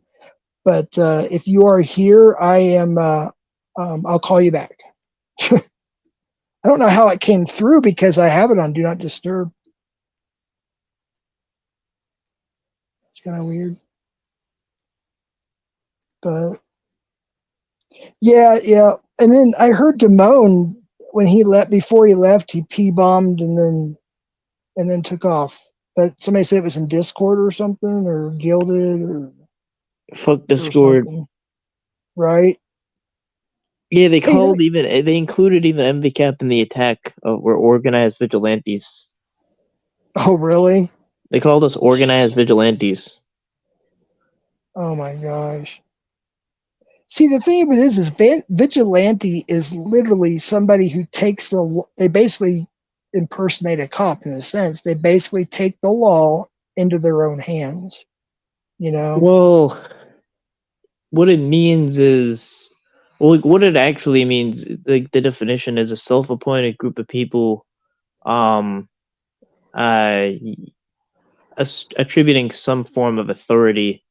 But if you are here, I'll call you back. I don't know how it came through because I have it on Do Not Disturb. It's kind of weird. But yeah. And then I heard Damone when he left. Before he left, he P-bombed and then took off. but somebody said it was in Discord or something, or Gilded, Fuck or Discord. something, right? Yeah, Hey, they included even NVCAP in the attack of were organized vigilantes. oh really? They called us organized vigilantes. Oh my gosh. See, the thing of it is vigilante is literally somebody who takes they basically impersonate a cop in a sense. They basically take the law into their own hands, you know? Well, what it means is, well, like, what it actually means, like the definition is a self-appointed group of people, um, uh, attributing some form of authority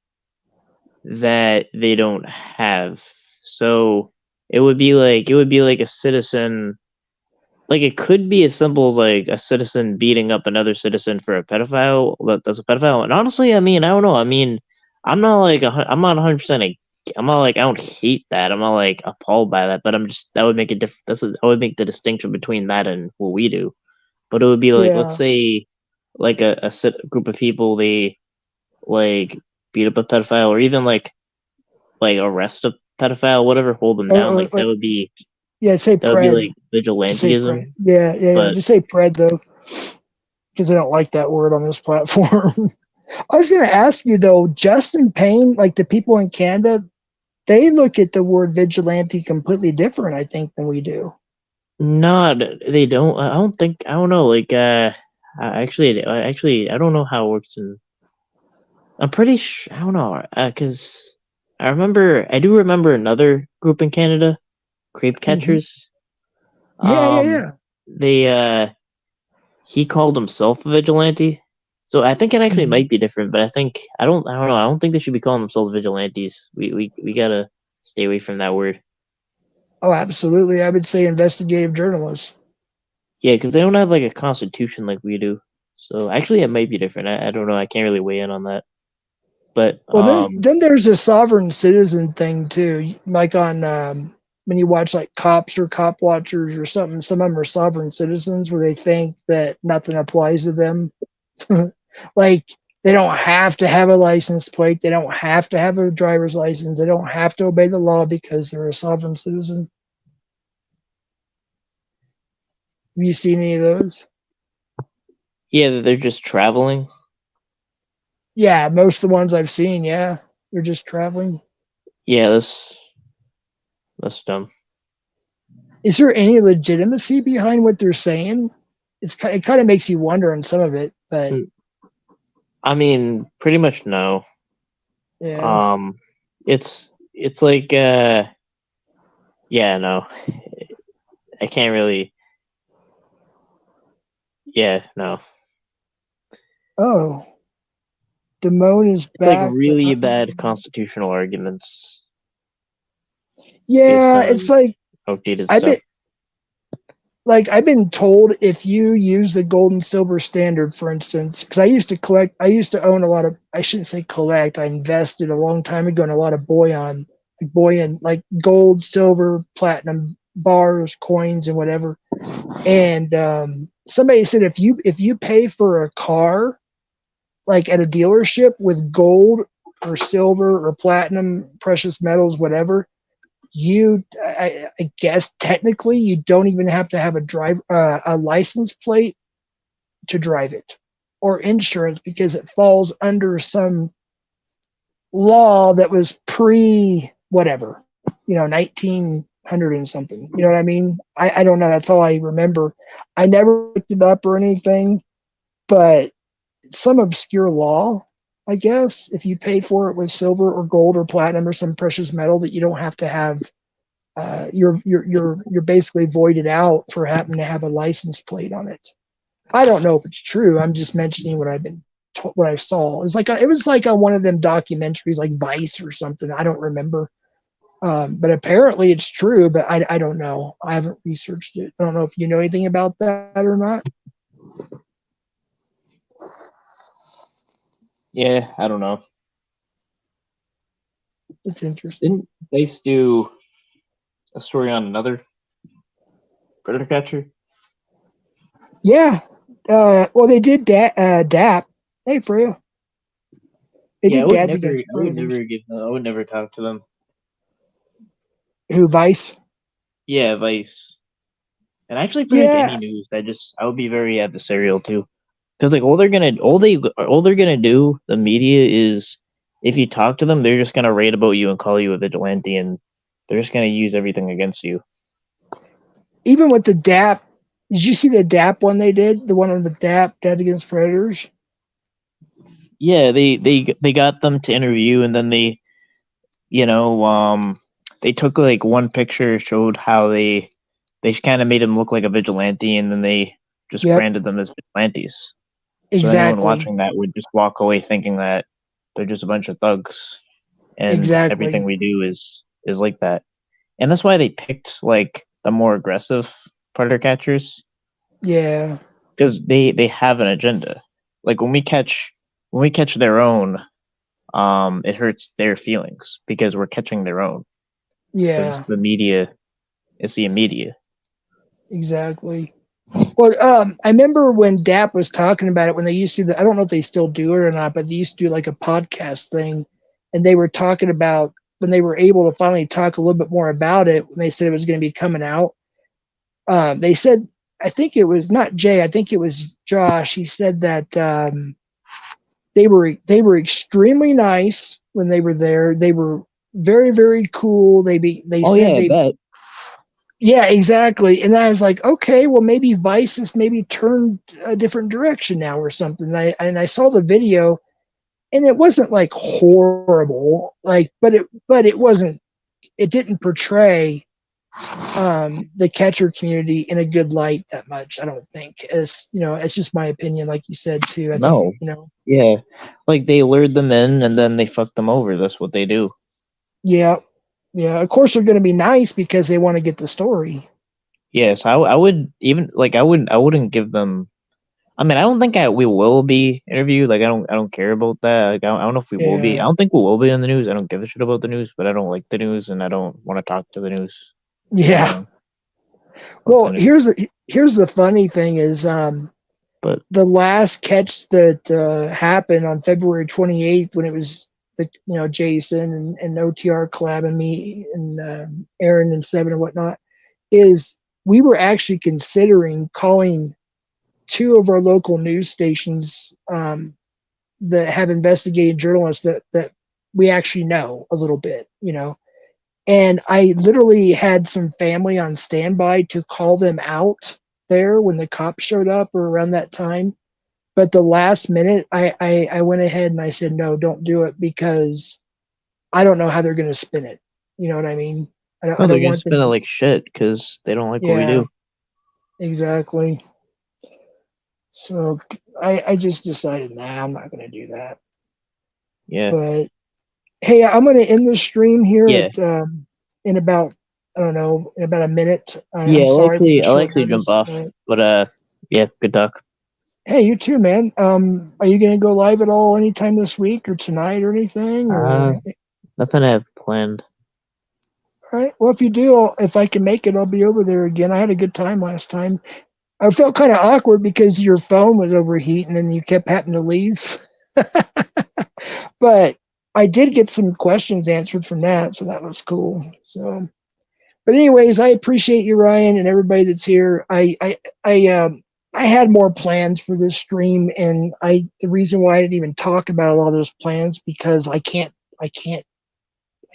that they don't have. So it would be like a citizen, like it could be as simple as like a citizen beating up another citizen for a pedophile that's a pedophile. And honestly, I mean, I don't know. I mean, I'm not 100%. I'm not like I don't hate that. I'm not like appalled by that. But I'm just that would make a that would make the distinction between that and what we do. But it would be like, let's Yeah. say like group of people, they like beat up a pedophile or even like arrest a pedophile, whatever, hold them down. Like Yeah, say that would be pred. like Just say vigilantism. pred. Yeah. But Just say pred though, because I don't like that word on this platform. I was going to ask you though, Justin Payne, like the people in Canada, they look at the word vigilante completely different, I think, than we do. no, they don't. I don't think. I don't know. Like, I don't know how it works. And I'm pretty sure. I don't know. Cause I do remember another group in Canada, creep Mm-hmm. catchers. Um, Yeah. they he called himself a vigilante. So I think it actually Mm-hmm. might be different, but I don't know. I don't think they should be calling themselves vigilantes. We gotta stay away from that word. Oh, absolutely. I would say investigative journalists. Yeah, because they don't have like a constitution like we do. So actually, it might be different. I don't know. I can't really weigh in on that. But Well, then there's a sovereign citizen thing too. Like on when you watch like cops or cop watchers or something, some of them are sovereign citizens where they think that nothing applies to them. Like they don't have to have a license plate. They don't have to have a driver's license. They don't have to obey the law because they're a sovereign citizen. Have you seen any of those? yeah, they're just traveling. Yeah, most of the ones I've seen, yeah, they're just traveling. Yeah, that's dumb. Is there any legitimacy behind what they're saying? It kind of makes you wonder on some of it, but Mm, I mean, pretty much no. yeah. Um, it's like yeah, no, I can't really. Yeah, no. Oh, Damone is It's like back, but really not. bad constitutional arguments based Yeah, it's on like outdated I've been stuff. I've been told if you use the gold and silver standard, for instance, because I used to own a lot of, I shouldn't say collect, I invested a long time ago in a lot of bullion, like gold, silver, platinum bars, coins, and whatever. And somebody said if you pay for a car like at a dealership with gold or silver or platinum, precious metals, whatever, I guess technically you don't even have to have a license plate to drive it or insurance because it falls under some law that was pre whatever, 1900 and something. You know what I mean? I don't know. That's all I remember. I never looked it up or anything, but some obscure law, I guess, if you pay for it with silver or gold or platinum or some precious metal that you don't have to have. You're basically voided out for having to have a license plate on it. I don't know if it's true. I'm just mentioning what I saw. It was like on one of them documentaries like Vice or something. I don't remember. But apparently it's true, but I don't know. I haven't researched it. I don't know if you know anything about that or not. Yeah, I don't know. It's interesting. Didn't Dice do a story on another predator catcher? Yeah. Well, they did DAP. Hey, Freya. They Yeah, do Dads Against Predators. I would never talk to them. Who, Vice? Yeah, Vice. And actually, pretty much Yeah, any news. I would be very adversarial too, because like all they're gonna do, the media is, if you talk to them, they're just gonna rate about you and call you a vigilante, and they're just gonna use everything against you. even with the DAP. Did you see the DAP one they did? The one on the DAP, Dads Against Predators? Yeah, they got them to interview, and then you know, they took like one picture, showed how they kind of made him look like a vigilante, and then they just Yep, branded them as vigilantes. So anyone exactly. watching that would just walk away thinking that they're just a bunch of thugs, and everything Exactly. we do is like that. And that's why they picked like the more aggressive predator catchers, Yeah, because they have an agenda. Like when we catch their own, it hurts their feelings because we're catching their own. But yeah, the media is the media. exactly. Well, I remember when DAP was talking about it when they used to do I don't know if they still do it or not, but they used to do like a podcast thing, and they were talking about when they were able to finally talk a little bit more about it when they said it was going to be coming out. They said, I think it was not Jay, I think it was Josh. He said that they were extremely nice when they were there. They were very very cool. They Oh said yeah, I they bet. yeah, exactly. And I was like, okay, well, maybe Vice has maybe turned a different direction now or something. I saw the video, and it wasn't like horrible, like, but it wasn't. It didn't portray the catcher community in a good light that much. I don't think. As you know, it's just my opinion, like you said too. I think No. you know, Yeah. Like they lured them in and then they fucked them over. That's what they do. yeah, yeah. Of course, they're going to be nice because they want to get the story. Yes, I would even like I wouldn't give them. I mean, I don't think we will be interviewed. Like I don't care about that. Like I don't know if we will be. I Yeah, don't think we will be on the news. I don't give a shit about the news, but I don't like the news and I don't want to talk to the news. yeah. So fuck the Well, news. here's the funny thing is But the last catch that happened on February 28th when it was Jason and OTR collab and me and Aaron and Seven and whatnot is we were actually considering calling two of our local news stations that have investigated journalists that we actually know a little bit, and I literally had some family on standby to call them out there when the cops showed up or around that time. But the last minute, I went ahead and I said, no, don't do it because I don't know how they're going to spin it. You know what I mean? I no, they're don't gonna want spin it them. like shit because they don't like what we Yeah, do. exactly. So I just decided, nah, I'm not going to do that. Yeah, But hey, I'm going to end the stream here yeah, at in about I don't know in about a minute. I'm yeah. sorry for the I'll short actually jump notice. off. But yeah, good talk. Hey, you too, man. Are you going to go live at all anytime this week or tonight or anything? Uh, Or nothing I have planned. all right. Well, if you do, if I can make it, I'll be over there again. I had a good time last time. I felt kind of awkward because your phone was overheating and you kept having to leave. But I did get some questions answered from that, so that was cool. So, but anyways, I appreciate you, Ryan, and everybody that's here. I had more plans for this stream, and the reason why I didn't even talk about a lot of those plans because I can't I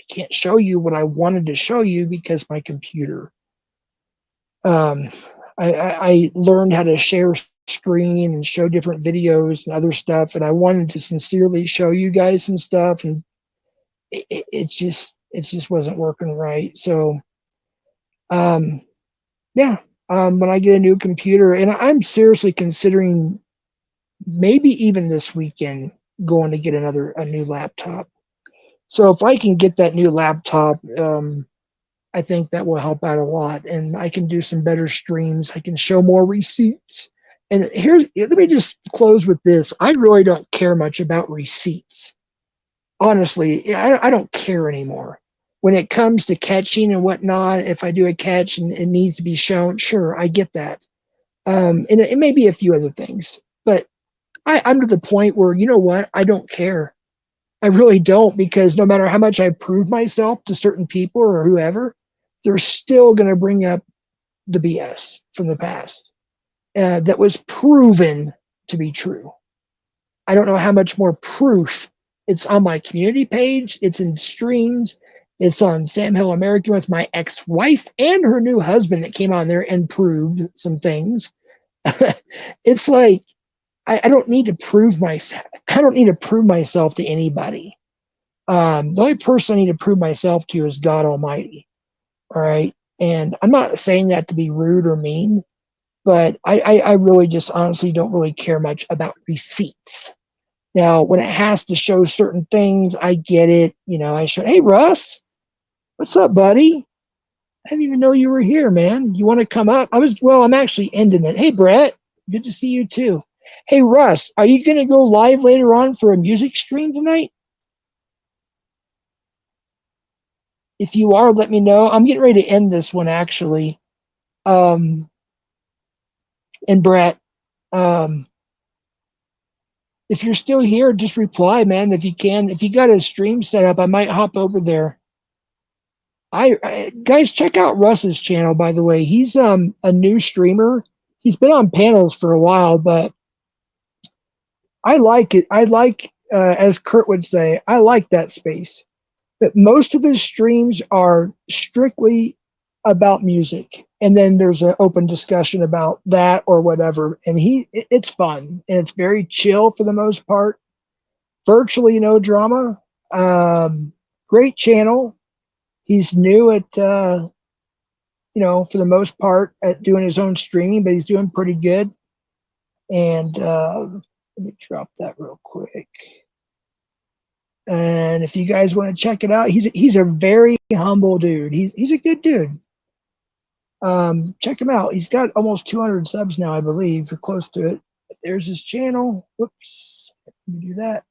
can't show you what I wanted to show you because my computer. Um, I learned how to share screen and show different videos and other stuff, and I wanted to sincerely show you guys some stuff, and it just wasn't working right. So um, yeah, when I get a new computer, and I'm seriously considering maybe even this weekend going to get a new laptop. So if I can get that new laptop, I think that will help out a lot, and I can do some better streams. I can show more receipts. And let me just close with this. I really don't care much about receipts. Honestly, I don't care anymore. When it comes to catching and whatnot, if I do a catch and it needs to be shown, sure, I get that. And it may be a few other things, but I'm to the point where, you know what? I don't care. I really don't, because no matter how much I prove myself to certain people or whoever, they're still going to bring up the BS from the past that was proven to be true. I don't know how much more proof. It's on my community page. It's in streams. It's on Sam Hill American with my ex-wife and her new husband that came on there and proved some things. It's like I don't need to prove myself. I don't need to prove myself to anybody. The only person I need to prove myself to is God Almighty. All right. And I'm not saying that to be rude or mean, but I really just honestly don't really care much about receipts. Now, when it has to show certain things, I get it. You know, I show, hey, Russ, what's up, buddy? I didn't even know you were here, man. You want to come up? I'm actually ending it. Hey, Brett, good to see you too. Hey, Russ, are you going to go live later on for a music stream tonight? If you are, let me know. I'm getting ready to end this one, actually. And Brett, um, if you're still here, just reply, man. If you can, if you got a stream set up, I might hop over there. Guys, check out Russ's channel, by the way. He's a new streamer. He's been on panels for a while, but I like it. I like, as Kurt would say, I like that space. That most of his streams are strictly about music, and then there's an open discussion about that or whatever. And it's fun and it's very chill for the most part. Virtually no drama. Great channel. He's new at for the most part at doing his own streaming, but he's doing pretty good. And let me drop that real quick. And if you guys want to check it out, he's a very humble dude. He's a good dude. Check him out. He's got almost 200 subs now, I believe, or close to it. But there's his channel. Whoops, let me do that.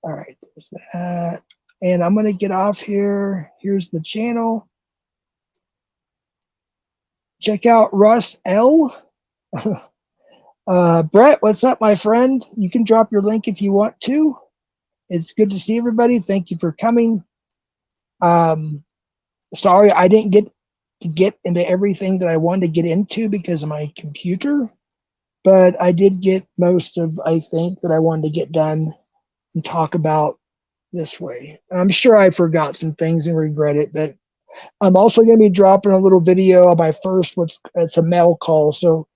All right, there's that. And I'm gonna get off here. Here's the channel. Check out Russ L. Brett, what's up, my friend? You can drop your link if you want to. It's good to see everybody. Thank you for coming. Sorry I didn't get into everything that I wanted to get into because of my computer, but I did get most of, I think, that I wanted to get done and talk about this way. I'm sure I forgot some things and regret it, but I'm also going to be dropping a little video on my first, it's a mail call. So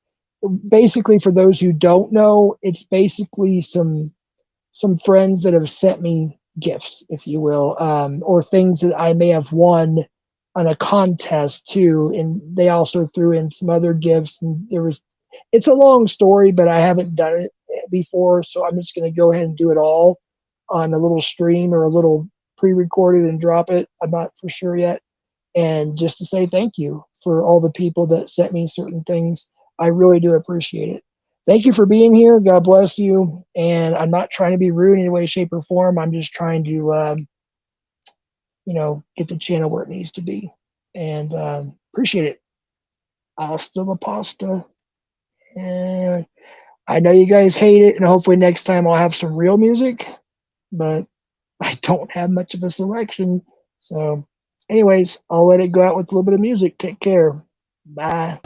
basically, for those who don't know, it's basically some friends that have sent me gifts, if you will, or things that I may have won on a contest too. And they also threw in some other gifts. And it's a long story, but I haven't done it before. So I'm just going to go ahead and do it all on a little stream or a little pre-recorded and drop it. I'm not for sure yet. And just to say thank you for all the people that sent me certain things. I really do appreciate it. Thank you for being here. God bless you. And I'm not trying to be rude in any way, shape, or form. I'm just trying to, get the channel where it needs to be. And appreciate it. Hasta la pasta. And I know you guys hate it, and hopefully next time I'll have some real music, but I don't have much of a selection. So anyways, I'll let it go out with a little bit of music. Take care. Bye.